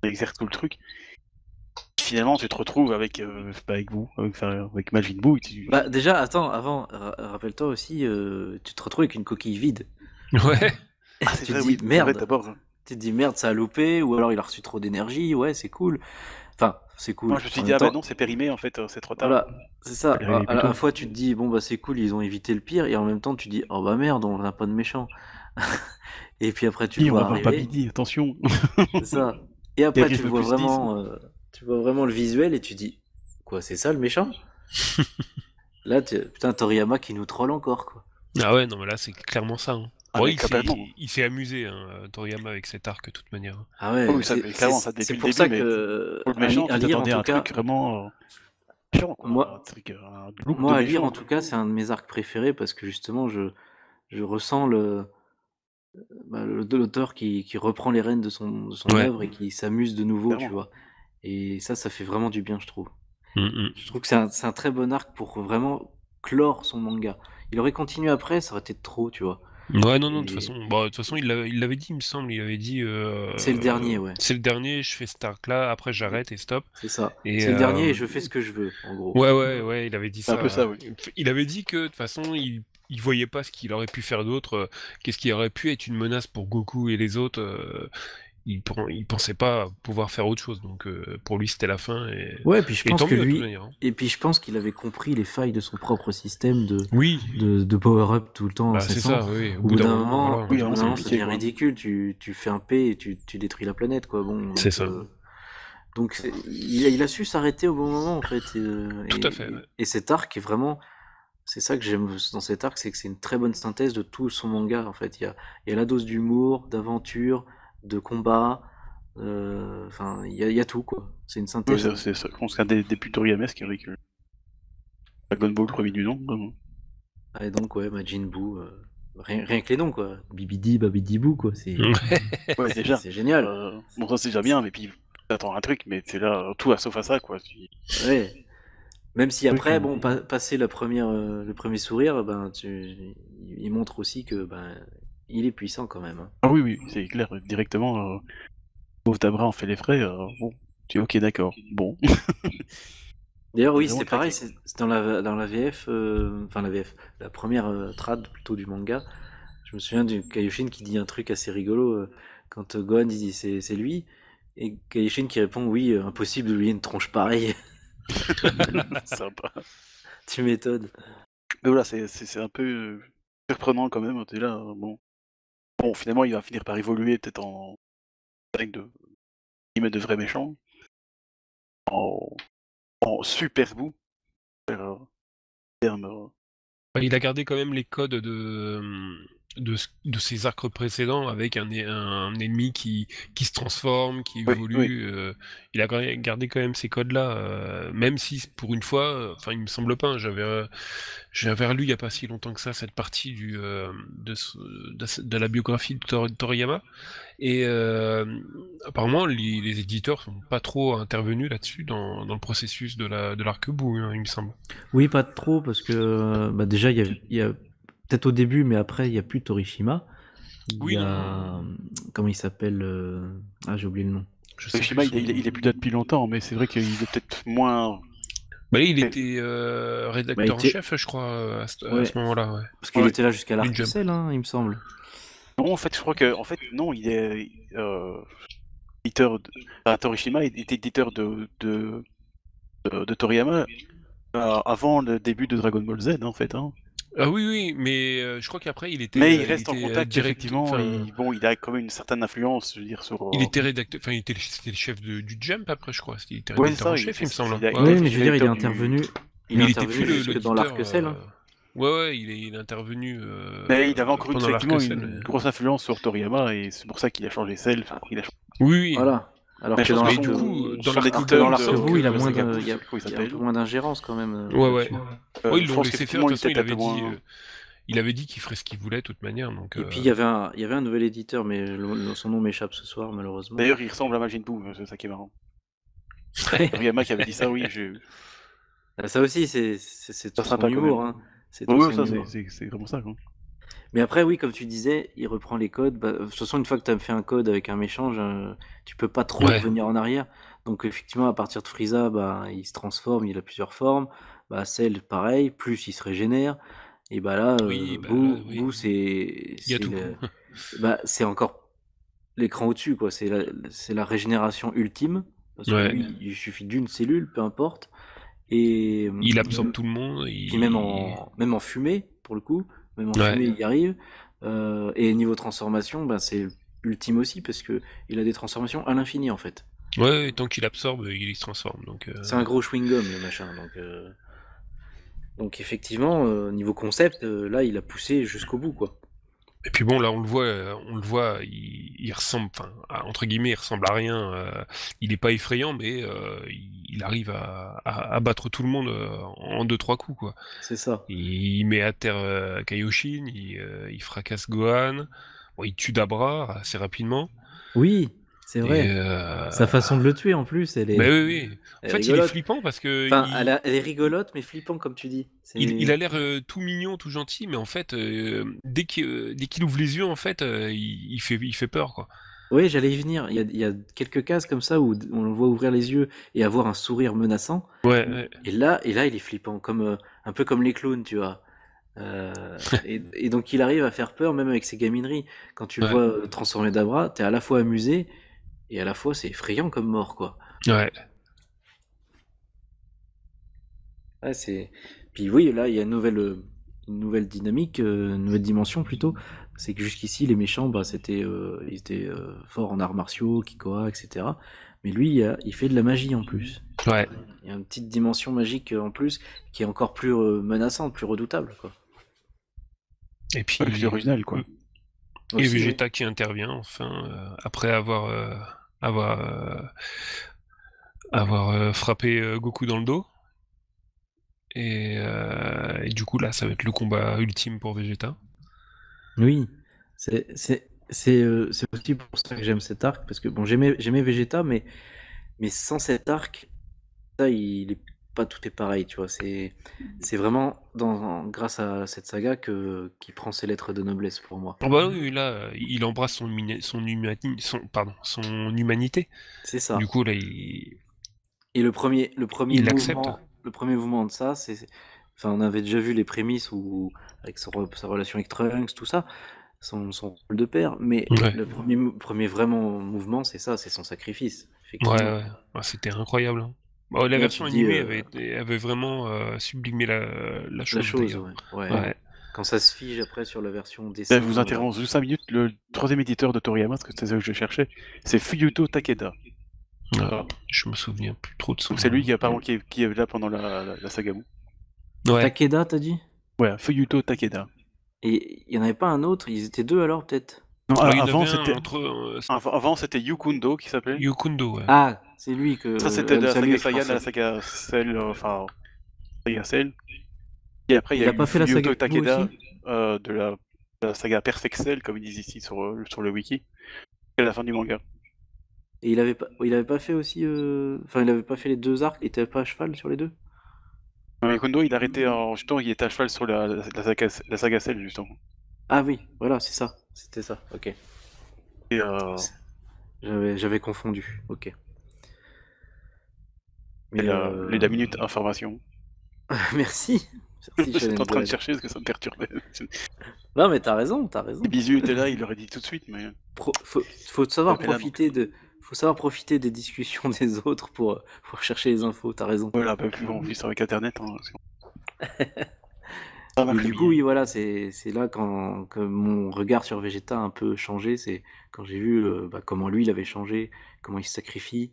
Speaker 2: exagère tout le truc. Finalement, tu te retrouves avec, pas avec vous, avec Majin Buu.
Speaker 1: Bah déjà, attends, avant, rappelle-toi aussi, tu te retrouves avec une coquille vide.
Speaker 3: Ouais.
Speaker 2: Ah, c'est
Speaker 1: Tu
Speaker 2: vrai,
Speaker 1: te
Speaker 2: oui.
Speaker 1: dis, merde.
Speaker 2: C'est vrai, d'abord.
Speaker 1: Tu te dis merde, ça a loupé, ou alors il a reçu trop d'énergie, ouais, c'est cool. Enfin, c'est cool.
Speaker 2: Moi, je me suis
Speaker 1: En
Speaker 2: dit,
Speaker 1: même
Speaker 2: ah bah
Speaker 1: temps,
Speaker 2: non, c'est périmé, en fait, c'est trop tard.
Speaker 1: voilà, c'est ça.
Speaker 2: Fallait réveiller
Speaker 1: À
Speaker 2: plus tôt.
Speaker 1: la fois, tu te dis, bon, bah c'est cool, ils ont évité le pire, et en même temps, tu dis, oh bah merde, on n'a pas de méchant. Et puis après, tu le
Speaker 2: Oui, on
Speaker 1: vois
Speaker 2: va voir
Speaker 1: arriver.
Speaker 2: Babidi, attention.
Speaker 1: C'est ça. Et après,
Speaker 2: Terrible
Speaker 1: tu vois vraiment le visuel, et tu dis, quoi, c'est ça le méchant? Là, putain, Toriyama qui nous troll encore, quoi.
Speaker 3: Ah ouais, non, mais là, c'est clairement ça. Hein.
Speaker 2: Ah,
Speaker 3: Bon,
Speaker 2: mais complètement.
Speaker 3: il s'est amusé, hein, Toriyama, avec cet arc, de toute manière.
Speaker 1: Ah ouais,
Speaker 2: Oh oui, ça, mais clairement, ça depuis
Speaker 1: c'est
Speaker 2: le
Speaker 1: pour
Speaker 2: début,
Speaker 1: ça
Speaker 2: mais
Speaker 1: que
Speaker 2: pour le méchant,
Speaker 1: à
Speaker 2: tu
Speaker 1: lire en
Speaker 2: t'attendais à
Speaker 1: tout
Speaker 2: un
Speaker 1: cas,
Speaker 2: truc vraiment méchant, quoi.
Speaker 1: moi,
Speaker 2: Un truc, un look
Speaker 1: moi
Speaker 2: de
Speaker 1: à lire
Speaker 2: méchant.
Speaker 1: en tout cas, c'est un de mes arcs préférés parce que justement, je ressens l'auteur qui reprend les rênes de son
Speaker 3: Ouais.
Speaker 1: œuvre et qui s'amuse de nouveau, tu
Speaker 2: Clairement.
Speaker 1: vois. Et ça fait vraiment du bien, je trouve.
Speaker 3: Mm.
Speaker 1: Je trouve que c'est un très bon arc pour vraiment clore son manga. Il aurait continué après, ça aurait été trop, tu vois.
Speaker 3: Ouais, non, de toute
Speaker 1: Et
Speaker 3: façon, bah, de toute façon, il l'avait dit, il me semble, il avait dit,
Speaker 1: c'est le dernier, ouais.
Speaker 3: c'est le dernier, je fais cet arc-là, après j'arrête et stop.
Speaker 1: C'est ça.
Speaker 3: Et
Speaker 1: C'est le dernier et je fais ce que je veux, en gros.
Speaker 3: ouais, il avait dit
Speaker 2: C'est un
Speaker 3: ça.
Speaker 2: peu ça, oui.
Speaker 3: Il avait dit que de toute façon, il voyait pas ce qu'il aurait pu faire d'autre, qu'est-ce qui aurait pu être une menace pour Goku et les autres. Il pensait pas pouvoir faire autre chose, donc pour lui c'était la fin.
Speaker 1: Ouais, puis je
Speaker 3: Et
Speaker 1: pense
Speaker 3: tant
Speaker 1: que
Speaker 3: mieux, de toute
Speaker 1: lui,
Speaker 3: manière, hein.
Speaker 1: et puis je pense qu'il avait compris les failles de son propre système
Speaker 3: Oui,
Speaker 1: de power-up tout le temps
Speaker 3: bah c'est
Speaker 1: incessant.
Speaker 3: ça, oui.
Speaker 1: Au bout d'un moment,
Speaker 3: voilà.
Speaker 2: Oui,
Speaker 1: au bout d'un
Speaker 2: c'est
Speaker 1: moment, ça
Speaker 2: compliqué,
Speaker 1: devient
Speaker 2: quoi.
Speaker 1: ridicule. Tu fais un P et tu détruis la planète, quoi. Bon,
Speaker 3: C'est ça.
Speaker 1: Donc il a su s'arrêter au bon moment, en fait.
Speaker 3: Tout à fait, ouais.
Speaker 1: Et cet arc est vraiment, c'est ça que j'aime dans cet arc, c'est que c'est une très bonne synthèse de tout son manga, en fait. Il y a la dose d'humour, d'aventure, de combat. Enfin, il y a tout, quoi. C'est une
Speaker 2: Oui,
Speaker 1: synthèse.
Speaker 2: c'est ça. Je pense qu'un des plus Toriyamesques avec Dragon Ball premier du nom. Vraiment.
Speaker 1: Et donc, ouais, Majin Buu, rien que les noms, quoi. Bibidi, Babidi Bou, quoi.
Speaker 2: Ouais, déjà.
Speaker 1: C'est génial.
Speaker 2: Bon, ça c'est déjà bien, mais puis t'attends un truc, mais c'est là tout à sauf à ça, quoi.
Speaker 1: Ouais. Même si
Speaker 2: Oui,
Speaker 1: après,
Speaker 2: quand-
Speaker 1: bon, passer le premier sourire, ben, il montre aussi que, ben, il est puissant quand même, hein.
Speaker 2: Ah oui, c'est clair, directement. Pauvre Dabra en fait les frais. Bon, tu es ok, d'accord. Bon.
Speaker 1: D'ailleurs, oui,
Speaker 2: Vraiment
Speaker 1: c'était pareil,
Speaker 2: craqué.
Speaker 1: c'est dans la VF, enfin la VF, la première trad plutôt du manga. Je me souviens du Kaioshin qui dit un truc assez rigolo quand Gohan dit c'est lui, et Kaioshin qui répond oui, impossible de lui une tronche pareille.
Speaker 2: Sympa.
Speaker 1: Tu m'étonnes.
Speaker 2: Mais voilà, c'est un peu surprenant quand même. T'es là, bon. Bon, finalement, il va finir par évoluer peut-être avec de vrais méchants. En super bout. Terme.
Speaker 3: Il a gardé quand même les codes de ses arcs précédents avec un ennemi qui se transforme, qui
Speaker 2: Oui,
Speaker 3: évolue. Il a gardé quand même ces codes-là, même si pour une fois, enfin il me semble pas, j'avais relu il y a pas si longtemps que ça cette partie de la biographie de Toriyama. Et apparemment, les éditeurs sont pas trop intervenus là-dessus dans le processus de l'arc-bout, hein, il me semble.
Speaker 1: Oui, pas trop, parce que bah, déjà, il y a peut-être au début, mais après, il n'y a plus Torishima.
Speaker 3: Oui,
Speaker 1: Il y a. Comment il s'appelle Ah, j'ai oublié le nom.
Speaker 3: Je sais
Speaker 2: Torishima,
Speaker 3: plus son nom.
Speaker 2: il est plus là depuis longtemps, mais c'est vrai qu'il est peut-être moins
Speaker 3: Bah là, il était rédacteur en
Speaker 1: était-
Speaker 3: chef, je crois, à ce
Speaker 1: Ouais.
Speaker 3: moment-là. Ouais.
Speaker 1: Parce qu'il
Speaker 2: Ouais.
Speaker 1: était là jusqu'à
Speaker 3: Du
Speaker 1: l'Arc
Speaker 3: Jump.
Speaker 1: Cell, hein, il me semble.
Speaker 2: Non, en fait, je crois que, non, il est éditeur. Torishima était éditeur de Toriyama avant le début de Dragon Ball Z, en fait. Hein.
Speaker 3: Ah oui, mais je crois qu'après, il était.
Speaker 2: Mais il reste en
Speaker 3: était,
Speaker 2: contact,
Speaker 3: direct-
Speaker 2: effectivement.
Speaker 3: enfin,
Speaker 2: Il a quand même une certaine influence, je veux dire, sur.
Speaker 3: Il était rédacteur, enfin, c'était le chef du Jump après, je crois. Il était
Speaker 2: Ouais,
Speaker 3: rédacteur
Speaker 2: ça,
Speaker 3: en
Speaker 2: il
Speaker 3: chef,
Speaker 2: était-
Speaker 3: il me semble.
Speaker 2: il a-
Speaker 3: Ouais,
Speaker 2: il a
Speaker 1: Oui,
Speaker 3: ouais.
Speaker 2: été
Speaker 1: mais je veux dire, il est
Speaker 2: directeur du-
Speaker 1: intervenu. Il
Speaker 3: Mais
Speaker 1: est
Speaker 3: il était
Speaker 1: intervenu
Speaker 3: plus
Speaker 1: jusque dans l'Arc Cell. Hein.
Speaker 3: Ouais, il est intervenu.
Speaker 2: Mais il avait encore
Speaker 3: pendant
Speaker 2: effectivement
Speaker 3: l'Arc
Speaker 2: une
Speaker 3: Cell.
Speaker 2: grosse influence sur Toriyama et c'est pour ça qu'il a changé Cell.
Speaker 3: Oui.
Speaker 1: Voilà. Alors
Speaker 2: Mais
Speaker 1: que
Speaker 2: je
Speaker 1: dans
Speaker 2: pense
Speaker 3: Mais
Speaker 1: l'Arc
Speaker 3: du
Speaker 2: que
Speaker 3: coup, dans
Speaker 2: son
Speaker 3: l'Arc
Speaker 1: alors que dans l'Arc
Speaker 3: Cell,
Speaker 1: Vous, il a moins
Speaker 2: Sagabu,
Speaker 1: de-
Speaker 2: je
Speaker 1: il y a
Speaker 2: sais plus comment il
Speaker 1: un
Speaker 2: s'appelle.
Speaker 1: peu moins d'ingérence quand même.
Speaker 3: Ouais.
Speaker 1: là-dessus.
Speaker 3: Ouais, ils
Speaker 2: Je
Speaker 3: l'ont
Speaker 2: pense
Speaker 3: laissé faire.
Speaker 2: qu'effectivement,
Speaker 3: De
Speaker 2: il
Speaker 3: toute façon,
Speaker 2: était un peu moins.
Speaker 3: il avait dit qu'il ferait ce qu'il voulait de toute manière. Donc,
Speaker 1: Et puis il y avait un nouvel éditeur, mais son nom m'échappe ce soir malheureusement.
Speaker 2: D'ailleurs, il ressemble à Majin Buu, c'est ça qui est marrant. Toriyama qui avait dit ça, oui.
Speaker 1: Ça aussi, c'est tout
Speaker 2: sympa,
Speaker 1: son
Speaker 2: quand
Speaker 1: humour.
Speaker 2: même.
Speaker 1: Hein. C'est tout
Speaker 2: Ouais,
Speaker 1: son
Speaker 2: ça,
Speaker 1: humour.
Speaker 2: c'est vraiment ça. Quoi.
Speaker 1: Mais après, oui, comme tu disais, il reprend les codes. Bah, de toute façon, une fois que tu as fait un code avec un méchant, tu peux pas trop
Speaker 3: Ouais.
Speaker 1: revenir en arrière. Donc, effectivement, à partir de Frieza, bah, il se transforme, il a plusieurs formes. Bah, Cell, pareil, plus il se régénère. Et bah là,
Speaker 3: Oui, bah,
Speaker 1: Boo,
Speaker 3: oui.
Speaker 1: Boo, c'est
Speaker 3: Il y a tout.
Speaker 1: bah, c'est encore l'écran au-dessus, quoi. C'est la régénération ultime. Parce que
Speaker 3: Ouais.
Speaker 1: lui, il suffit d'une cellule, peu importe. Et
Speaker 3: Il absorbe tout le monde.
Speaker 1: puis même en fumée, pour le coup, même en
Speaker 3: Ouais.
Speaker 1: fumée, il y arrive. Et niveau transformation, ben, c'est ultime aussi, parce que il a des transformations à l'infini, en fait.
Speaker 3: Ouais, tant qu'il absorbe, il se transforme. Donc,
Speaker 1: C'est un gros chewing-gum, le machin. Donc effectivement, niveau concept, là, il a poussé jusqu'au bout, quoi.
Speaker 3: Et puis bon, là, on le voit, il ressemble, enfin, entre guillemets, il ressemble à rien. Il est pas effrayant, mais il arrive à battre tout le monde en 2-3 coups, quoi.
Speaker 1: C'est ça.
Speaker 3: Il met à terre Kaioshin, il fracasse Gohan, bon, il tue Dabra assez rapidement.
Speaker 1: Oui, c'est
Speaker 3: Et,
Speaker 1: vrai. Sa façon de le tuer, en plus, elle est,
Speaker 3: bah oui. En
Speaker 1: elle est
Speaker 3: fait, il est
Speaker 1: rigolote.
Speaker 3: flippant parce que
Speaker 1: Enfin, elle est rigolote, mais flippant, comme tu dis.
Speaker 3: il a l'air tout mignon, tout gentil, mais en fait, dès qu'il ouvre les yeux, en fait, il fait peur, quoi.
Speaker 1: Oui, j'allais y venir. Il y a quelques cases comme ça où on le voit ouvrir les yeux et avoir un sourire menaçant.
Speaker 3: Ouais.
Speaker 1: Et là, il est flippant, un peu comme les clowns, tu vois. Et donc il arrive à faire peur même avec ses gamineries. Quand tu le
Speaker 3: Ouais.
Speaker 1: vois transformer Dabra, t'es à la fois amusé et à la fois c'est effrayant comme mort, quoi.
Speaker 3: Ouais.
Speaker 1: Ouais, Puis oui, là il y a une nouvelle dynamique, une nouvelle dimension plutôt. C'est que jusqu'ici les méchants, bah ils étaient forts en arts martiaux, Kikoa, etc. Mais lui, il fait de la magie en plus.
Speaker 3: Ouais.
Speaker 1: Il y a une petite dimension magique en plus qui est encore plus menaçante, plus redoutable, quoi.
Speaker 3: Et puis,
Speaker 2: C'est original, quoi.
Speaker 3: et
Speaker 1: Aussi,
Speaker 3: Vegeta qui intervient, enfin, après avoir frappé Goku dans le dos. Et du coup, là, ça va être le combat ultime pour Vegeta.
Speaker 1: Oui, c'est aussi pour ça que j'aime cet arc, parce que bon, j'aimais Vegeta, mais sans cet arc, ça, tout est pareil, tu vois. C'est vraiment grâce à cette saga qui prend ses lettres de noblesse pour moi.
Speaker 3: Oh bah oui, là, il embrasse son humanité.
Speaker 1: C'est ça.
Speaker 3: Du coup, là,
Speaker 1: Et le premier
Speaker 3: Il l'accepte.
Speaker 1: mouvement de ça, enfin, on avait déjà vu les prémices avec sa relation avec Trunks, tout ça, son rôle de père, mais
Speaker 3: Ouais.
Speaker 1: le premier vraiment mouvement, c'est ça, c'est son sacrifice, effectivement.
Speaker 3: Ouais. Ouais, c'était incroyable. Hein. Bon, la
Speaker 1: Là,
Speaker 3: version
Speaker 1: tu te dis,
Speaker 3: animée avait vraiment sublimé la chose.
Speaker 1: La chose,
Speaker 3: d'ailleurs.
Speaker 1: ouais.
Speaker 3: Ouais.
Speaker 1: Quand ça se fige après sur la version dessin.
Speaker 2: Je vous interromps juste 5 minutes. Le troisième éditeur de Toriyama, parce que c'est ça que je cherchais, c'est Fuyuto Takeda.
Speaker 3: Ah, je me souviens plus trop de son
Speaker 2: Donc c'est lui
Speaker 3: nom.
Speaker 2: qui apparemment qui est là pendant la saga Buu.
Speaker 3: Ouais.
Speaker 1: Takeda, t'as dit?
Speaker 2: Ouais, Fuyuto Takeda.
Speaker 1: Et il y en avait pas un autre? Ils étaient deux alors, peut-être?
Speaker 2: Non,
Speaker 3: Ah, il y en
Speaker 2: avant
Speaker 3: avait un
Speaker 2: c'était
Speaker 3: entre
Speaker 2: avant c'était Yukundo qui s'appelait.
Speaker 3: Yukundo, ouais.
Speaker 1: Ah, c'est lui que.
Speaker 2: Ça c'était de la
Speaker 1: Samuel,
Speaker 2: saga
Speaker 1: je
Speaker 2: Saiyan à la
Speaker 1: pensais.
Speaker 2: saga Cell, enfin saga Cell. Et après il y
Speaker 1: Il
Speaker 2: a
Speaker 1: a
Speaker 2: eu
Speaker 1: pas fait la
Speaker 2: Fuyuto
Speaker 1: saga Buu
Speaker 2: Takeda
Speaker 1: aussi?
Speaker 2: de la saga Perfect Cell comme ils disent ici sur le wiki. C'est la fin du manga.
Speaker 1: Et il avait pas fait aussi. Enfin, il avait pas fait les deux arcs? Il était pas à cheval sur les deux?
Speaker 2: Yukundo il a arrêté justement il était à cheval sur la saga Cell justement.
Speaker 1: Ah oui, voilà, c'est ça. C'était ça, ok.
Speaker 2: Et
Speaker 1: J'avais confondu, ok.
Speaker 2: Et
Speaker 1: Mais
Speaker 2: la minute information.
Speaker 1: merci. Merci,
Speaker 2: J'étais
Speaker 1: Shonen
Speaker 2: en train de
Speaker 1: Gohan.
Speaker 2: chercher parce que ça me perturbait.
Speaker 1: Non, mais t'as raison, t'as raison.
Speaker 2: Si Bisu était là, il l'aurait dit tout de suite, mais...
Speaker 1: Faut savoir
Speaker 2: Ouais, mais là,
Speaker 1: faut savoir profiter des discussions des autres pour chercher les infos, t'as raison.
Speaker 2: Voilà, bah, plus bon, juste avec Internet. Hein, ça m'a
Speaker 1: Mais
Speaker 2: pris
Speaker 1: du coup, oui, voilà, c'est là que mon regard sur Vegeta a un peu changé, c'est quand j'ai vu comment lui il avait changé, comment il se sacrifie,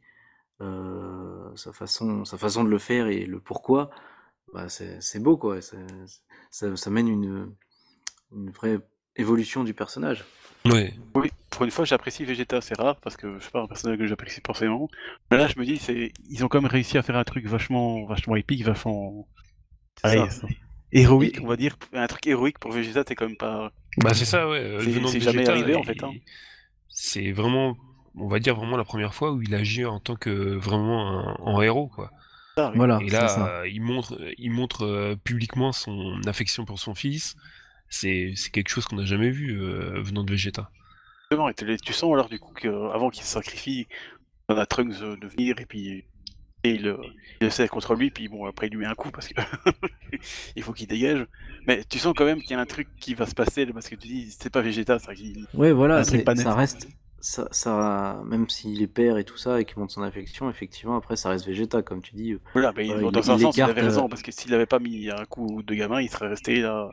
Speaker 1: sa façon de le faire et le pourquoi, c'est beau quoi, ça mène une vraie évolution du personnage.
Speaker 3: Ouais.
Speaker 2: Oui, pour une fois, j'apprécie Vegeta, c'est rare, parce que je suis pas un personnage que j'apprécie forcément. Mais là, je me dis, ils ont quand même réussi à faire un truc vachement épique, vachement...
Speaker 1: C'est
Speaker 2: Allez,
Speaker 1: ça.
Speaker 2: héroïque,
Speaker 1: Et-
Speaker 2: on va dire. Un truc héroïque pour Vegeta, t'es quand même pas...
Speaker 3: Bah c'est ça, ouais. Venant de
Speaker 2: c'est jamais
Speaker 3: Vegeta,
Speaker 2: arrivé, en fait. Hein.
Speaker 3: c'est vraiment, on va dire vraiment la première fois où il agit en tant que vraiment un héros, quoi.
Speaker 2: Ça, oui.
Speaker 1: Voilà,
Speaker 3: Et
Speaker 1: c'est
Speaker 3: là,
Speaker 1: ça.
Speaker 3: il montre publiquement son affection pour son fils. C'est quelque chose qu'on n'a jamais vu venant de Vegeta.
Speaker 2: Justement, et tu sens alors, du coup, qu'avant qu'il se sacrifie, on a Trunks de venir, et puis... Et il essaie contre lui, puis bon, après il lui met un coup parce que il faut qu'il dégage. Mais tu sens quand même qu'il y a un truc qui va se passer, parce que tu dis, c'est pas Vegeta, ça.
Speaker 1: Ouais, voilà,
Speaker 2: un truc pas net.
Speaker 1: ça reste, même s'il est père et tout ça et qu'il montre son affection, effectivement, après ça reste Vegeta, comme tu dis.
Speaker 2: Voilà, mais
Speaker 1: Voilà,
Speaker 2: dans un sens, il
Speaker 1: l'écarte,
Speaker 2: avait raison, parce que s'il avait pas mis un coup de gamin, il serait resté là.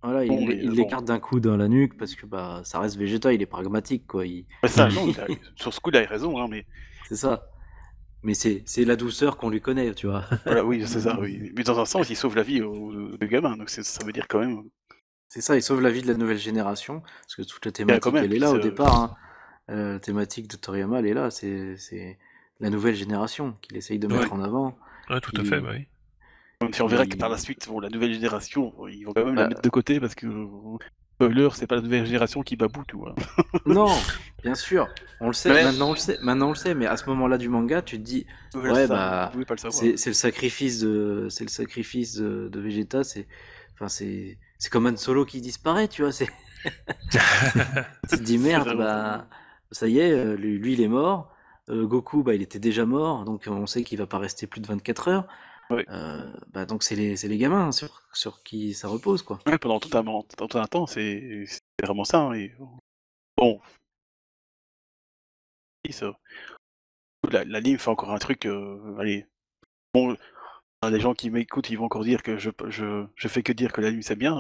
Speaker 1: voilà,
Speaker 2: Bon, mais
Speaker 1: il
Speaker 2: bon.
Speaker 1: l'écarte d'un coup dans la nuque parce que ça reste Vegeta, il est pragmatique quoi.
Speaker 2: Mais ça, non, sur ce coup, il a raison, hein, mais
Speaker 1: C'est ça. Mais c'est la douceur qu'on lui connaît, tu vois.
Speaker 2: voilà, oui, c'est ça, oui. Mais dans un sens, il sauve la vie au gamin, donc ça veut dire quand même.
Speaker 1: C'est ça, il sauve la vie de la nouvelle génération parce que toute la
Speaker 2: quand
Speaker 1: thématique
Speaker 2: même,
Speaker 1: elle est
Speaker 2: puis
Speaker 1: là au
Speaker 2: ça-
Speaker 1: départ. Hein. La thématique de Toriyama elle est là, c'est la nouvelle génération qu'il essaye de mettre
Speaker 3: Ouais.
Speaker 1: en avant.
Speaker 3: Ouais, tout à
Speaker 1: Puis-
Speaker 3: fait, bah oui.
Speaker 2: Même si on verra que
Speaker 1: il-
Speaker 2: par la suite, bon, la nouvelle génération, ils vont quand même la
Speaker 1: Bah,
Speaker 2: mettre de côté, parce que spoiler, c'est pas la nouvelle génération qui baboue tout. Hein.
Speaker 1: Non, bien sûr, on le sait,
Speaker 2: Mais-
Speaker 1: maintenant on le sait, mais à ce moment-là du manga, tu te dis,
Speaker 2: Voilà,
Speaker 1: ouais,
Speaker 2: c'est ça, vous pouvez pas le savoir.
Speaker 1: c'est le sacrifice de Vegeta, c'est comme Han Solo qui disparaît, tu vois, tu te dis merde,
Speaker 2: vraiment
Speaker 1: bah, ça y est, lui il est mort, Goku, il était déjà mort, donc on sait qu'il va pas rester plus de 24 heures,
Speaker 2: Ouais.
Speaker 1: donc c'est les gamins sur qui ça repose, quoi.
Speaker 2: Ouais, pendant tout un temps, c'est vraiment ça. Hein, et... Bon. Et ça. L'anime fait encore un truc. Allez. Bon, les gens qui m'écoutent, ils vont encore dire que je fais que dire que l'anime c'est bien.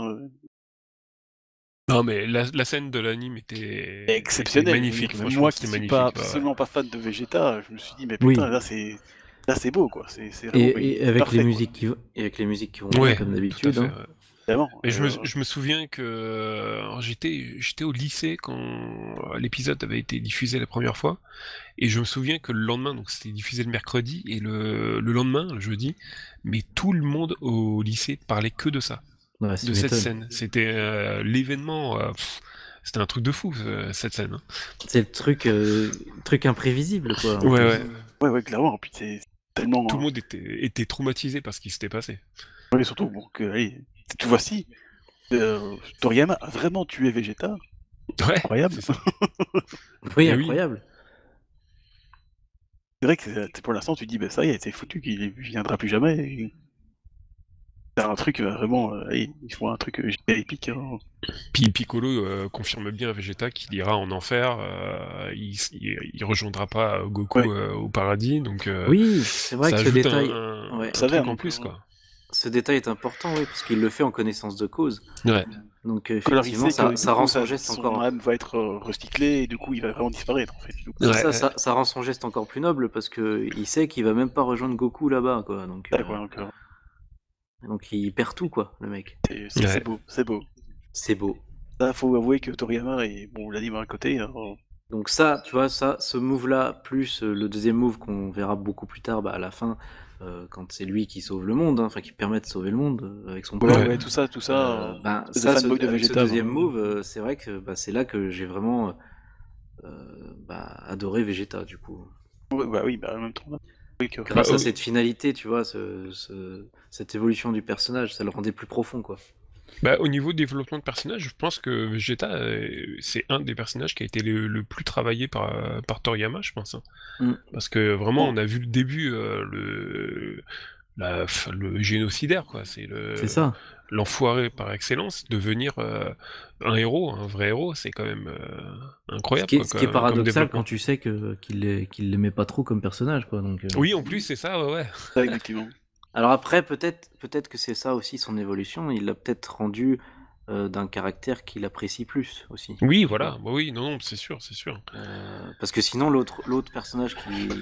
Speaker 3: Non, mais la scène de l'anime était
Speaker 2: Exceptionnel.
Speaker 3: magnifique.
Speaker 2: Même
Speaker 3: Franchement,
Speaker 2: moi qui
Speaker 3: c'était
Speaker 2: suis
Speaker 3: magnifique.
Speaker 2: pas
Speaker 3: ouais.
Speaker 2: absolument pas fan de Vegeta, je me suis dit, mais
Speaker 1: Oui.
Speaker 2: putain, là c'est beau quoi. C'est vraiment
Speaker 1: Et avec
Speaker 2: parfait,
Speaker 1: les
Speaker 2: quoi.
Speaker 1: musiques et avec les musiques qui vont
Speaker 3: Ouais,
Speaker 1: bien, comme
Speaker 3: tout à
Speaker 1: d'habitude,
Speaker 3: fait.
Speaker 1: hein.
Speaker 3: Ouais.
Speaker 2: Évidemment.
Speaker 3: Et je me souviens que alors, j'étais au lycée quand l'épisode avait été diffusé la première fois, et je me souviens que le lendemain, donc c'était diffusé le mercredi, et le lendemain, le jeudi, mais tout le monde au lycée parlait que de ça,
Speaker 1: Ouais, tu
Speaker 3: de cette
Speaker 1: m'étonnes.
Speaker 3: scène. C'était l'événement, c'était un truc de fou, cette scène. Hein.
Speaker 1: C'est le truc imprévisible, quoi. en
Speaker 3: Ouais,
Speaker 1: plus.
Speaker 3: ouais.
Speaker 2: Ouais, clairement. Puis c'est tellement.
Speaker 3: Tout le monde était traumatisé par ce qui s'était passé.
Speaker 2: Ouais, surtout bon, que allez, tu vois si Toriyama a vraiment tué Vegeta.
Speaker 3: Ouais,
Speaker 2: Incroyable.
Speaker 3: c'est ça.
Speaker 1: Oui,
Speaker 3: Et oui.
Speaker 1: incroyable.
Speaker 2: C'est vrai que pour l'instant, tu dis, bah ça y est, c'est foutu qu'il viendra plus jamais. Et... C'est un truc vraiment. Allez, ils font un truc épique. Hein.
Speaker 3: Puis Piccolo confirme bien à Vegeta qu'il ira en enfer, il rejoindra pas Goku
Speaker 2: Ouais.
Speaker 3: au paradis, donc
Speaker 1: Oui, c'est vrai
Speaker 3: ça
Speaker 1: que ce
Speaker 3: ajoute
Speaker 1: détail,
Speaker 3: un
Speaker 1: ouais.
Speaker 2: Ça
Speaker 3: truc
Speaker 2: va,
Speaker 3: en
Speaker 2: hein.
Speaker 3: plus, quoi.
Speaker 1: ce détail est important, oui, parce qu'il le fait en connaissance de cause.
Speaker 3: Ouais.
Speaker 1: Donc
Speaker 2: Alors il
Speaker 1: effectivement,
Speaker 2: sait que
Speaker 1: ça
Speaker 2: du
Speaker 1: rend
Speaker 2: coup,
Speaker 1: son geste
Speaker 2: son
Speaker 1: encore.
Speaker 2: âme va être recyclée et du coup il va vraiment disparaître en fait. Du coup,
Speaker 3: Ouais,
Speaker 1: Ça rend son geste encore plus noble parce que il sait qu'il va même pas rejoindre Goku là-bas, quoi. Donc,
Speaker 2: ça, quoi, donc,
Speaker 1: il perd tout, quoi, le mec.
Speaker 2: c'est
Speaker 3: Ouais.
Speaker 2: beau, c'est beau.
Speaker 1: C'est beau.
Speaker 2: Là, faut avouer que Toriyama et bon, l'anime à côté.
Speaker 1: Donc ça, tu vois, ce move-là, plus le deuxième move qu'on verra beaucoup plus tard, à la fin, quand c'est lui qui sauve le monde, hein, enfin qui permet de sauver le monde avec son
Speaker 2: Ouais,
Speaker 1: père.
Speaker 2: ouais, tout ça.
Speaker 1: Ça,
Speaker 2: c'est fanboy de
Speaker 1: avec ce
Speaker 2: Vegeta,
Speaker 1: deuxième
Speaker 2: hein.
Speaker 1: move, c'est vrai que c'est là que j'ai vraiment adoré Vegeta, du coup.
Speaker 2: Ouais, bah oui, en même temps. Là. Oui, que-
Speaker 1: Grâce
Speaker 3: Bah,
Speaker 1: à cette finalité, tu vois, cette évolution du personnage, ça le rendait plus profond, quoi.
Speaker 3: Bah, au niveau développement de personnage, je pense que Vegeta, c'est un des personnages qui a été le plus travaillé par Toriyama, je pense, hein.
Speaker 1: Mm.
Speaker 3: Parce que vraiment,
Speaker 2: Bon.
Speaker 3: on a vu le début, le génocidaire, quoi.
Speaker 1: C'est ça.
Speaker 3: L'enfoiré par excellence, devenir un héros, un vrai héros, c'est quand même incroyable, quoi,
Speaker 1: Ce qui est
Speaker 3: comme
Speaker 1: paradoxal
Speaker 3: développement.
Speaker 1: quand tu sais qu'il l'aimait pas trop comme personnage, quoi. Donc,
Speaker 3: Oui, en plus, c'est ça, ouais.
Speaker 2: Ça, effectivement.
Speaker 1: Alors après, peut-être que c'est ça aussi son évolution. Il l'a peut-être rendu d'un caractère qu'il apprécie plus aussi.
Speaker 3: Oui, voilà, bah oui, non, c'est sûr, c'est sûr.
Speaker 1: Parce que sinon, l'autre personnage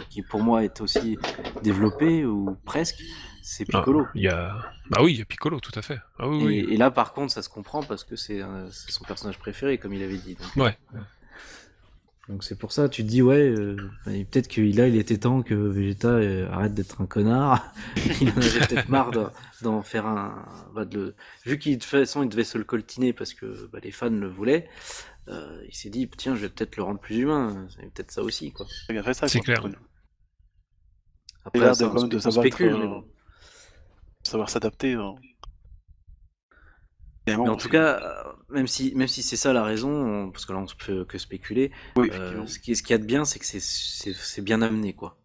Speaker 1: qui pour moi est aussi développé, ou presque, c'est Piccolo.
Speaker 3: Ah, oui, il y a Piccolo, tout à fait. Ah oui, oui.
Speaker 1: Et là, par contre, ça se comprend parce que c'est son personnage préféré, comme il avait dit. Donc c'est pour ça, tu te dis, ouais, peut-être qu'il était temps que Vegeta arrête d'être un connard. Il en avait peut-être marre d'en faire un... Vu qu'il, de toute façon, il devait se le coltiner parce que les fans le voulaient, il s'est dit, tiens, je vais peut-être le rendre plus humain. C'est peut-être ça aussi, quoi.
Speaker 2: C'est bien fait ça,
Speaker 3: C'est
Speaker 2: quoi.
Speaker 3: clair.
Speaker 1: Après,
Speaker 2: l'air
Speaker 1: ça,
Speaker 2: de- quand même de
Speaker 1: on
Speaker 2: savoir
Speaker 1: spécule,
Speaker 2: être,
Speaker 1: mais bon.
Speaker 2: Savoir s'adapter. Évidemment,
Speaker 1: Mais en
Speaker 2: parce
Speaker 1: tout
Speaker 2: que-
Speaker 1: cas, même si c'est ça la raison, parce que là on peut que spéculer,
Speaker 2: oui, effectivement.
Speaker 1: ce qu'il y a de bien, c'est que c'est bien amené, quoi.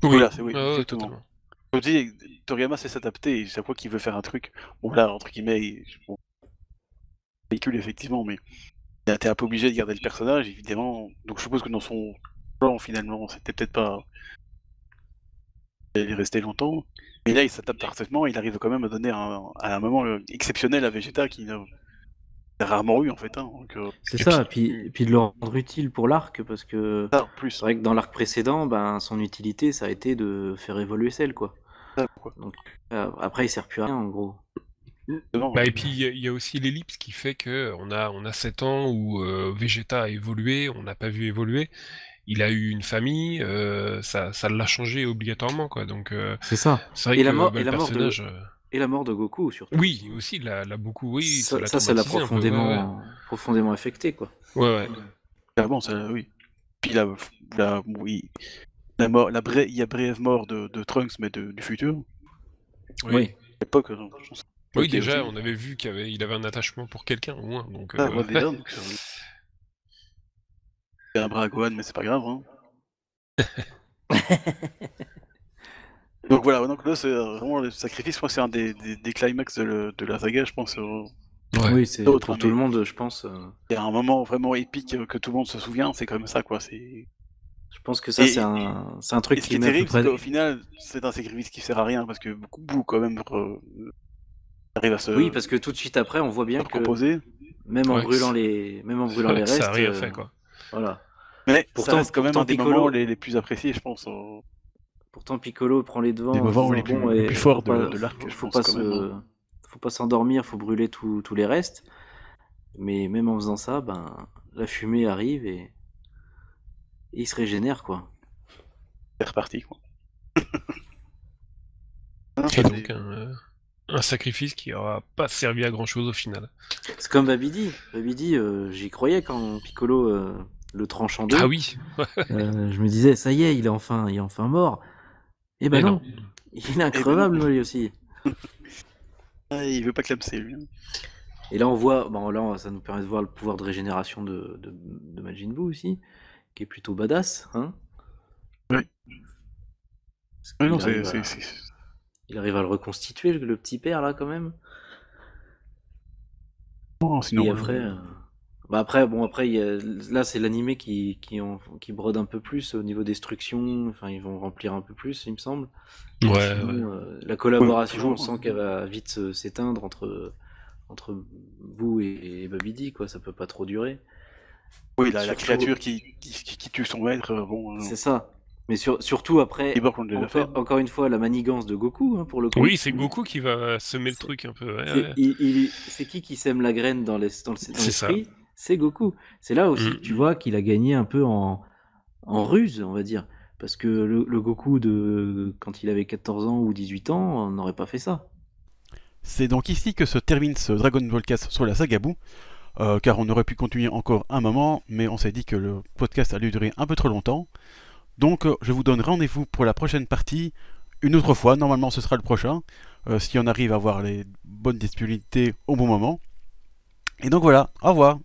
Speaker 3: Oui,
Speaker 2: Voilà, c'est oui,
Speaker 3: ouais,
Speaker 2: exactement.
Speaker 3: totalement.
Speaker 2: Comme je dis, Toriyama sait s'adapter, et chaque fois qu'il veut faire un truc, bon là, entre guillemets, bon, véhicule effectivement, mais il a été un peu obligé de garder le personnage, évidemment, donc je suppose que dans son plan, finalement, c'était peut-être pas... Il est resté longtemps, mais là, il s'adapte parfaitement, il arrive quand même à donner à un moment exceptionnel à Vegeta qui n'a rarement eu, en fait, hein, donc...
Speaker 1: C'est
Speaker 3: Et
Speaker 1: ça, puis de le rendre utile pour l'arc, parce que
Speaker 2: ça, en plus,
Speaker 1: c'est vrai que dans l'arc précédent, son utilité, ça a été de faire évoluer Cell, quoi.
Speaker 2: ça, quoi.
Speaker 1: Donc après, il sert plus à rien, en gros.
Speaker 2: Non,
Speaker 3: Bah, et puis il y a aussi l'ellipse qui fait que on a 7 ans où Vegeta a évolué, on n'a pas vu évoluer. Il a eu une famille, ça l'a changé obligatoirement, quoi. Donc
Speaker 1: C'est ça.
Speaker 3: c'est vrai
Speaker 1: Et
Speaker 3: que
Speaker 1: la mort-
Speaker 3: bah,
Speaker 1: et
Speaker 3: le
Speaker 1: la mort de-
Speaker 3: personnage.
Speaker 1: Et la mort de Goku, surtout.
Speaker 3: Oui, aussi, l'a beaucoup. Oui, ça l'a
Speaker 1: ça l'a
Speaker 3: traumatisé un peu, ouais, ouais.
Speaker 1: profondément affecté, quoi.
Speaker 3: Ouais, ouais.
Speaker 2: clairement, ça, oui. Puis oui, il y a brève mort de Trunks, mais du futur.
Speaker 3: Oui.
Speaker 2: À l'époque,
Speaker 3: Oui,
Speaker 2: ok,
Speaker 3: déjà,
Speaker 2: aussi.
Speaker 3: on avait vu il avait un attachement pour quelqu'un, au moins. Donc,
Speaker 2: Ah, ouais, déjà, donc, il y a un bras à Gohan, mais c'est pas grave. Hein. Donc voilà, donc là, c'est vraiment le sacrifice. Moi, c'est un des climax de la saga, je pense.
Speaker 3: Ouais.
Speaker 1: Oui, c'est
Speaker 2: D'autres,
Speaker 1: pour
Speaker 2: hein,
Speaker 1: tout
Speaker 2: mais-
Speaker 1: le monde, je pense.
Speaker 2: Il y a un moment vraiment épique que tout le monde se souvient, c'est comme ça, quoi.
Speaker 1: Je pense que ça,
Speaker 2: Et-
Speaker 1: c'est un truc
Speaker 2: Et ce qui
Speaker 1: qui
Speaker 2: est
Speaker 1: met à peu
Speaker 2: terrible, c'est
Speaker 1: près.
Speaker 2: qu'au final, c'est un sacrifice qui sert à rien, parce que beaucoup, quand même, arrive à se
Speaker 1: Oui, parce que tout de suite après, on voit bien que
Speaker 2: proposer.
Speaker 1: même en
Speaker 3: Ouais,
Speaker 1: brûlant les restes,
Speaker 3: ça a rien fait, quoi.
Speaker 1: voilà.
Speaker 2: Mais
Speaker 1: Pourtant-
Speaker 2: ça reste quand même
Speaker 1: pourtant,
Speaker 2: un des
Speaker 1: Piccolo-
Speaker 2: moments les plus appréciés, je pense.
Speaker 1: Pourtant, Piccolo prend les devants.
Speaker 2: Des
Speaker 1: en
Speaker 2: moments
Speaker 1: disant,
Speaker 2: les plus-
Speaker 1: bon,
Speaker 2: les
Speaker 1: et
Speaker 2: plus forts
Speaker 1: faut pas-
Speaker 2: de l'arc, je
Speaker 1: faut
Speaker 2: pense,
Speaker 1: pas
Speaker 2: quand même,
Speaker 1: faut pas s'endormir, faut brûler tous les restes. Mais même en faisant ça, la fumée arrive et il se régénère, quoi.
Speaker 2: C'est reparti, quoi. Non,
Speaker 3: Et
Speaker 2: ça,
Speaker 3: donc, un sacrifice qui aura pas servi à grand chose au final.
Speaker 1: C'est comme Babidi. Babidi, j'y croyais quand Piccolo le tranche en deux.
Speaker 3: Ah oui,
Speaker 1: Je me disais, ça y est, il est enfin mort. Eh ben
Speaker 3: Mais
Speaker 1: non, il est increvable, lui aussi.
Speaker 2: il veut pas clamser, lui.
Speaker 1: Et là, on voit, là, ça nous permet de voir le pouvoir de régénération de Majin Buu aussi, qui est plutôt badass, hein.
Speaker 2: Oui.
Speaker 1: Parce
Speaker 2: Oui, non,
Speaker 1: qu'il arrive il arrive à le reconstituer, le petit père, là, quand même.
Speaker 2: Non, sinon,
Speaker 1: Et après, là, c'est l'animé qui brode un peu plus au niveau destruction. Enfin, ils vont remplir un peu plus, il me semble.
Speaker 3: ouais,
Speaker 1: Sinon,
Speaker 3: ouais.
Speaker 1: la collaboration,
Speaker 2: Ouais,
Speaker 1: on sent qu'elle va vite s'éteindre entre Boo et Babidi, quoi. Ça peut pas trop durer.
Speaker 2: oui, la
Speaker 1: surtout-
Speaker 2: créature qui tue son maître, bon,
Speaker 1: C'est ça. Mais surtout après,
Speaker 2: il est mort qu'on l'a fait.
Speaker 1: encore une fois, la manigance de Goku, hein, pour le coup.
Speaker 3: Oui, c'est Goku qui va semer le
Speaker 1: C'est-
Speaker 3: truc un peu. Ouais,
Speaker 1: C'est
Speaker 3: ouais.
Speaker 1: c'est qui sème la graine dans
Speaker 3: ça.
Speaker 1: l'esprit? C'est Goku. C'est là aussi que tu vois qu'il a gagné un peu en ruse, on va dire. Parce que le Goku quand il avait 14 ans ou 18 ans, on n'aurait pas fait ça.
Speaker 2: C'est donc ici que se termine ce Dragon Ball Cast sur la saga Boo, car on aurait pu continuer encore un moment, mais on s'est dit que le podcast allait durer un peu trop longtemps. Donc je vous donne rendez-vous pour la prochaine partie, une autre fois. Normalement, ce sera le prochain, si on arrive à avoir les bonnes disponibilités au bon moment. Et donc voilà, au revoir.